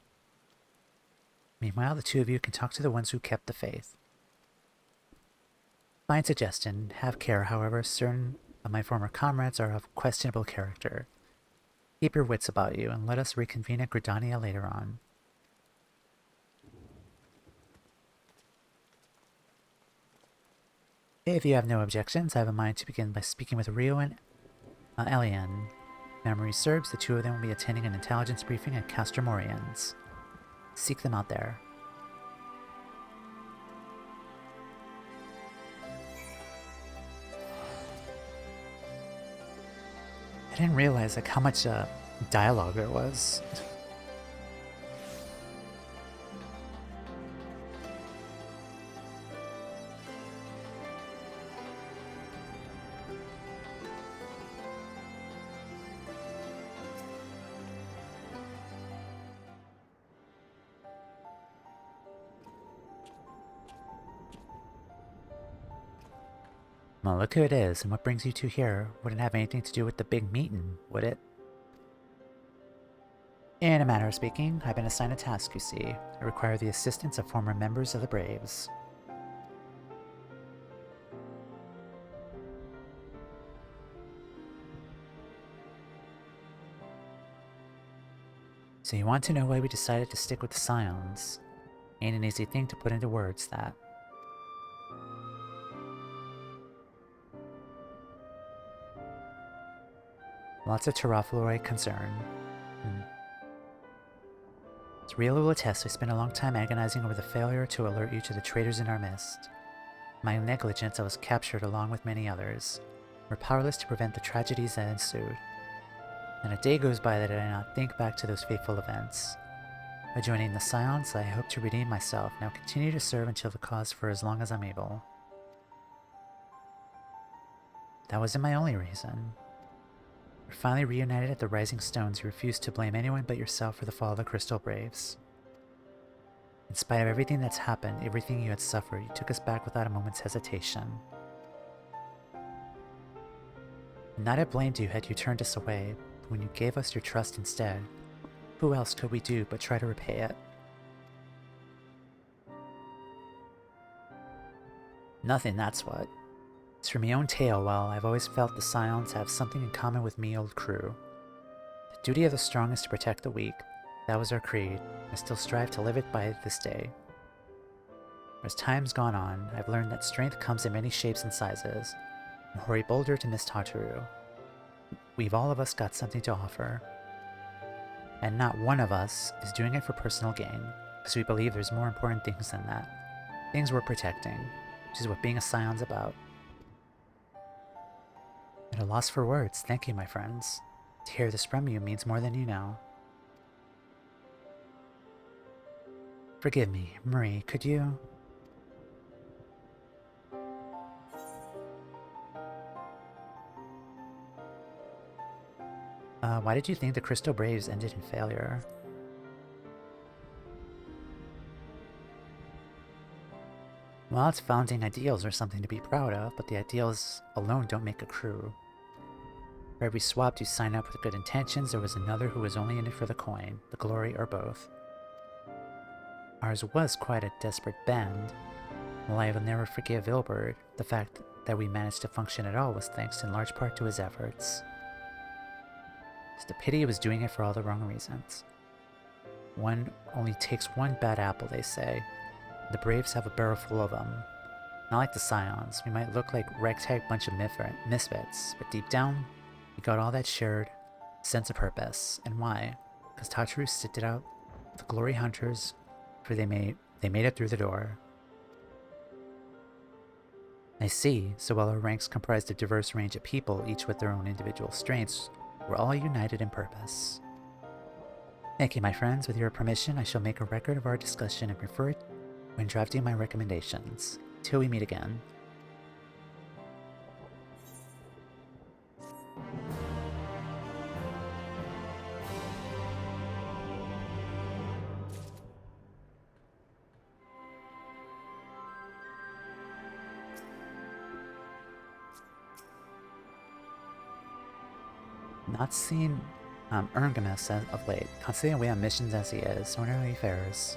Meanwhile, the two of you can talk to the ones who kept the faith. Fine suggestion. Have care, however, certain of my former comrades are of questionable character. Keep your wits about you, and let us reconvene at Gridania later on. If you have no objections, I have a mind to begin by speaking with Rio and Elian. Memory serves, the two of them will be attending an intelligence briefing at Castor Morians. Seek them out there. I didn't realize how much dialogue there was. Well, look who it is, and what brings you two here. Wouldn't have anything to do with the big meeting, would it? In a manner of speaking, I've been assigned a task, you see. I require the assistance of former members of the Braves. So you want to know why we decided to stick with the Scions? Ain't an easy thing to put into words, that. Lots of Telophori concern. As Rio will attest, I spent a long time agonizing over the failure to alert you to the traitors in our midst. My negligence, I was captured along with many others. We're powerless to prevent the tragedies that ensued. And a day goes by that I do not think back to those fateful events. By joining the Scions, I hope to redeem myself, now continue to serve until the cause for as long as I'm able. That wasn't my only reason. We're finally reunited at the Rising Stones. You refused to blame anyone but yourself for the fall of the Crystal Braves. In spite of everything that's happened, everything you had suffered, you took us back without a moment's hesitation. I'd not have blamed you had you turned us away, but when you gave us your trust instead, who else could we do but try to repay it? Nothing, that's what. As for my own tale, well, I've always felt the Scions have something in common with me old crew. The duty of the strong is to protect the weak. That was our creed. I still strive to live it by this day. As time's gone on, I've learned that strength comes in many shapes and sizes. From hoary boulder to Miss Tartaru. We've all of us got something to offer. And not one of us is doing it for personal gain, because we believe there's more important things than that. Things worth protecting, which is what being a Scion's about. At a loss for words, thank you, my friends. To hear this from you means more than you know. Forgive me, Marie, could you? Why did you think the Crystal Braves ended in failure? Well, its founding ideals are something to be proud of, but the ideals alone don't make a crew. For every swap you sign up with good intentions, there was another who was only in it for the coin, the glory, or both. Ours was quite a desperate band. While I will never forgive Ilbert, the fact that we managed to function at all was thanks in large part to his efforts. It's the pity he was doing it for all the wrong reasons. One only takes one bad apple, they say. The Braves have a barrel full of them. Not like the Scions. We might look like ragtag bunch of misfits, but deep down, we got all that shared sense of purpose. And why? Because Tartaru sifted out the glory hunters, for they made it through the door. I see. So while our ranks comprised a diverse range of people, each with their own individual strengths, we're all united in purpose. Thank you, my friends. With your permission, I shall make a record of our discussion and refer it when drafting my recommendations. Till we meet again. Not seen Ergamus of late, constantly away on missions as he is. Wonder how he fares.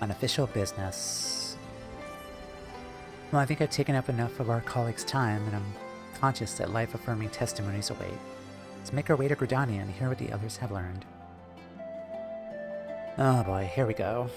Unofficial business. Well, I think I've taken up enough of our colleagues' time, and I'm conscious that life-affirming testimonies await. Let's make our way to Gridania and hear what the others have learned. Oh boy, here we go.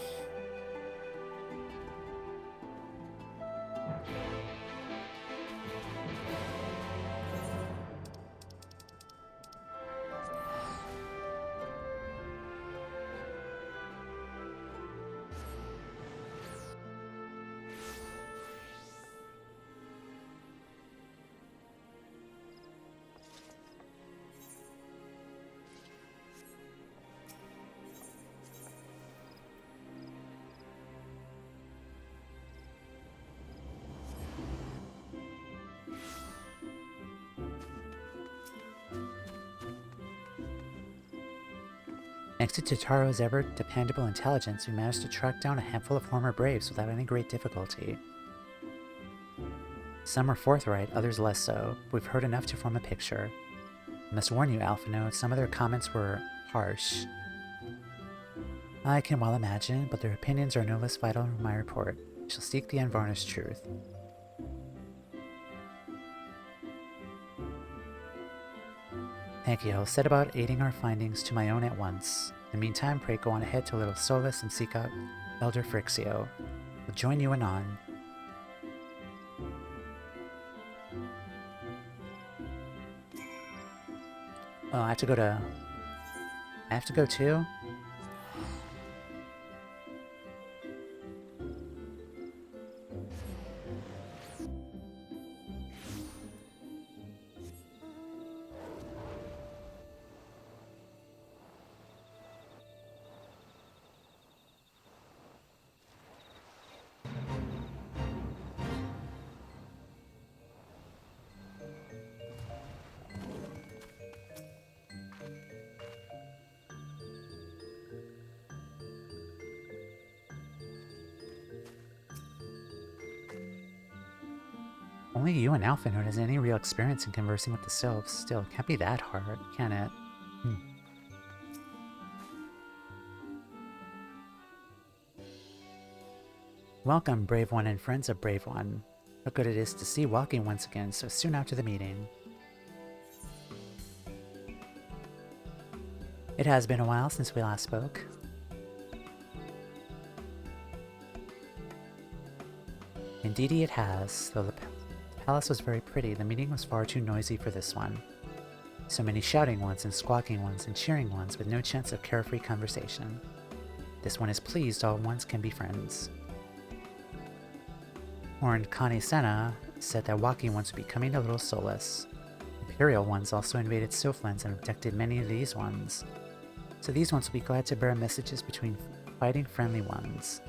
Thanks to Tataro's ever-dependable intelligence, we managed to track down a handful of former Braves without any great difficulty. Some are forthright, others less so, but we've heard enough to form a picture. I must warn you, Alphino, some of their comments were harsh. I can well imagine, but their opinions are no less vital in my report. I shall seek the unvarnished truth. Thank you. I'll set about aiding our findings to my own at once. In the meantime, pray go on ahead to Little Solace and seek out Elder Frixio. We'll join you anon. Oh, I have to go too? Only you and Alphino has any real experience in conversing with the sylphs. Still, it can't be that hard, can it? Welcome, Brave One and friends of Brave One. How good it is to see walking once again so soon after the meeting. It has been a while since we last spoke. Indeed it has. Though the palace was very pretty, the meeting was far too noisy for this one. So many shouting ones and squawking ones and cheering ones with no chance of carefree conversation. This one is pleased all ones can be friends. Horned Connie Senna said that walking ones would be coming a little soulless. Imperial ones also invaded Soflands and abducted many of these ones. So these ones will be glad to bear messages between fighting friendly ones.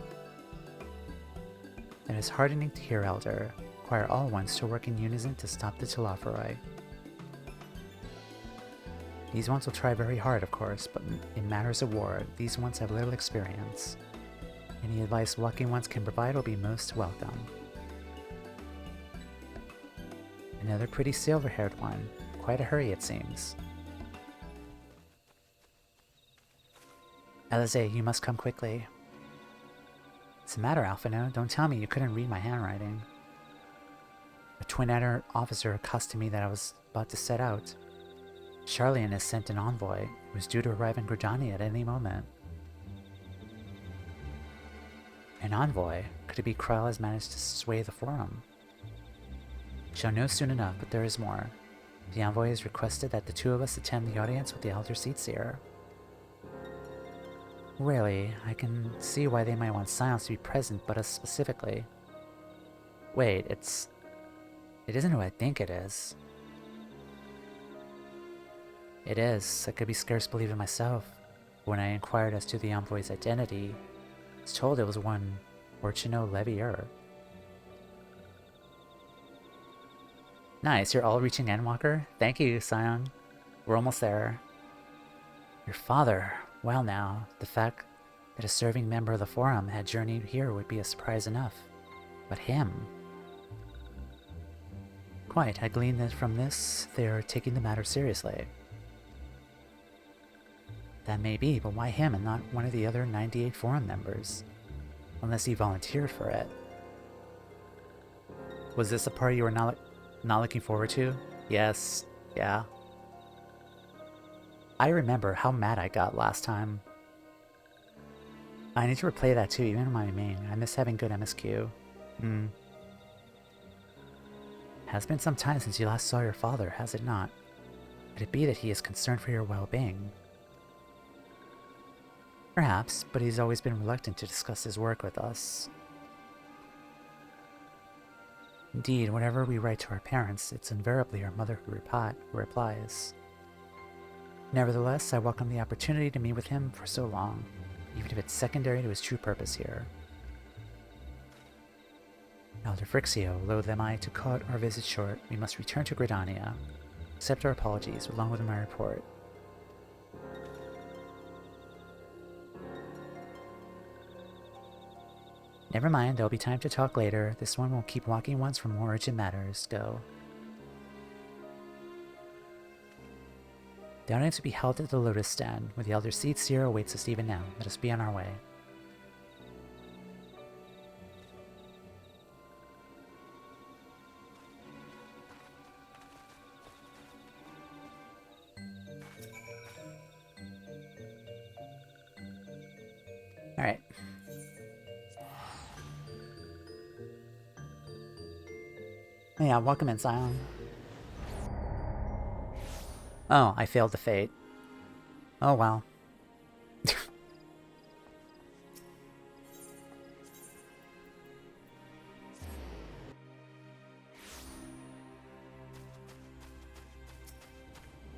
It is heartening to hear, Elder. Require all ones to work in unison to stop the Telophori. These ones will try very hard, of course, but in matters of war, these ones have little experience. Any advice walking ones can provide will be most welcome. Another pretty silver-haired one. Quite a hurry, it seems. Alize, you must come quickly. What's the matter, Alphino? Don't tell me you couldn't read my handwriting. A twin-adder officer accosted me that I was about to set out. Charlian has sent an envoy who is due to arrive in Gridania at any moment. An envoy? Could it be Krell has managed to sway the Forum? Shall know soon enough, but there is more. The envoy has requested that the two of us attend the audience with the Elder Seatseer. Really, I can see why they might want Scions to be present, but us specifically. Wait, it isn't who I think it is. It is. I could be scarce believe it myself. When I inquired as to the envoy's identity, I was told it was one Orchino Levier. Nice, you're all reaching Endwalker? Thank you, Scion. We're almost there. Your father. Well now, the fact that a serving member of the Forum had journeyed here would be a surprise enough. But him? Quite, I gleaned that from this, they are taking the matter seriously. That may be, but why him and not one of the other 98 Forum members? Unless he volunteered for it. Was this a party you were not looking forward to? Yes. Yeah. I remember how mad I got last time. I need to replay that too, even in my main. I miss having good MSQ. Has been some time since you last saw your father, has it not? Could it be that he is concerned for your well-being? Perhaps, but he's always been reluctant to discuss his work with us. Indeed, whenever we write to our parents, it's invariably our mother who replies. Nevertheless, I welcome the opportunity to meet with him for so long, even if it's secondary to his true purpose here. Elder Frixio, loath am I to cut our visit short, we must return to Gridania. Accept our apologies, along with my report. Never mind, there'll be time to talk later. This one will keep walking once for more urgent matters. Go. The audience will be held at the Lotus Stand, where the Elder Seatseer awaits us even now. Let us be on our way. Alright. Yeah, welcome in, Scion. Oh, I failed the fate. Oh well.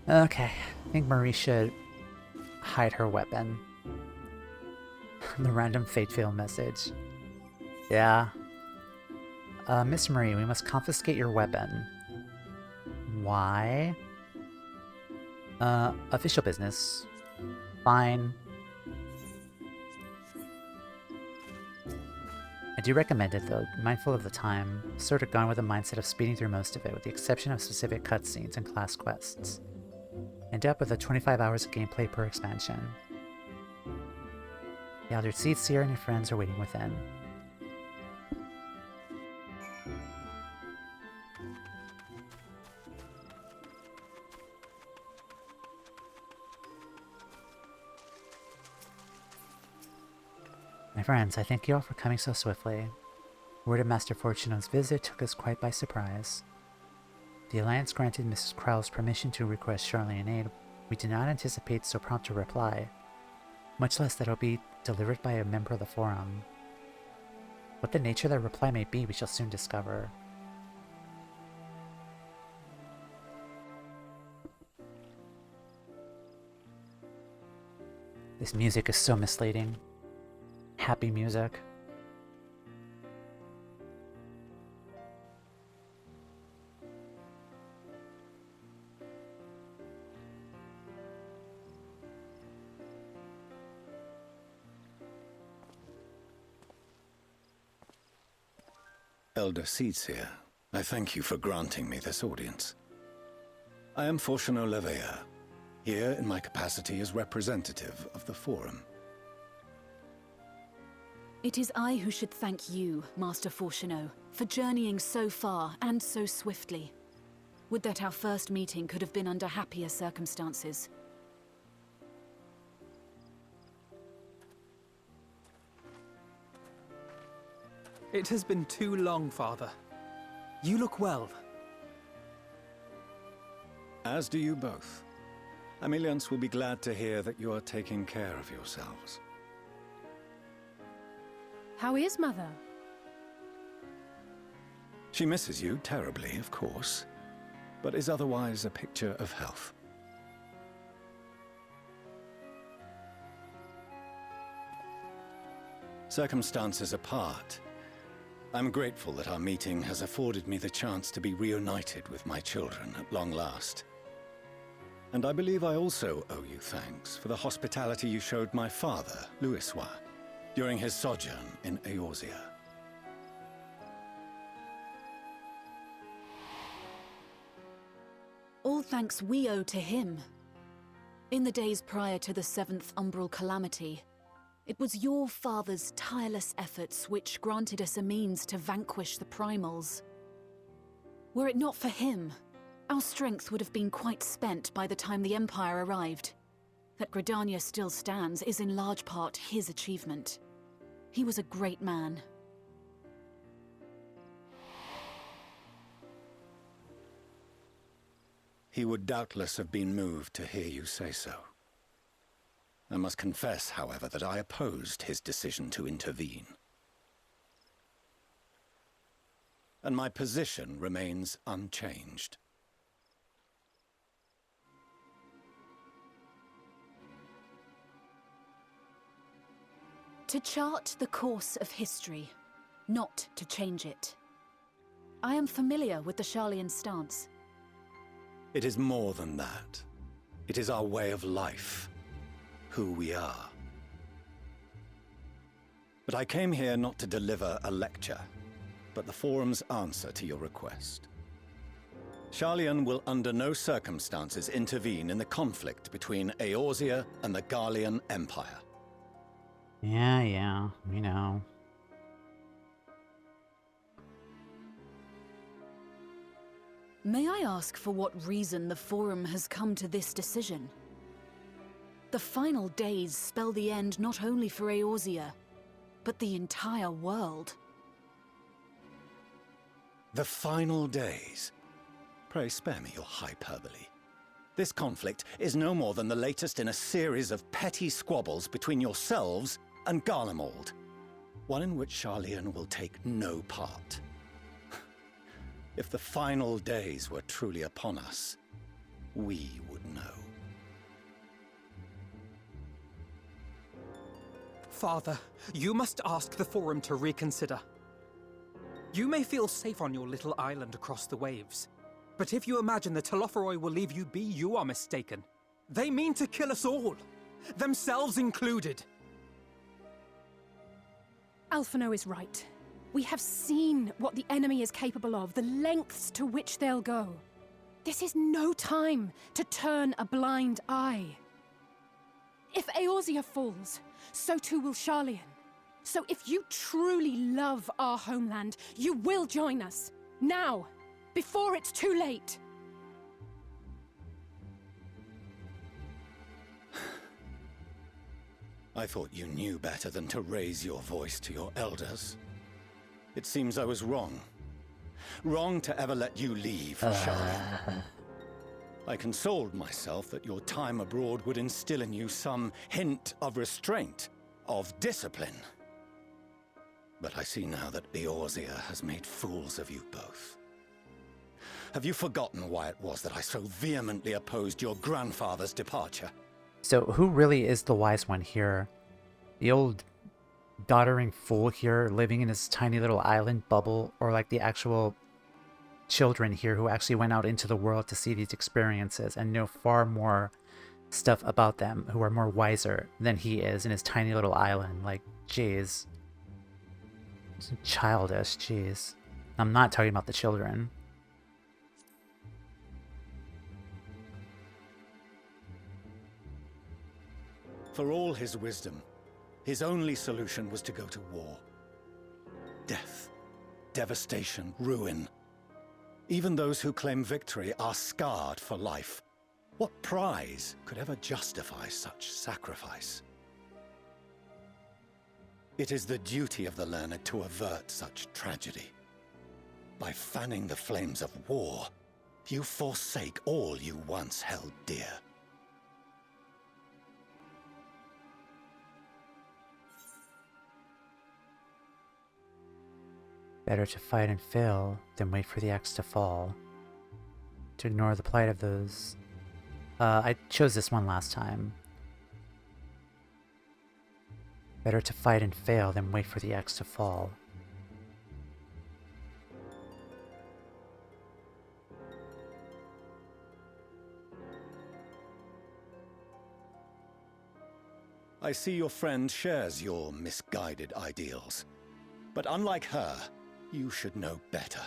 Okay, I think Marie should hide her weapon. The random fate fail message. Yeah. Miss Marie, we must confiscate your weapon. Why? Official business. Fine. I do recommend it though, mindful of the time. Sort of gone with a mindset of speeding through most of it, with the exception of specific cutscenes and class quests. End up with 25 hours of gameplay per expansion. The Elder Seed Seer and your friends are waiting within. My friends, I thank you all for coming so swiftly. Word of Master Fortuno's visit took us quite by surprise. The Alliance granted Mrs. Krell's permission to request Charlian aid. We did not anticipate so prompt a reply, much less that it will be delivered by a member of the Forum. What the nature of that reply may be, we shall soon discover. This music is so misleading. Happy music. Elder Seedseer, I thank you for granting me this audience. I am Fortuno Leveilleur, here in my capacity as representative of the Forum. It is I who should thank you, Master Fortuno, for journeying so far and so swiftly. Would that our first meeting could have been under happier circumstances. It has been too long, Father. You look well. As do you both. Ameliance will be glad to hear that you are taking care of yourselves. How is Mother? She misses you terribly, of course, but is otherwise a picture of health. Circumstances apart, I'm grateful that our meeting has afforded me the chance to be reunited with my children at long last. And I believe I also owe you thanks for the hospitality you showed my father, Louisois, during his sojourn in Eorzea. All thanks we owe to him. In the days prior to the 7th Umbral Calamity, it was your father's tireless efforts which granted us a means to vanquish the Primals. Were it not for him, our strength would have been quite spent by the time the Empire arrived. That Gridania still stands is in large part his achievement. He was a great man. He would doubtless have been moved to hear you say so. I must confess, however, that I opposed his decision to intervene. And my position remains unchanged. To chart the course of history, not to change it. I am familiar with the Charlian stance. It is more than that. It is our way of life, who we are. But I came here not to deliver a lecture, but the Forum's answer to your request. Charlian will under no circumstances intervene in the conflict between Eorzea and the Garlean Empire. Yeah, we know. May I ask for what reason the Forum has come to this decision? The final days spell the end not only for Eorzea, but the entire world. The final days? Pray spare me your hyperbole. This conflict is no more than the latest in a series of petty squabbles between yourselves and Garlemald, one in which Charlian will take no part. If the final days were truly upon us, we would know. Father, you must ask the Forum to reconsider. You may feel safe on your little island across the waves, but if you imagine the Telophori will leave you be, you are mistaken. They mean to kill us all, themselves included. Alphino is right. We have seen what the enemy is capable of, the lengths to which they'll go. This is no time to turn a blind eye. If Eorzea falls, so too will Sharlayan. So if you truly love our homeland, you will join us. Now, before it's too late. I thought you knew better than to raise your voice to your elders. It seems I was wrong. Wrong to ever let you leave, Sharlayan. I consoled myself that your time abroad would instill in you some hint of restraint, of discipline. But I see now that Eorzea has made fools of you both. Have you forgotten why it was that I so vehemently opposed your grandfather's departure? So who really is the wise one here? The old doddering fool here living in his tiny little island bubble, or like the actual children here who actually went out into the world to see these experiences and know far more stuff about them, who are more wiser than he is in his tiny little island? Like, jeez. Childish, jeez. I'm not talking about the children. For all his wisdom, his only solution was to go to war. Death, devastation, ruin. Even those who claim victory are scarred for life. What prize could ever justify such sacrifice? It is the duty of the learned to avert such tragedy. By fanning the flames of war, you forsake all you once held dear. Better to fight and fail than wait for the axe to fall. To ignore the plight of those... I chose this one last time. Better to fight and fail than wait for the axe to fall. I see your friend shares your misguided ideals. But unlike her, you should know better.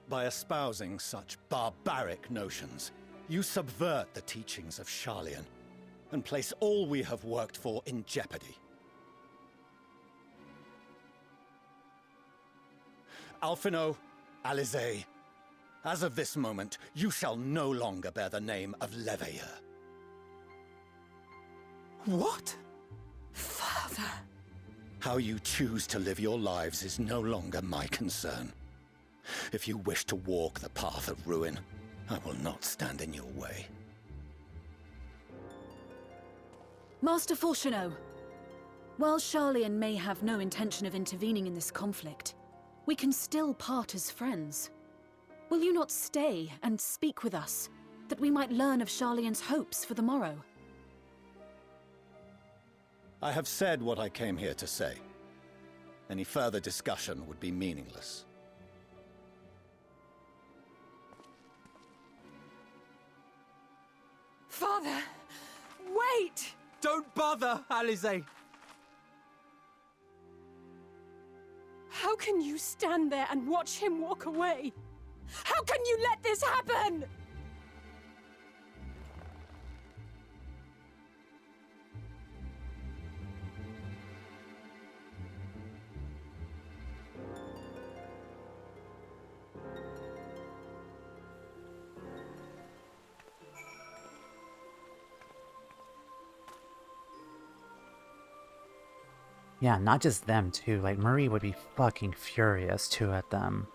By espousing such barbaric notions, you subvert the teachings of Sharlayan and place all we have worked for in jeopardy. Alphinaud, Alizé, as of this moment, you shall no longer bear the name of Leveilleur. What? Father! How you choose to live your lives is no longer my concern. If you wish to walk the path of ruin, I will not stand in your way. Master Fourcheneau, while Sharlayan may have no intention of intervening in this conflict, we can still part as friends. Will you not stay and speak with us, that we might learn of Sharlayan's hopes for the morrow? I have said what I came here to say. Any further discussion would be meaningless. Father! Wait! Don't bother, Alizé! How can you stand there and watch him walk away? How can you let this happen? Yeah, not just them too. Like, Marie would be fucking furious too at them.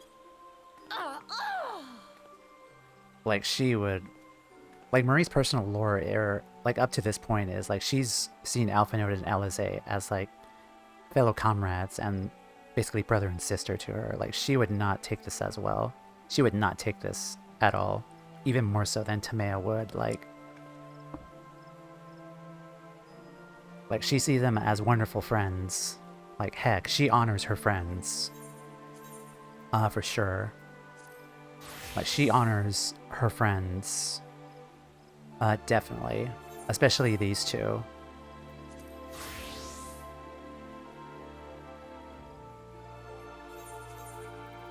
Like, she would... Like, Marie's personal lore, like, up to this point is, like, she's seen Alphinaud and Alizé as, like, fellow comrades and basically brother and sister to her. Like, she would not take this as well. She would not take this at all. Even more so than Tamea would, like, she sees them as wonderful friends. Like, heck, she honors her friends. For sure. Like, she honors her friends. Definitely. Especially these two.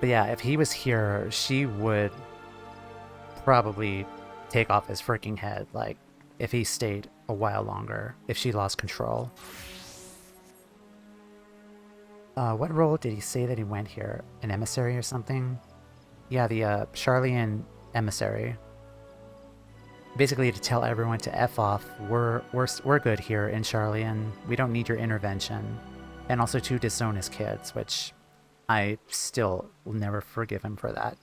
But yeah, if he was here, she would probably take off his freaking head, like, if he stayed a while longer, if she lost control. What role did he say that he went here? An emissary or something? Yeah, the Sharlayan emissary. Basically to tell everyone to F off, we're good here in Sharlayan, we don't need your intervention. And also to disown his kids, which I still will never forgive him for that.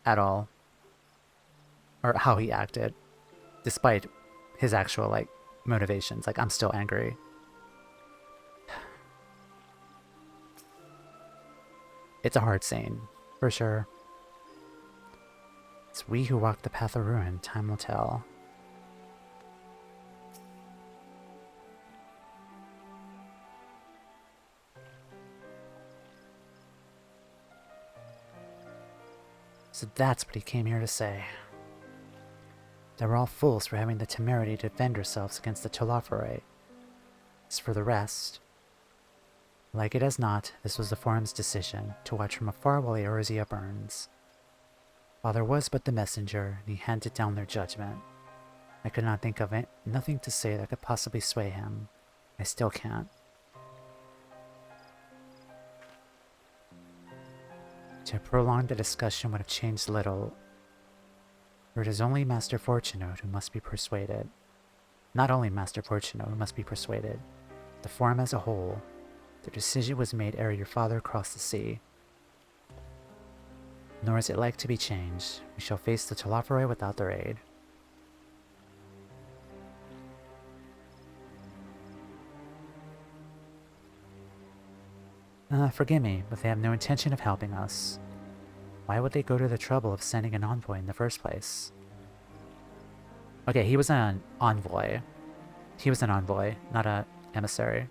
At all. Or how he acted. Despite his actual, like, motivations. Like, I'm still angry. It's a hard scene, for sure. It's we who walk the path of ruin, time will tell. So that's what he came here to say. That we're all fools for having the temerity to defend ourselves against the Telophori. As for the rest, like it as not, this was the Forum's decision, to watch from afar while Eorzea burns. Father was but the messenger, and he handed down their judgment. I could not think of it, nothing to say that could possibly sway him. I still can't. To prolong the discussion would have changed little, for it is only Master Fortunato who must be persuaded. Not only Master Fortunato who must be persuaded, the Forum as a whole. The decision was made ere your father crossed the sea. Nor is it like to be changed. We shall face the Telophori without their aid. Forgive me, but they have no intention of helping us. Why would they go to the trouble of sending an envoy in the first place? Okay, he was an envoy. He was an envoy, not an emissary.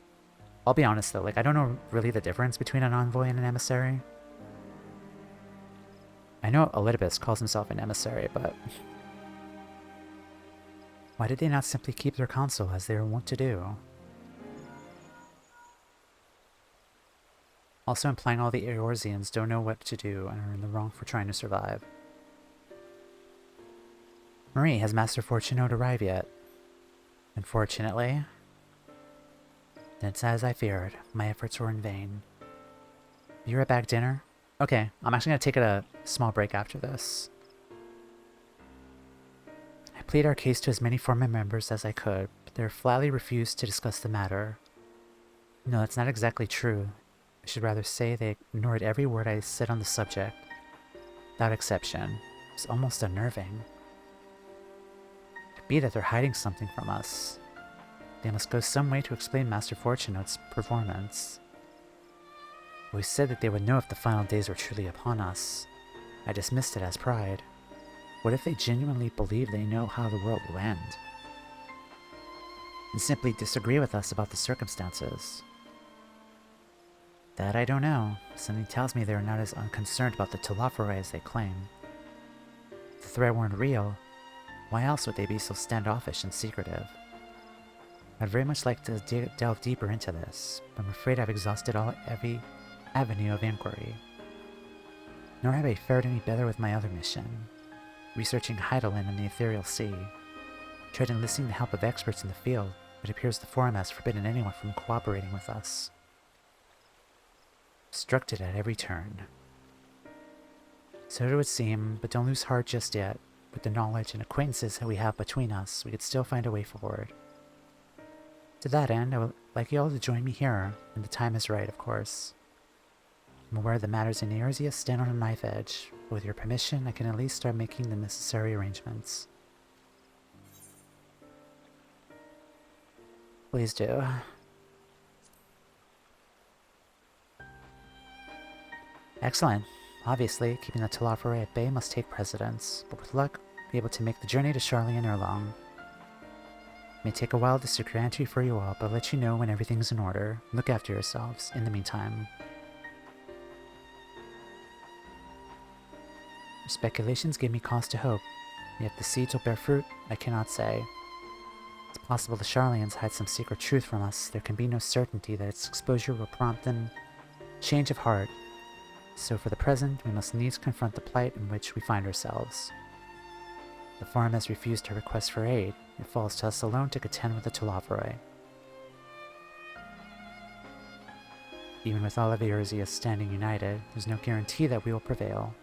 I'll be honest though, like, I don't know really the difference between an envoy and an emissary. I know Elidibus calls himself an emissary, but why did they not simply keep their counsel as they were wont to do? Also implying all the Eorzeans don't know what to do and are in the wrong for trying to survive. Marie, has Master Fortunato arrived yet? Unfortunately. It's as I feared. My efforts were in vain. Be right back, dinner? Okay, I'm actually going to take a small break after this. I plead our case to as many former members as I could, but they flatly refused to discuss the matter. No, that's not exactly true. I should rather say they ignored every word I said on the subject, without exception. It was almost unnerving. It could be that they're hiding something from us. They must go some way to explain Master Fortunato's performance. We said that they would know if the final days were truly upon us. I dismissed it as pride. What if they genuinely believe they know how the world will end? And simply disagree with us about the circumstances? That I don't know. Something tells me they are not as unconcerned about the Telophori as they claim. If the threat weren't real, why else would they be so standoffish and secretive? I'd very much like to delve deeper into this, but I'm afraid I've exhausted every avenue of inquiry. Nor have I fared any better with my other mission, researching Heidelin and the Ethereal Sea. Tried enlisting the help of experts in the field, but it appears the Forum has forbidden anyone from cooperating with us. Obstructed at every turn. So it would seem, but don't lose heart just yet. With the knowledge and acquaintances that we have between us, we could still find a way forward. To that end, I would like you all to join me here, when the time is right, of course. I'm aware the matters in Eorzea stand on a knife edge, but with your permission, I can at least start making the necessary arrangements. Please do. Excellent. Obviously, keeping the Telophori at bay must take precedence, but with luck, be able to make the journey to Sharlayan ere long. It may take a while to secure entry for you all, but I'll let you know when everything's in order. Look after yourselves, in the meantime. Your speculations give me cause to hope, yet if the seeds will bear fruit, I cannot say. It's possible the Sharlayans hide some secret truth from us. There can be no certainty that its exposure will prompt them change of heart. So for the present, we must needs confront the plight in which we find ourselves. The forum has refused our request for aid. It falls to us alone to contend with the Telophori. Even with all of Eorzea standing united, there's no guarantee that we will prevail.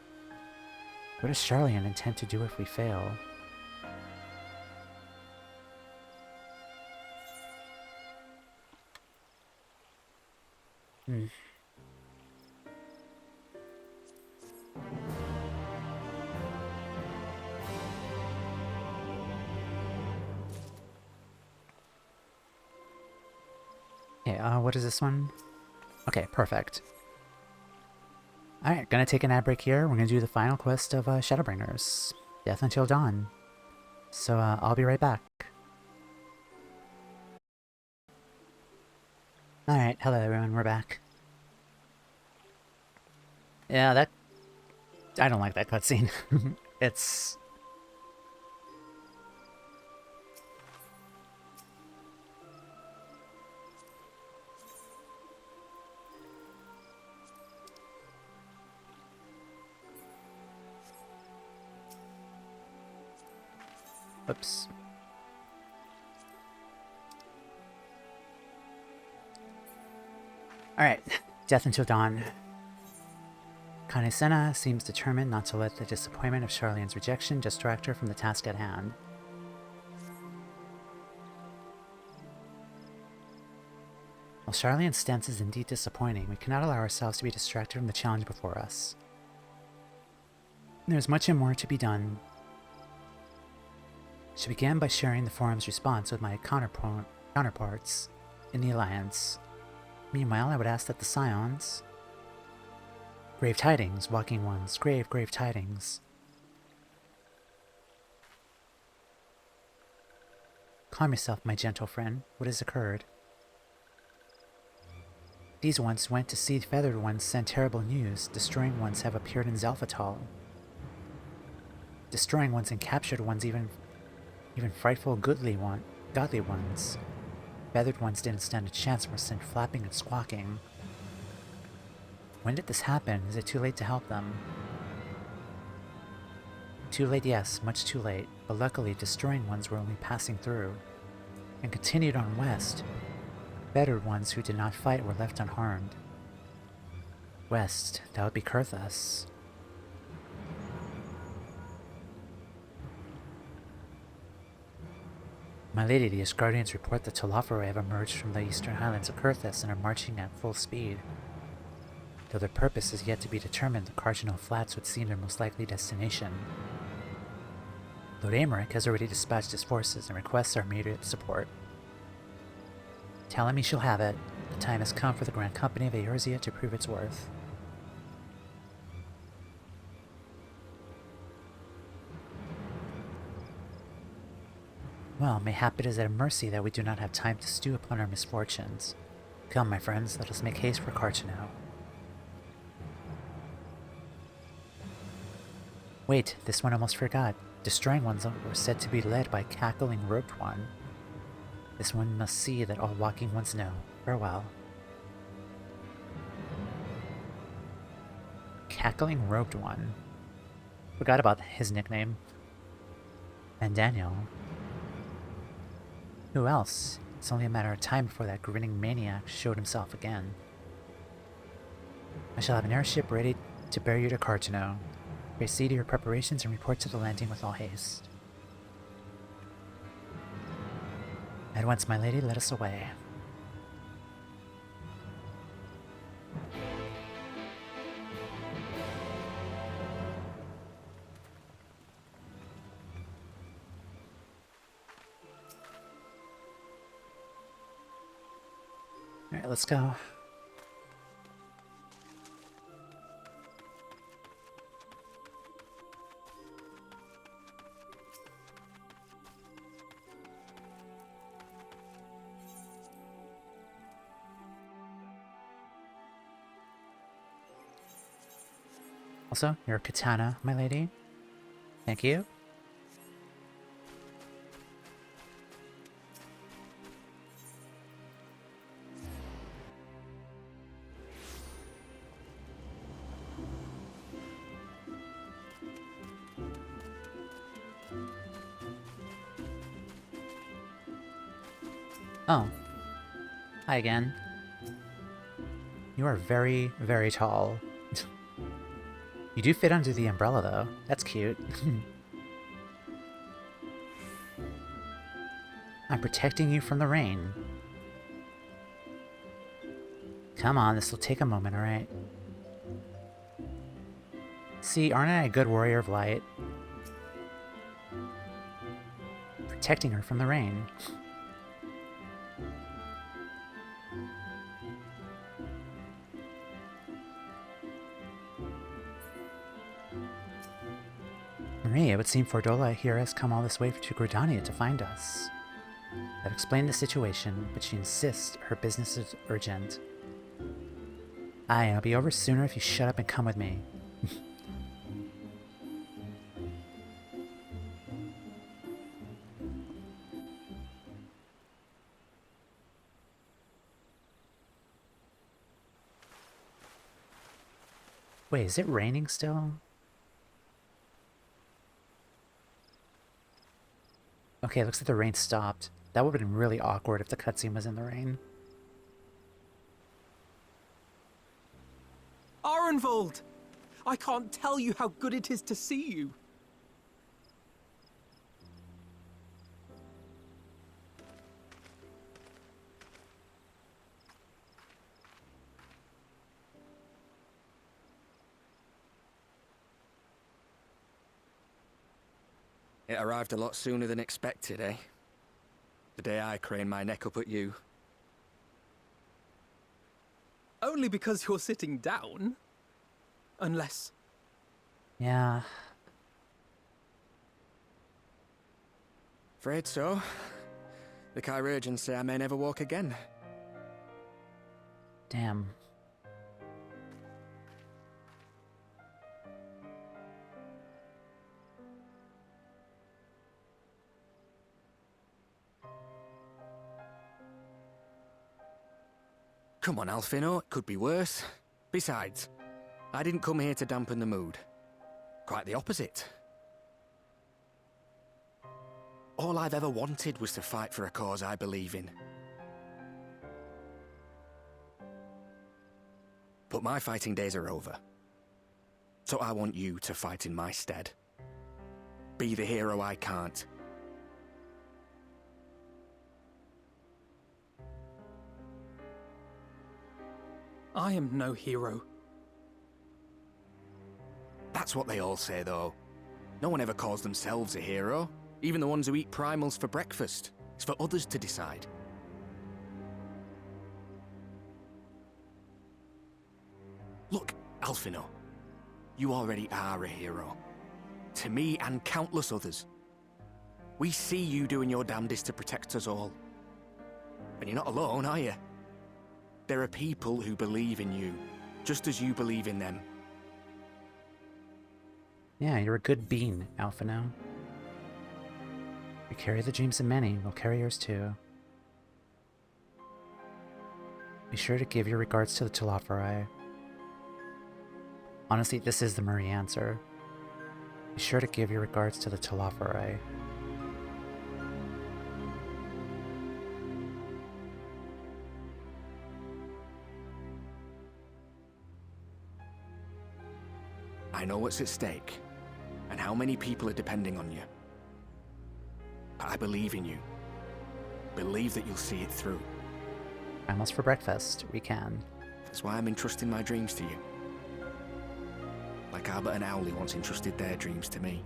What does Charlian intend to do if we fail? Okay, what is this one? Okay, perfect. Alright, gonna take an ad break here. We're gonna do the final quest of Shadowbringers. Death Until Dawn. So, I'll be right back. Alright, hello everyone, we're back. Yeah, that... I don't like that cutscene. It's... Oops. Alright, Death Until Dawn. Kanesena seems determined not to let the disappointment of Charlian's rejection distract her from the task at hand. While Charlian's stance is indeed disappointing, we cannot allow ourselves to be distracted from the challenge before us. There is much and more to be done. She began by sharing the forum's response with my counterparts in the Alliance. Meanwhile, I would ask that the Scions... Grave tidings, walking ones. Grave tidings. Calm yourself, my gentle friend. What has occurred? These ones went to see feathered ones send terrible news. Destroying ones have appeared in Zelphatal. Destroying ones and captured ones, even frightful godly ones. Feathered ones didn't stand a chance and were sent flapping and squawking. When did this happen? Is it too late to help them? Too late, yes, much too late. But luckily, destroying ones were only passing through, and continued on west. Feathered ones who did not fight were left unharmed. West, that would be Kurthas. My lady, the Asgardians report that Telophori have emerged from the eastern highlands of Kurthas and are marching at full speed. Though their purpose is yet to be determined, the Cartineau Flats would seem their most likely destination. Lord Aymeric has already dispatched his forces and requests our immediate support. Tell him he shall have it. The time has come for the Grand Company of Eorzea to prove its worth. Well, mayhap it is at mercy that we do not have time to stew upon our misfortunes. Come, my friends, let us make haste for Cartineau. Wait, this one almost forgot. Destroying ones were said to be led by Cackling Robed One. This one must see that all walking ones know. Farewell. Cackling Robed One. Forgot about his nickname. And Daniel. Who else? It's only a matter of time before that grinning maniac showed himself again. I shall have an airship ready to bear you to Cartineau. Proceed to your preparations and report to the landing with all haste. At once, my lady, let us away. Alright, let's go. Also, your katana, my lady. Thank you. Oh. Hi again. You are very, very tall. You do fit under the umbrella, though. That's cute. I'm protecting you from the rain. Come on, this will take a moment, alright? See, aren't I a good warrior of light? Protecting her from the rain. Marie, it would seem Fordola here has come all this way to Gridania to find us. I've explained the situation, but she insists her business is urgent. Aye, it'll be over sooner if you shut up and come with me. Wait, is it raining still? Okay, it looks like the rain stopped. That would have been really awkward if the cutscene was in the rain. Arenvold! I can't tell you how good it is to see you. It arrived a lot sooner than expected, eh? The day I craned my neck up at you. Only because you're sitting down. Unless... Yeah. Afraid so. The chirurgeons say I may never walk again. Damn. Come on, Alfino, it could be worse. Besides, I didn't come here to dampen the mood. Quite the opposite. All I've ever wanted was to fight for a cause I believe in. But my fighting days are over. So I want you to fight in my stead. Be the hero I can't. I am no hero. That's what they all say, though. No one ever calls themselves a hero. Even the ones who eat primals for breakfast. It's for others to decide. Look, Alfino. You already are a hero. To me and countless others. We see you doing your damnedest to protect us all. And you're not alone, are you? There are people who believe in you, just as you believe in them. Yeah, you're a good bean, Alphino. You carry the dreams of many, we'll carry yours too. Be sure to give your regards to the Telophori. Honestly, this is the Marie answer. Be sure to give your regards to the Telophori. I know what's at stake, and how many people are depending on you. But I believe in you. Believe that you'll see it through. Almost for breakfast, we can. That's why I'm entrusting my dreams to you. Like Albert and Owley once entrusted their dreams to me.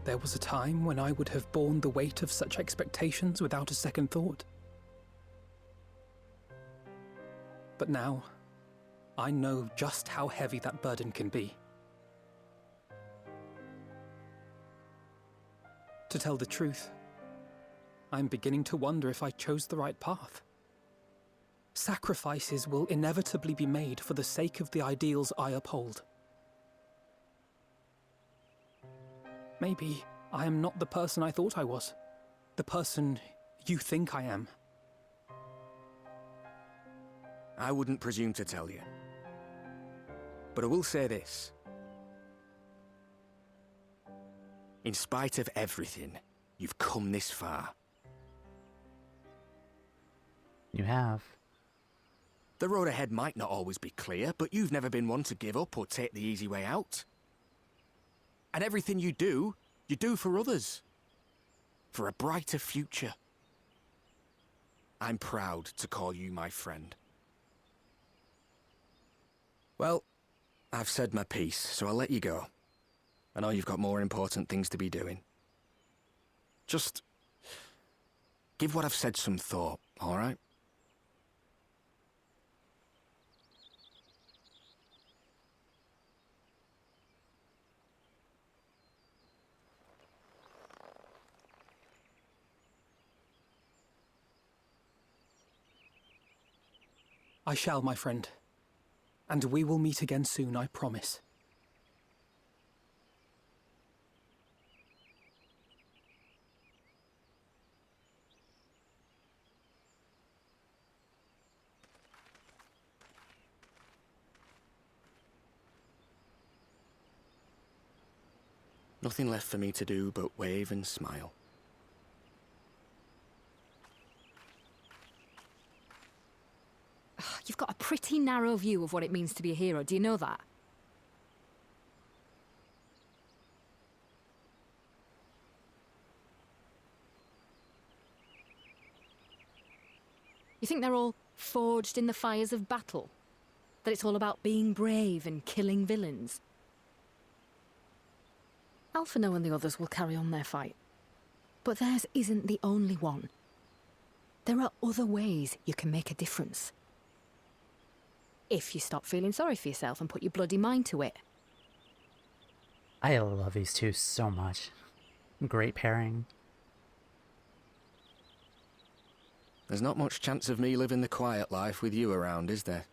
There was a time when I would have borne the weight of such expectations without a second thought. But now, I know just how heavy that burden can be. To tell the truth, I'm beginning to wonder if I chose the right path. Sacrifices will inevitably be made for the sake of the ideals I uphold. Maybe I am not the person I thought I was. The person you think I am. I wouldn't presume to tell you. But I will say this. In spite of everything, you've come this far. You have. The road ahead might not always be clear, but you've never been one to give up or take the easy way out. And everything you do for others. For a brighter future. I'm proud to call you my friend. Well, I've said my piece, so I'll let you go. I know you've got more important things to be doing. Just give what I've said some thought, all right? I shall, my friend. And we will meet again soon, I promise. Nothing left for me to do but wave and smile. You've got a pretty narrow view of what it means to be a hero, do you know that? You think they're all forged in the fires of battle? That it's all about being brave and killing villains? Alphinaud and the others will carry on their fight. But theirs isn't the only one. There are other ways you can make a difference. If you stop feeling sorry for yourself and put your bloody mind to it. I love these two so much. Great pairing. There's not much chance of me living the quiet life with you around, is there?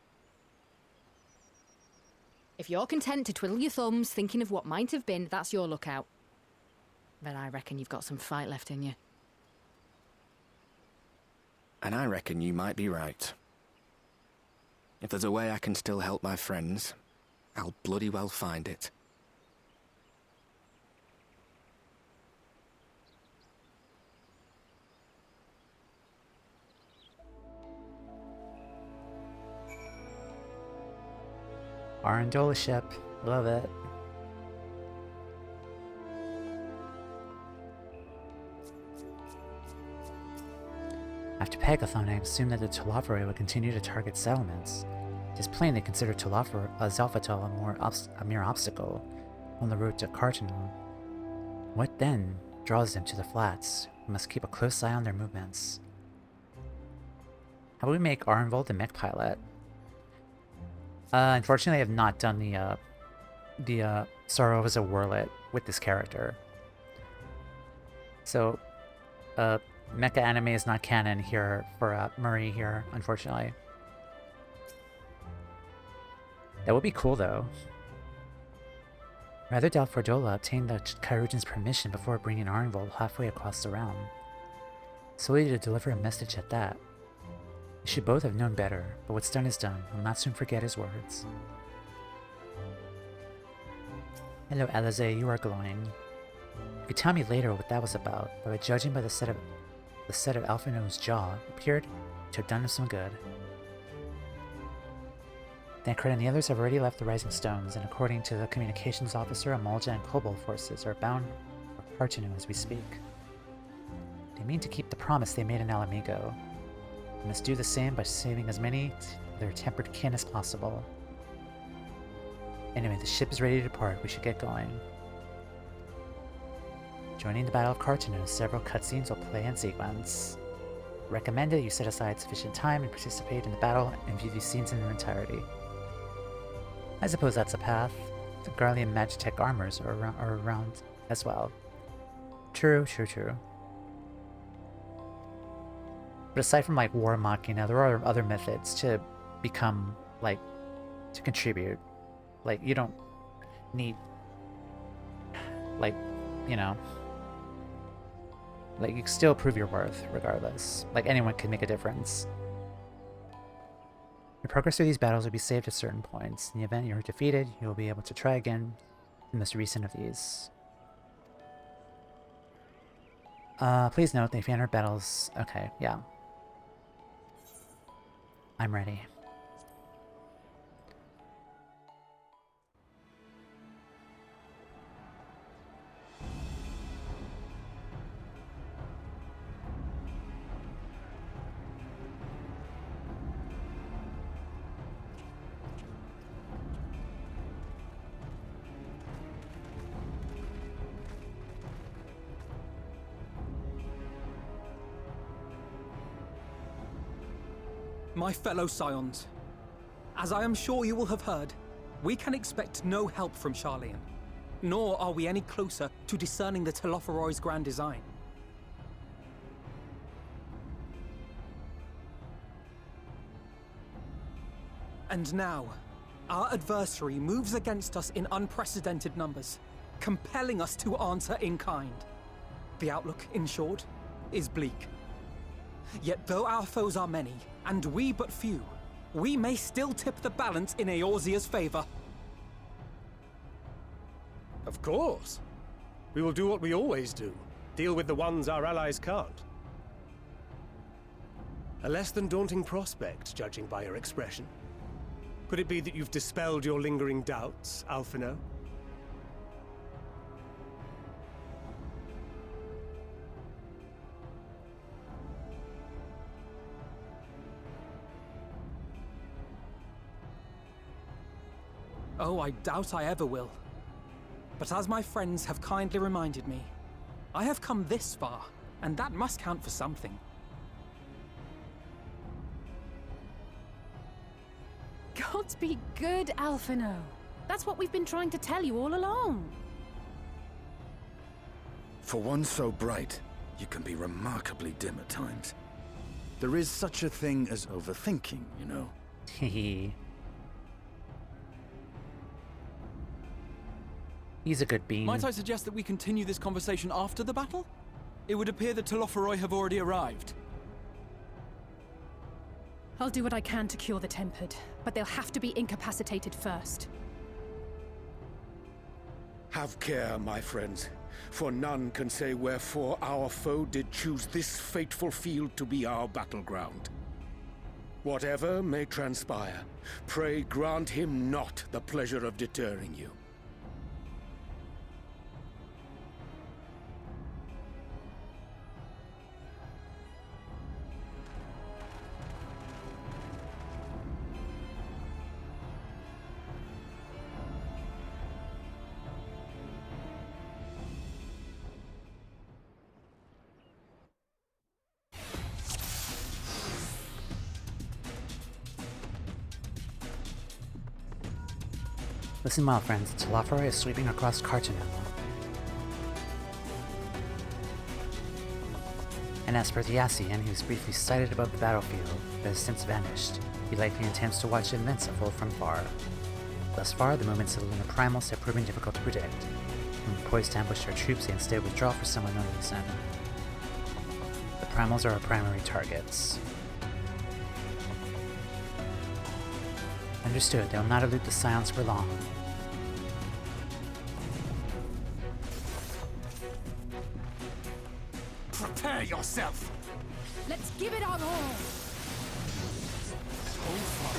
If you're content to twiddle your thumbs thinking of what might have been, that's your lookout. But I reckon you've got some fight left in you. And I reckon you might be right. If there's a way I can still help my friends, I'll bloody well find it. Arandola ship. Love it. After Paglathan, I assumed that the Telophori would continue to target settlements. It is plain they consider Zelphatal a mere obstacle on the route to Cartineau. What then draws them to the flats? We must keep a close eye on their movements. How about we make Arenvold the mech pilot? Unfortunately, I have not done the Sorrow as a Warlet with this character. So, mecha anime is not canon here for Marie here, unfortunately. That would be cool, though. Rather doubt Fordola obtained the Kyrogen's permission before bringing Arenvold halfway across the realm. Solely to deliver a message at that. They should both have known better, but what's done is done. We'll not soon forget his words. Hello, Alize, you are glowing. You could tell me later what that was about, but judging by the set of Alphinaud's jaw, it appeared to have done him some good. Thancred and the others have already left the Rising Stones, and according to the communications officer, Amalja and Kobold forces are bound for Cartineau as we speak. They mean to keep the promise they made in Alamigo. We must do the same by saving as many of their tempered kin as possible. Anyway, the ship is ready to depart. We should get going. Joining the Battle of Cartineau, several cutscenes will play in sequence. Recommended you set aside sufficient time and participate in the battle and view these scenes in their entirety. I suppose that's a path. The Garlean Magitech armors are around as well. True. But aside from like War Machina, there are other methods to become like to contribute. Like you don't need like, you know, like you can still prove your worth regardless. Like anyone can make a difference. Your progress through these battles will be saved at certain points. In the event you are defeated, you will be able to try again in the most recent of these. Please note, if you enter battles... Okay, yeah. I'm ready. My fellow Scions, as I am sure you will have heard, we can expect no help from Sharlayan, nor are we any closer to discerning the Telophori's grand design. And now, our adversary moves against us in unprecedented numbers, compelling us to answer in kind. The outlook, in short, is bleak. Yet though our foes are many, and we but few, we may still tip the balance in Eorzea's favor. Of course. We will do what we always do. Deal with the ones our allies can't. A less than daunting prospect, judging by your expression. Could it be that you've dispelled your lingering doubts, Alphinaud? Oh, I doubt I ever will. But as my friends have kindly reminded me, I have come this far, and that must count for something. Gods be good, Alphinaud. That's what we've been trying to tell you all along. For one so bright, you can be remarkably dim at times. There is such a thing as overthinking, you know. Hehe. He's a good bean. Might I suggest that we continue this conversation after the battle? It would appear the Telophori have already arrived. I'll do what I can to cure the Tempered, but they'll have to be incapacitated first. Have care, my friends, for none can say wherefore our foe did choose this fateful field to be our battleground. Whatever may transpire, pray grant him not the pleasure of deterring you. Listen well, friends. Telophori is sweeping across Cartineau. And as for the Ascian, he was briefly sighted above the battlefield, but has since vanished. He likely intends to watch events unfold from far. Thus far, the movements of the Lunar Primals have proven difficult to predict. When poised to ambush our troops, they instead withdraw for some unknown reason. The Primals are our primary targets. Understood, they will not elude the Scions for long. Prepare yourself! Let's give it our all! So far.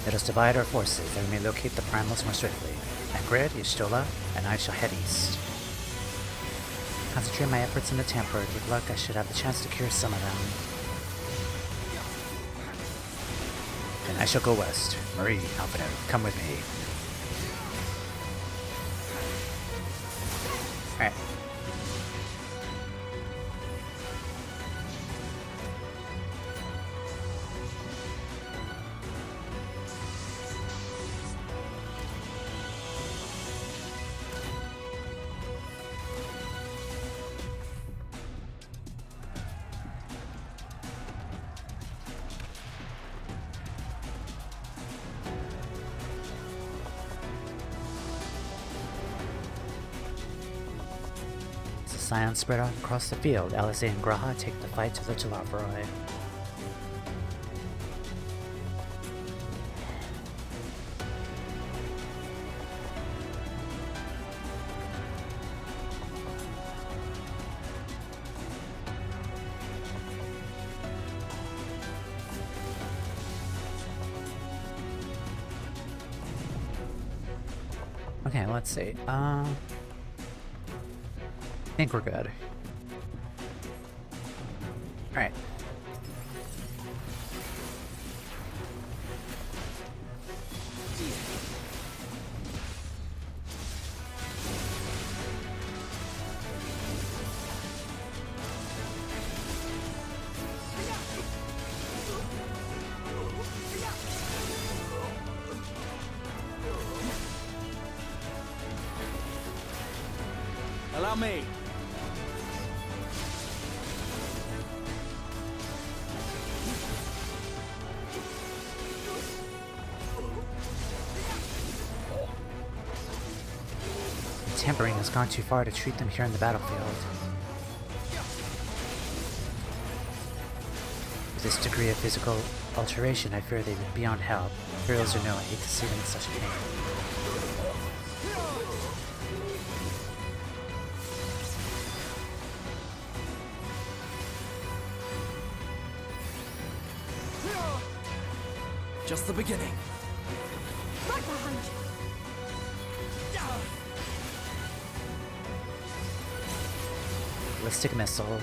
Let us divide our forces that we may locate the Primals more swiftly. Angrid, Y'shtola, and I shall head east. Concentrate my efforts in the Tempered. With luck, I should have the chance to cure some of them. Then I shall go west. Marie, Alphinaud, come with me. Alright. Scions spread out across the field. Alizé and Graha take the fight to the Telophori. Okay, let's see. I think we're good. Alright. Allow me. Tampering has gone too far to treat them here in the battlefield. With this degree of physical alteration, I fear they would be beyond help. Heroes or no, I hate to see them in such pain. Just the beginning. Right behind you. Ballistic missile.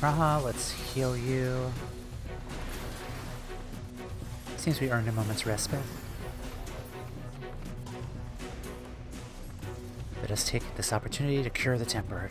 Graha, let's heal you. Seems we earned a moment's respite. Let us take this opportunity to cure the tempered.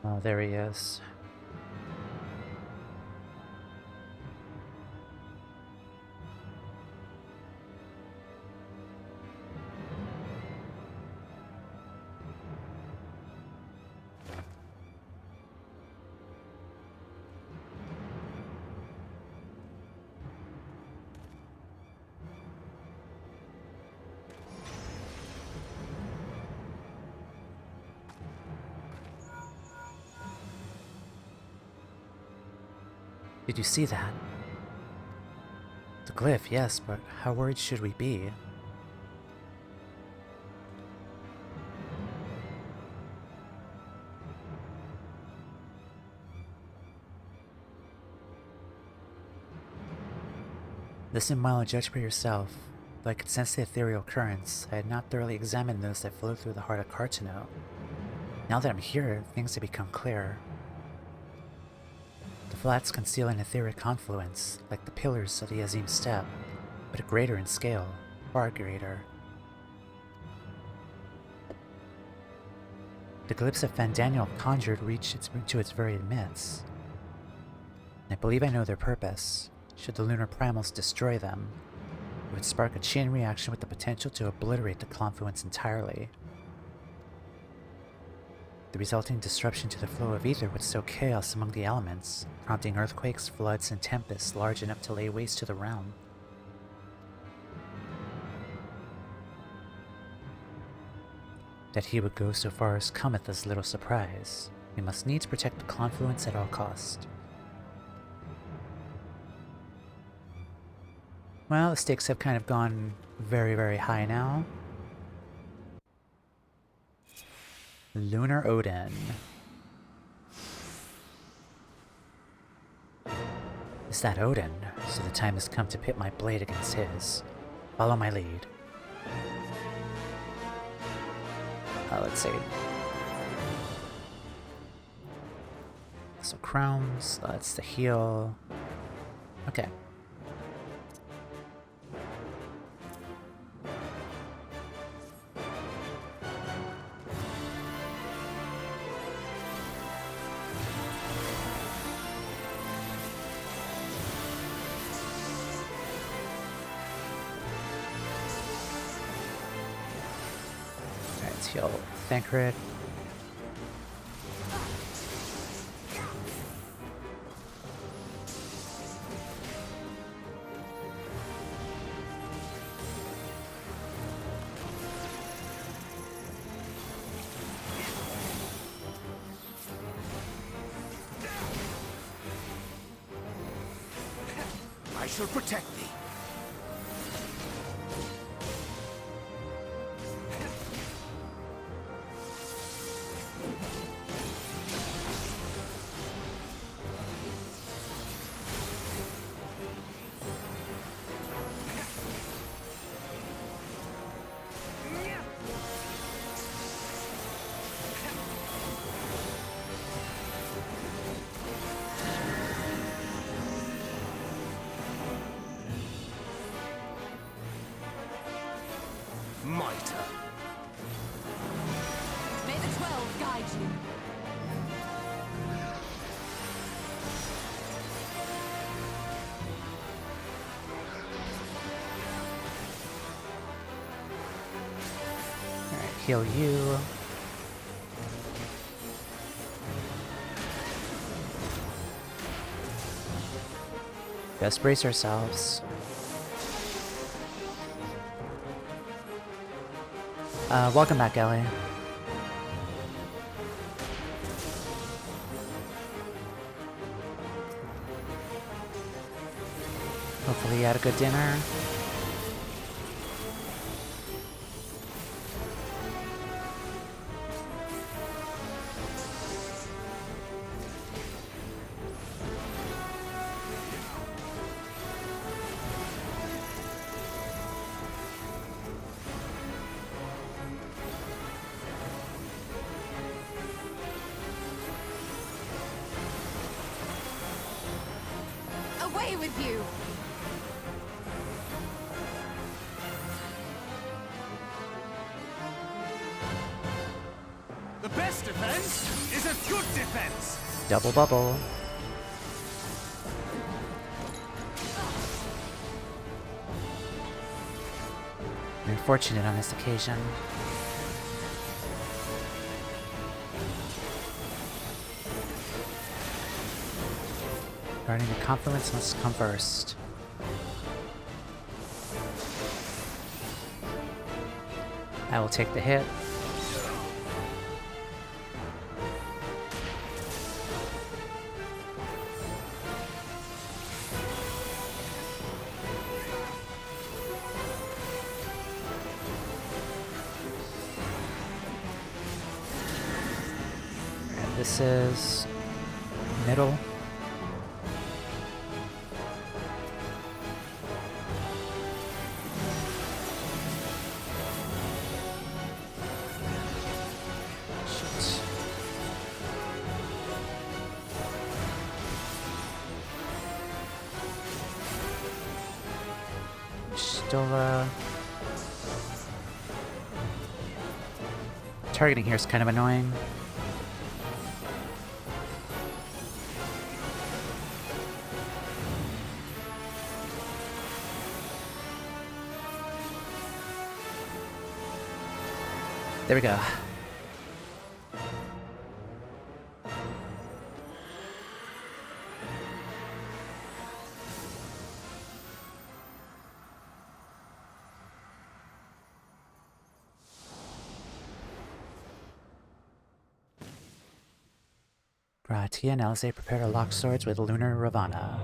Oh, there he is. Did you see that? The glyph, yes, but how worried should we be? Listen, Milo, judge for yourself. Though I could sense the ethereal currents, I had not thoroughly examined those that flowed through the heart of Cartineau. Now that I'm here, things have become clearer. The flats conceal an etheric confluence, like the pillars of the Azim Step, but greater in scale, far greater. The glyphs of Fandaniel conjured reach to its very midst. I believe I know their purpose. Should the lunar primals destroy them, it would spark a chain reaction with the potential to obliterate the confluence entirely. The resulting disruption to the flow of ether would sow chaos among the elements, prompting earthquakes, floods, and tempests large enough to lay waste to the realm. That he would go so far as cometh as little surprise. We must needs protect the confluence at all cost. Well, the stakes have kind of gone very, very high now. Lunar Odin. Is that Odin? So the time has come to pit my blade against his. Follow my lead. Let's see. So crowns, that's the heal. Okay. Let's heal Thancred. I shall protect thee. Mitre. May the 12 guide you. Alright, heal you. Best brace ourselves. Welcome back, Ellie. Hopefully you had a good dinner. Away with you! The best defense is a good defense. Double bubble. Very fortunate on this occasion. Guarding the confluence must come first. I will take the hit. And this is middle. Targeting here is kind of annoying. There we go. Tia and Elze prepare to lock swords with Lunar Ravana.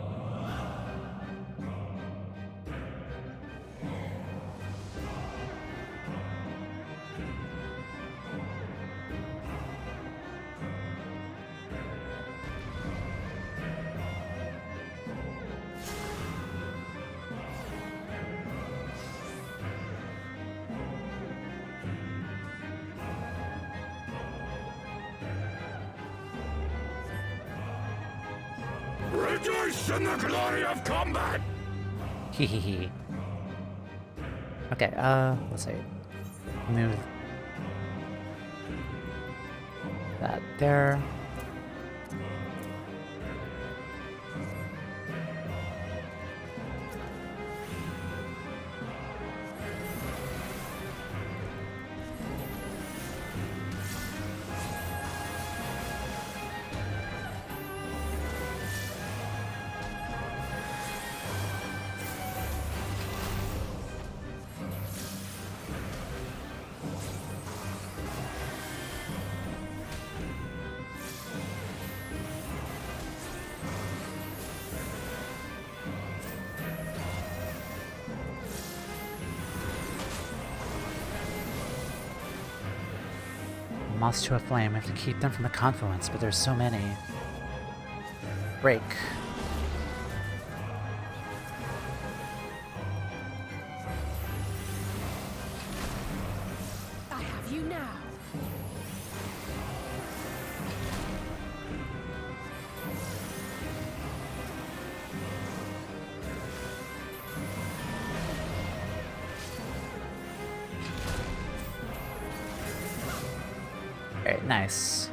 Rejoice in the glory of combat! Hehehe. Okay, let's see. Move that there. Moths to a flame. We have to keep them from the confluence, but there's so many. Break. I have you now. Alright, nice.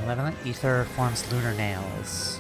Malevolent ether forms lunar nails.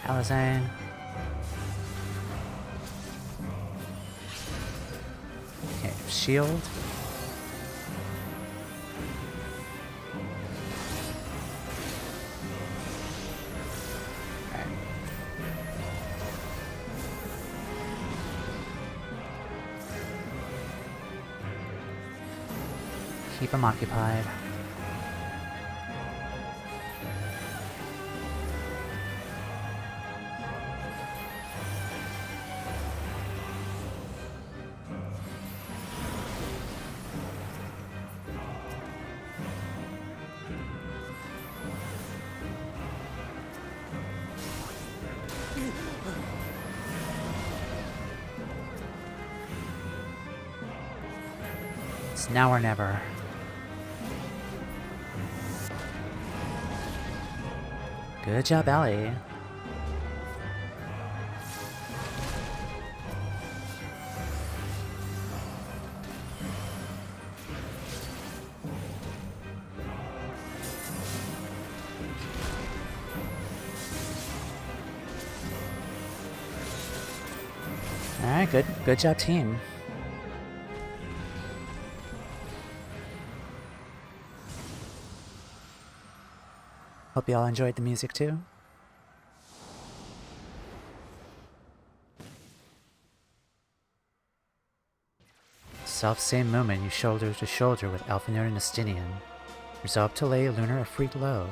Alazane. Okay, shield. Alright. Keep them occupied. It's now or never. Good job, Ellie. Alright, good job, team. Hope y'all enjoyed the music too. Self-same moment you shoulder to shoulder with Elfinor and Estinian. Resolved to lay Lunar a freak low.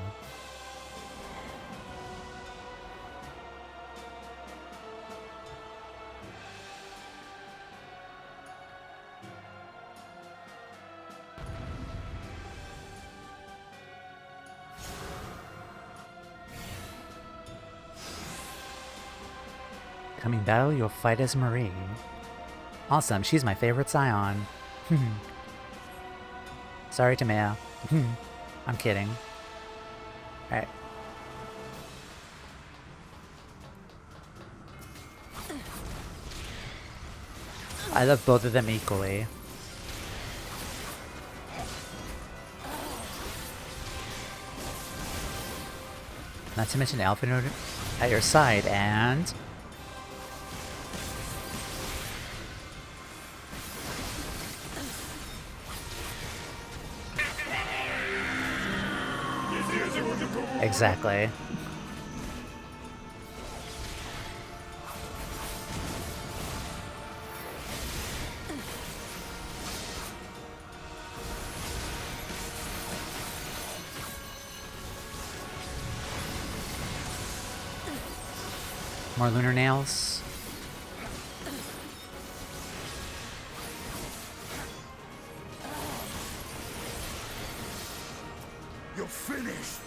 Coming battle, you'll fight as Marie. Awesome, she's my favorite Scion. Sorry, Tamea. I'm kidding. Alright. I love both of them equally. Not to mention Elfinor at your side, and... Exactly. More lunar nails. You're finished.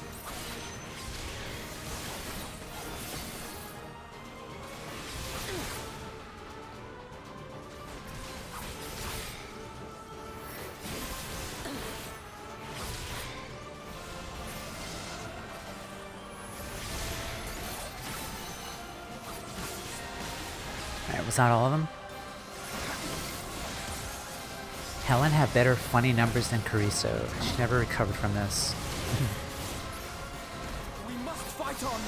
Alright, was that all of them? Helen had better funny numbers than Cariso. She never recovered from this. We must fight on!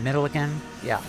Middle again? Yeah.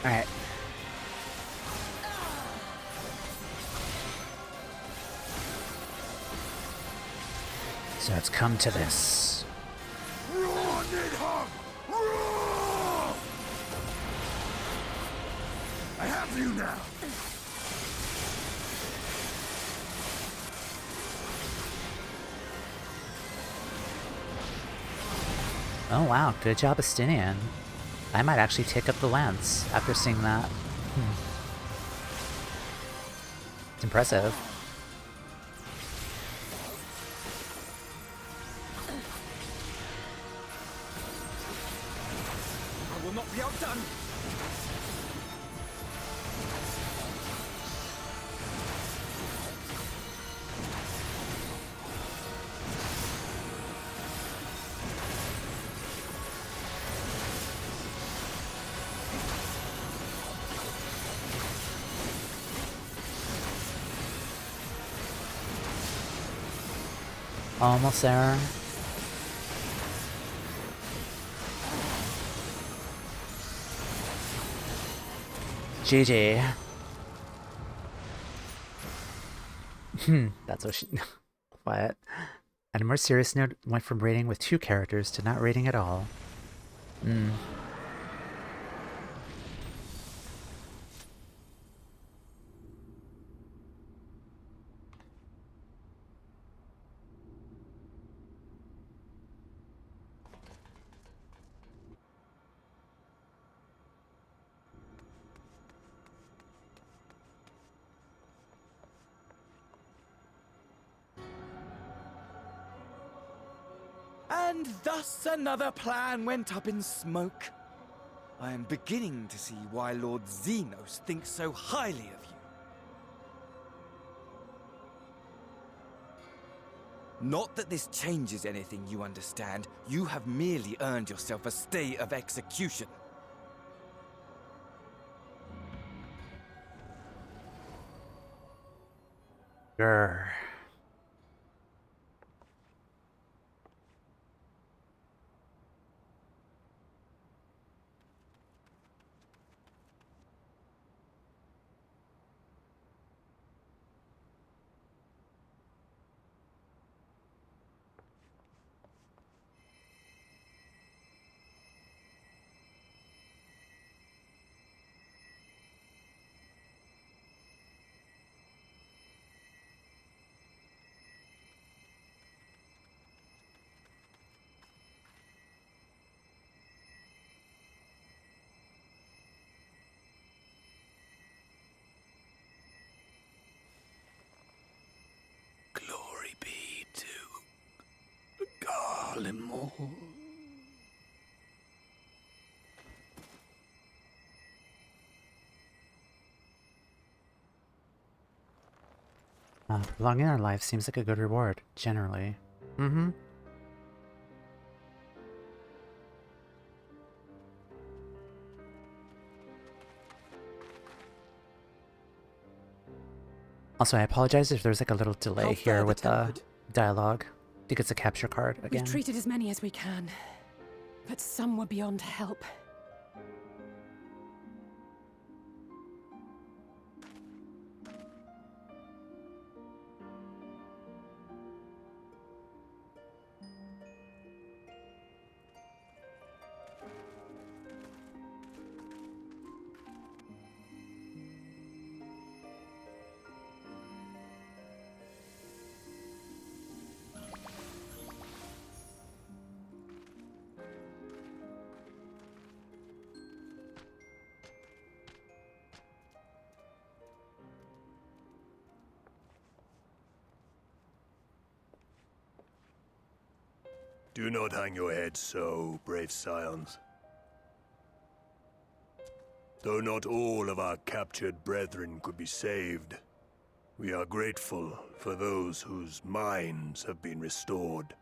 Alright. So it's come to this. Roar, Nidhogg! Roar! I have you now! Oh wow, good job, Estinian. I might actually take up the lance after seeing that. It's impressive. I will not be outdone! Almost there. GG. That's what she... What? On a more serious note, went from raiding with 2 characters to not raiding at all. And thus another plan went up in smoke. I am beginning to see why Lord Xenos thinks so highly of you. Not that this changes anything, you understand. You have merely earned yourself a stay of execution. Grr. Glory be to Cartineau. Prolonging our life seems like a good reward, generally. Mm-hmm. Also, I apologize if there's like a little delay here with the dialogue. I think it's a capture card again. We've treated as many as we can, but some were beyond help. Do not hang your head so, brave Scions. Though not all of our captured brethren could be saved, we are grateful for those whose minds have been restored.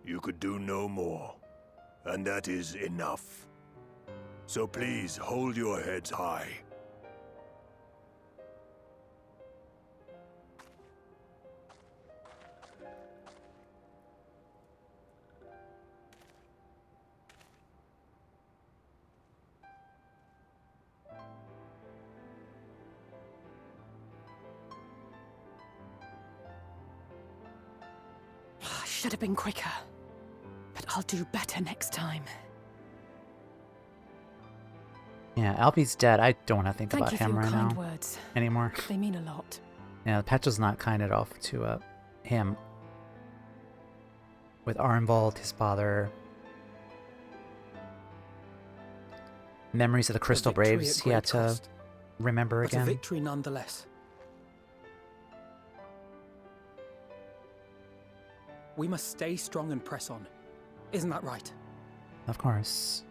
You could do no more, and that is enough. So please hold your heads high. Should have been quicker, but I'll do better next time. Yeah, Alby's dead. I don't want to think Thank about you for him your right kind now words. anymore. They mean a lot. Yeah, the patch was not kind at all to him. With Arnvald, his father. Memories of the Crystal Braves he had to remember but again. A victory nonetheless. We must stay strong and press on. Isn't that right? Of course.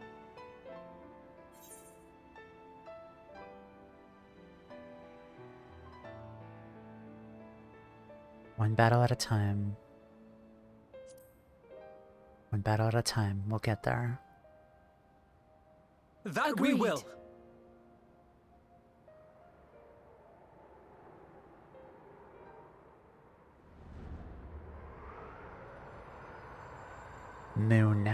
One battle at a time. One battle at a time. We'll get there. That we will. Moon.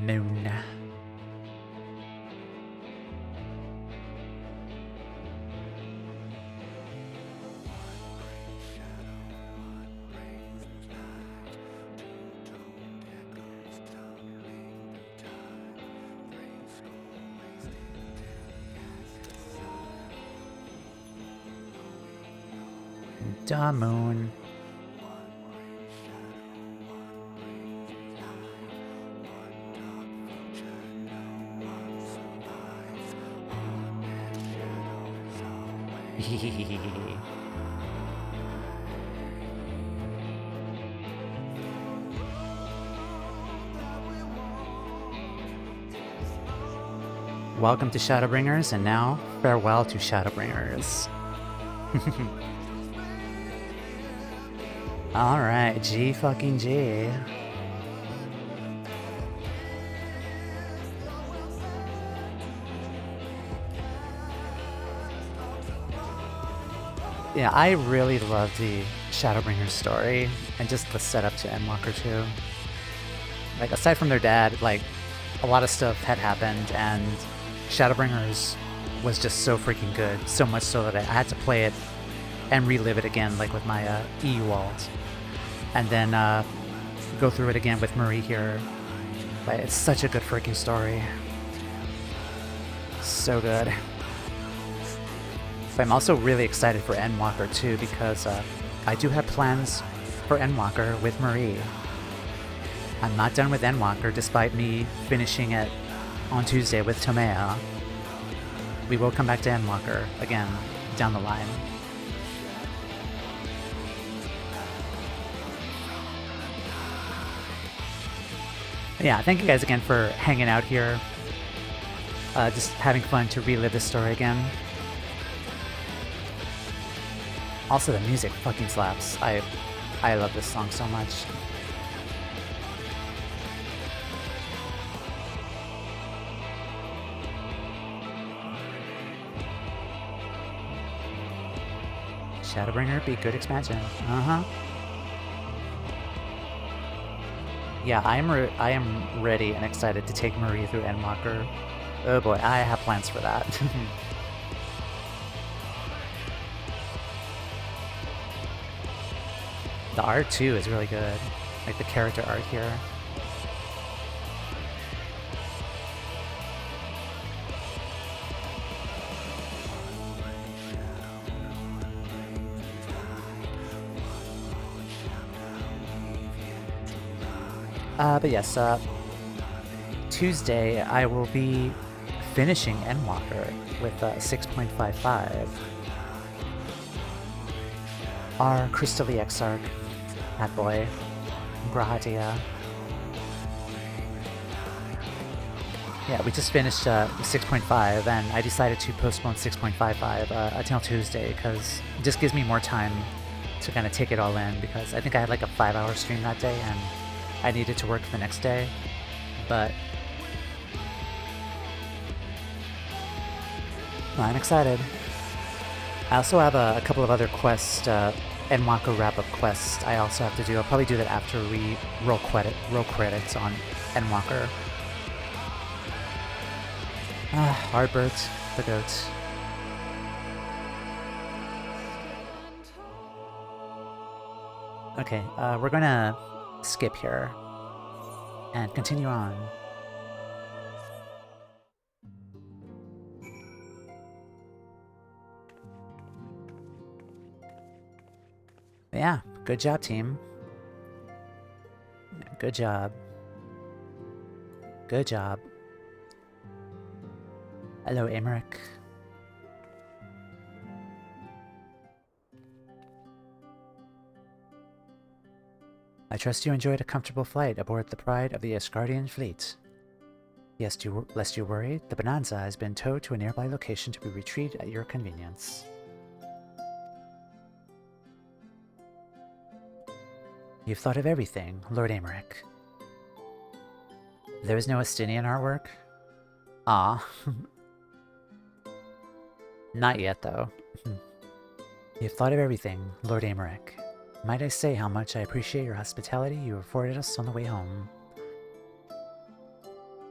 Moon. Da moon. Welcome to Shadowbringers, and now farewell to Shadowbringers. Alright, G fucking G. Yeah, I really love the Shadowbringers story, and just the setup to Endwalker 2. Like, aside from their dad, like, a lot of stuff had happened, and Shadowbringers was just so freaking good. So much so that I had to play it and relive it again, like with my EU Walt. And then go through it again with Marie here. But it's such a good freaking story. So good. But I'm also really excited for Endwalker too, because I do have plans for Endwalker with Marie. I'm not done with Endwalker despite me finishing it on Tuesday with Tomea. We will come back to Endwalker again down the line. Yeah, thank you guys again for hanging out here. Just having fun to relive this story again. Also, the music fucking slaps. I love this song so much. Shadowbringer be good expansion. Uh-huh. Yeah, I am ready and excited to take Marie through Endwalker. Oh boy, I have plans for that. The art too is really good. Like the character art here. But yes, Tuesday I will be finishing Endwalker with 6.55. Our Crystally Exarch, that boy, Grahatia. Yeah, we just finished 6.5, and I decided to postpone 6.55 until Tuesday because it just gives me more time to kind of take it all in, because I think I had like a 5-hour stream that day and I needed to work the next day, but I'm excited. I also have a couple of other quests, Endwalker wrap-up quests I also have to do. I'll probably do that after we roll credits on Endwalker. Hardbert, the goat. Okay, we're gonna skip here and continue on. Yeah, good job, team. Good job. Good job. Hello, Emmerich. I trust you enjoyed a comfortable flight aboard the Pride of the Asgardian fleet. Lest you worry, the Bonanza has been towed to a nearby location to be retrieved at your convenience. You've thought of everything, Lord Emmerich. There is no Estinian artwork? Ah. Not yet, though. You've thought of everything, Lord Emmerich. Might I say how much I appreciate your hospitality you afforded us on the way home?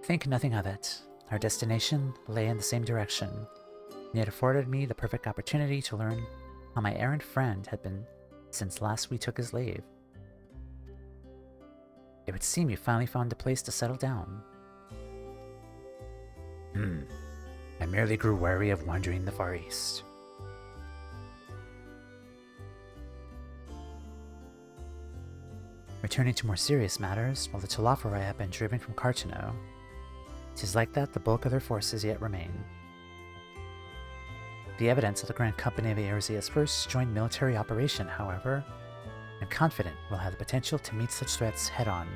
Think nothing of it. Our destination lay in the same direction, and it afforded me the perfect opportunity to learn how my errant friend had been since last we took his leave. It would seem you finally found a place to settle down. I merely grew weary of wandering the Far East. Returning to more serious matters, while the Telophori have been driven from Cartineau, 'tis like that the bulk of their forces yet remain. The evidence of the Grand Company of Eorzea's first joint military operation, however, I'm confident will have the potential to meet such threats head-on,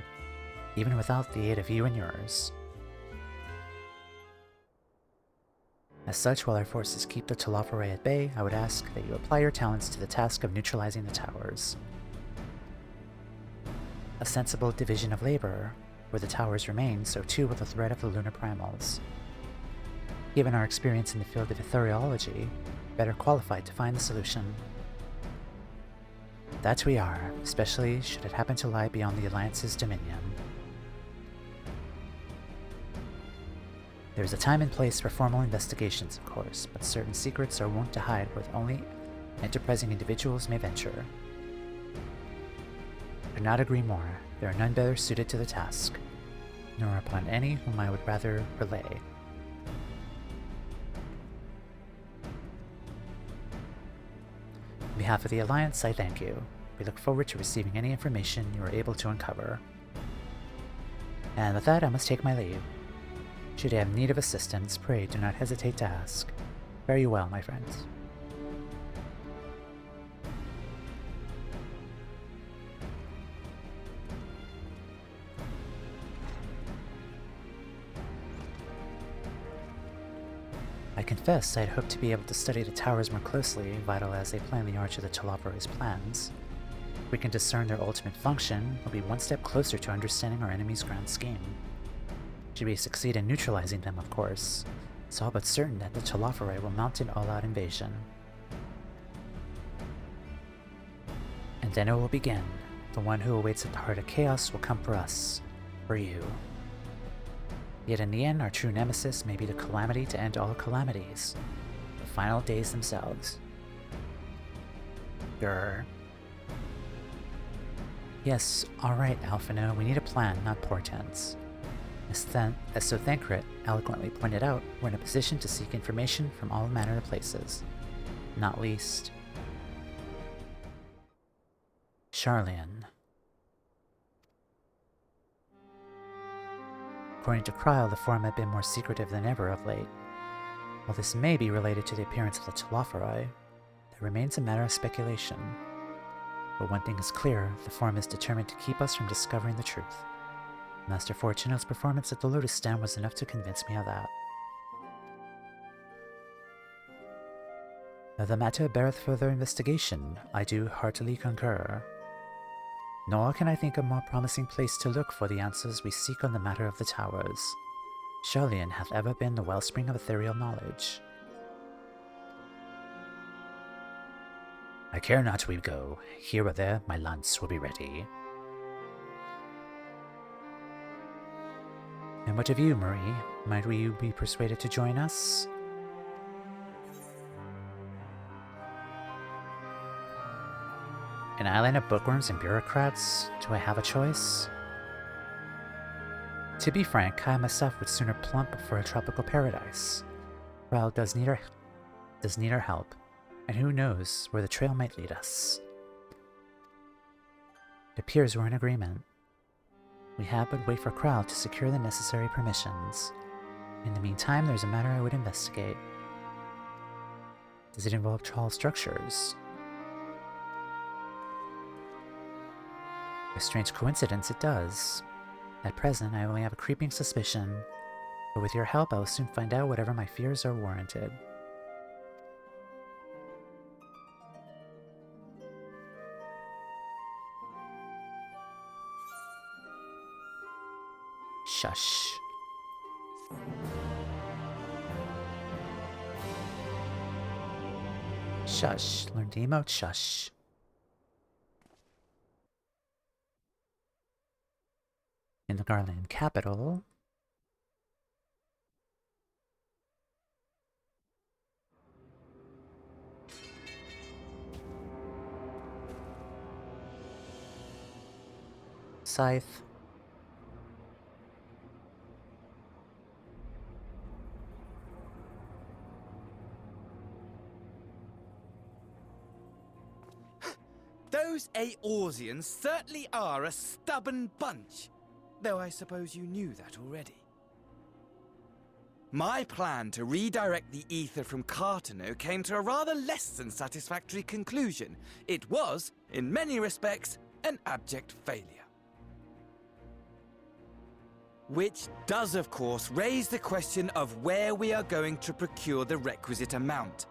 even without the aid of you and yours. As such, while our forces keep the Telophori at bay, I would ask that you apply your talents to the task of neutralizing the towers. A sensible division of labor. Where the towers remain, so too will the threat of the lunar primals. Given our experience in the field of ethereology, better qualified to find the solution. That we are, especially should it happen to lie beyond the Alliance's dominion. There is a time and place for formal investigations, of course, but certain secrets are wont to hide where only enterprising individuals may venture. I could not agree more. There are none better suited to the task, nor upon any whom I would rather rely. On behalf of the Alliance, I thank you. We look forward to receiving any information you are able to uncover. And with that, I must take my leave. Should you have need of assistance, pray do not hesitate to ask. Fare you well, my friends. I confess I'd hoped to be able to study the towers more closely, vital as they plan the arch of the Telophori's plans. If we can discern their ultimate function, we'll be one step closer to understanding our enemy's grand scheme. Should we succeed in neutralizing them, of course, it's all but certain that the Telophori will mount an all-out invasion. And then it will begin. The one who awaits at the heart of chaos will come for us. For you. Yet in the end, our true nemesis may be the calamity to end all calamities. The final days themselves. Grr. Yes, alright, Alphino, we need a plan, not portents. As so Thancred eloquently pointed out, we're in a position to seek information from all manner of places. Not least... Sharlayan. According to Kryl, the forum had been more secretive than ever of late. While this may be related to the appearance of the Telophori, there remains a matter of speculation. But one thing is clear, the forum is determined to keep us from discovering the truth. Master Fortuno's performance at the Lotus Stand was enough to convince me of that. Though the matter beareth further investigation, I do heartily concur. Nor can I think of a more promising place to look for the answers we seek on the matter of the towers. Sharlayan hath ever been the wellspring of ethereal knowledge. I care not where we go. Here or there, my lance will be ready. And what of you, Marie? Might you be persuaded to join us? An island of bookworms and bureaucrats? Do I have a choice? To be frank, I myself would sooner plump for a tropical paradise. Well, does need our help, and who knows where the trail might lead us. It appears we're in agreement. We have but wait for Kryl to secure the necessary permissions. In the meantime, there's a matter I would investigate. Does it involve tall structures? A strange coincidence, it does. At present, I only have a creeping suspicion, but with your help, I will soon find out whatever my fears are warranted. Shush. Shush. Learn to emote shush. the Garland capital. Scythe. Those Eorzeans certainly are a stubborn bunch, though I suppose you knew that already. My plan to redirect the ether from Cartineau came to a rather less than satisfactory conclusion. It was, in many respects, an abject failure. Which does, of course, raise the question of where we are going to procure the requisite amount.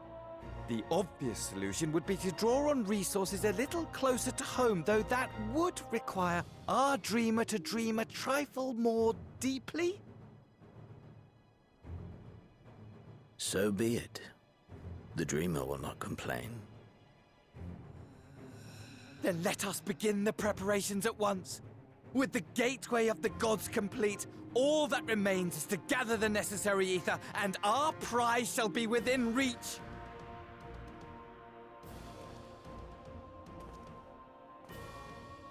The obvious solution would be to draw on resources a little closer to home, though that would require our dreamer to dream a trifle more deeply. So be it. The dreamer will not complain. Then let us begin the preparations at once. With the gateway of the gods complete, all that remains is to gather the necessary ether, and our prize shall be within reach.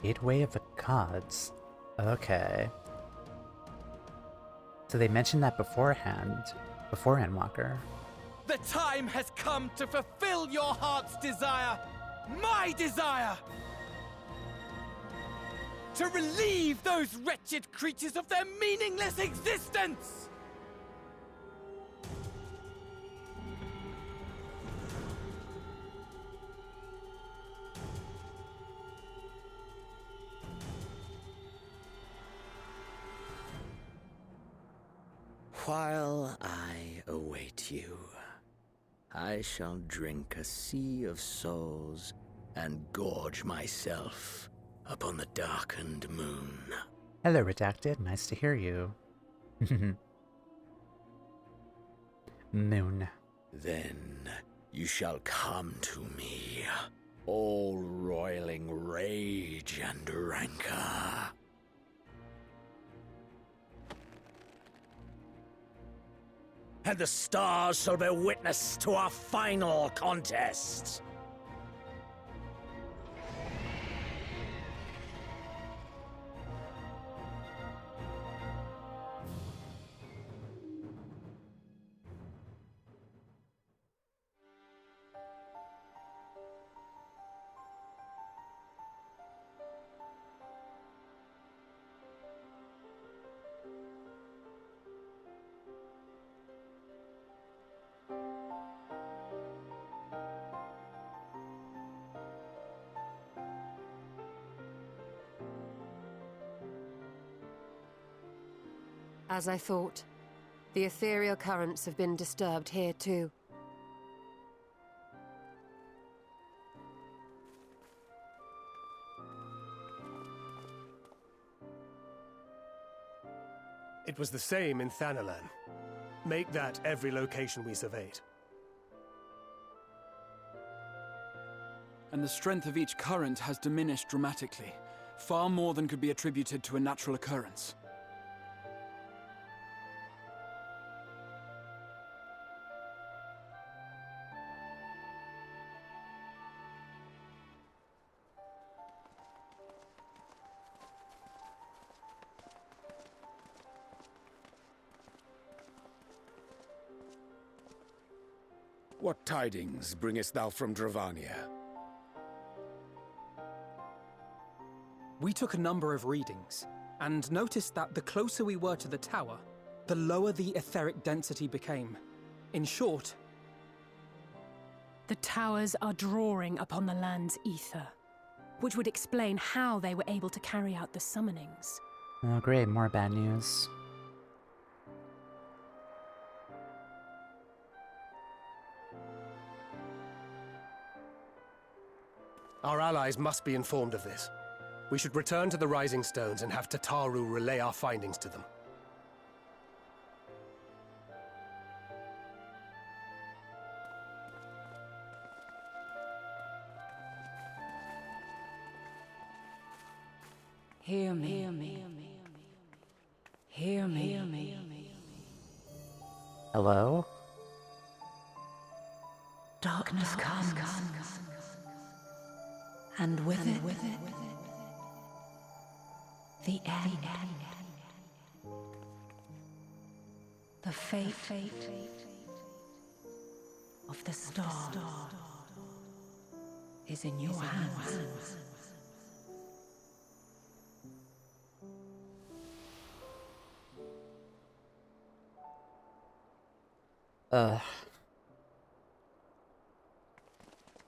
Gateway of the Gods. Okay. So they mentioned that beforehand, before Endwalker. The time has come to fulfill your heart's desire, my desire! To relieve those wretched creatures of their meaningless existence! While I await you, I shall drink a sea of souls and gorge myself upon the darkened moon. Hello, Redacted. Nice to hear you. Moon. Then you shall come to me, all roiling rage and rancor. And the stars shall bear witness to our final contest. As I thought, the ethereal currents have been disturbed here too. It was the same in Thanalan. Make that every location we surveyed. And the strength of each current has diminished dramatically, far more than could be attributed to a natural occurrence. What tidings bringest thou from Dravania? We took a number of readings, and noticed that the closer we were to the tower, the lower the etheric density became. In short, the towers are drawing upon the land's ether, which would explain how they were able to carry out the summonings. Oh, great. More bad news. Our allies must be informed of this. We should return to the Rising Stones and have Tataru relay our findings to them. Hear me. Hear me. Hello? Darkness comes, and with it, the end. The fate of the star is in your hands.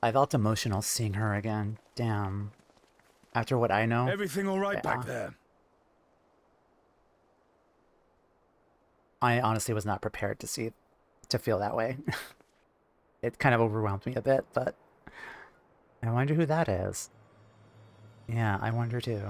I felt emotional seeing her again. Damn. After what I know. Everything all right back there? I honestly was not prepared to feel that way. It kind of overwhelmed me a bit, but I wonder who that is. Yeah, I wonder too.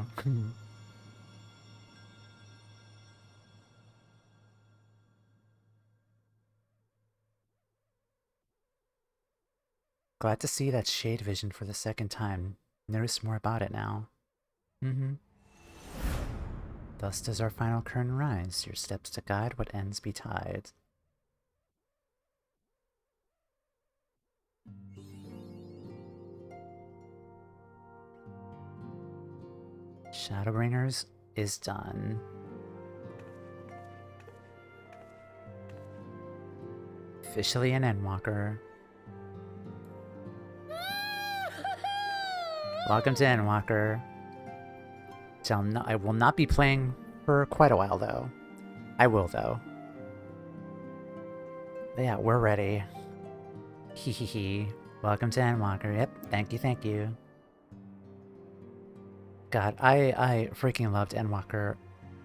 Glad to see that shade vision for the second time. Notice more about it now. Thus does our final curtain rise, your steps to guide what ends betide. Shadowbringers is done. Officially an Endwalker. Welcome to Endwalker. I will not be playing for quite a while, though. I will, though. But yeah, we're ready. Hehehe. Welcome to Endwalker. Yep, thank you. God, I freaking loved Endwalker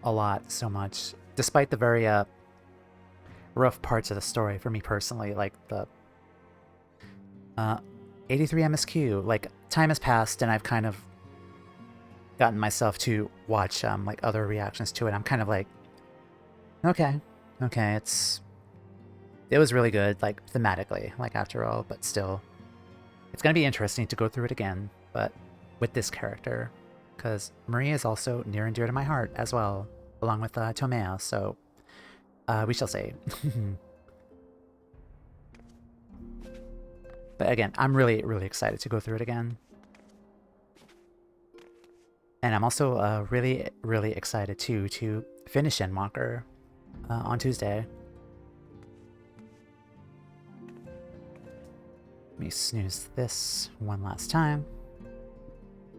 a lot, so much. Despite the very rough parts of the story for me personally, like the 83 MSQ. Like, time has passed and I've kind of gotten myself to watch like other reactions to it. I'm kind of like, okay, it was really good, like thematically, like after all, but still, it's gonna be interesting to go through it again, but with this character, because Marie is also near and dear to my heart as well, along with Tomeo. So we shall see. But again, I'm really excited to go through it again. And I'm also really excited too to finish Endwalker on Tuesday. Let me snooze this one last time.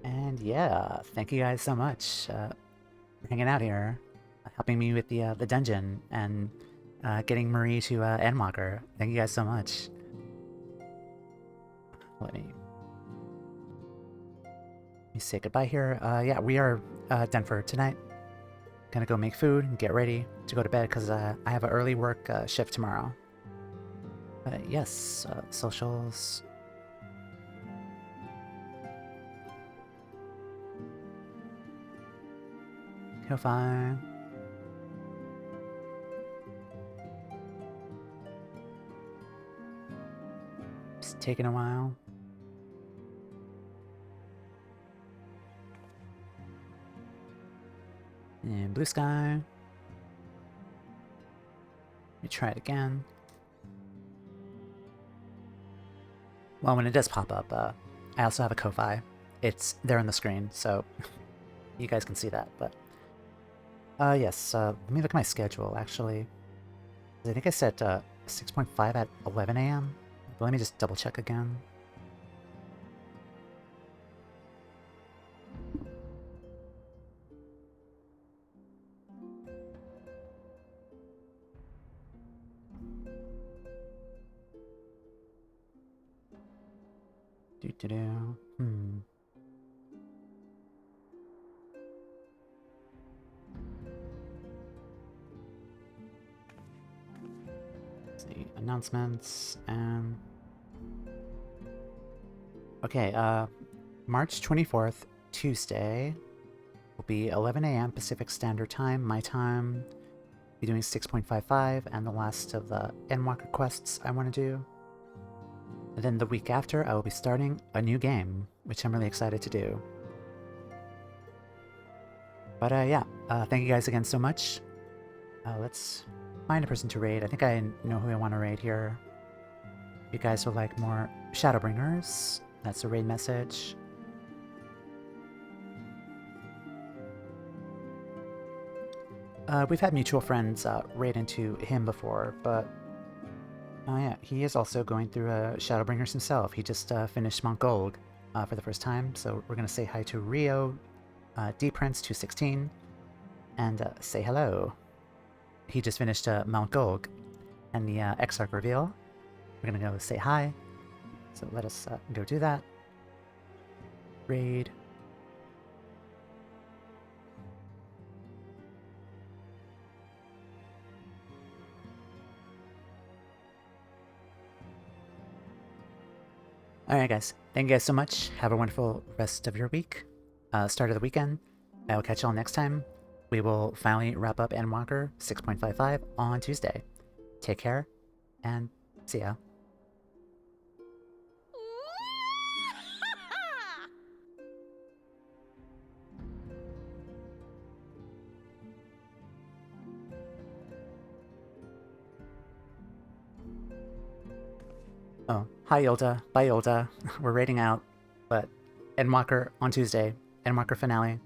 And yeah, thank you guys so much for hanging out here, helping me with the dungeon, and getting Marie to Endwalker. Thank you guys so much. Let me say goodbye here. Yeah, we are done for tonight. Gonna go make food and get ready to go to bed because I have an early work shift tomorrow. Yes, socials. You're fine. Just taking a while. And blue sky. Let me try it again. Well, when it does pop up, I also have a Ko-Fi. It's there on the screen, so you guys can see that. But yes, let me look at my schedule, actually. I think I set 6.5 at 11 a.m. But let me just double check again. Let's see, announcements, and okay, March 24th, Tuesday, will be 11 a.m. Pacific Standard Time, my time. Be doing 6.55 and the last of the Endwalker quests I want to do. And then the week after, I will be starting a new game, which I'm really excited to do. But yeah, thank you guys again so much. Let's find a person to raid. I think I know who I want to raid here. You guys would like more Shadowbringers. That's a raid message. We've had mutual friends raid into him before, but oh yeah, he is also going through Shadowbringers himself. He just finished Mount Golg for the first time, so we're gonna say hi to Rio, DPrince216, and say hello. He just finished Mount Golg and the Exarch reveal. We're gonna go say hi, so let us go do that. Raid. Alright guys, thank you guys so much. Have a wonderful rest of your week. Start of the weekend. I will catch y'all next time. We will finally wrap up Endwalker 6.55 on Tuesday. Take care, and see ya. Oh, hi Yolda. Bye Yolda. We're raiding out, but Endwalker on Tuesday. Endwalker finale.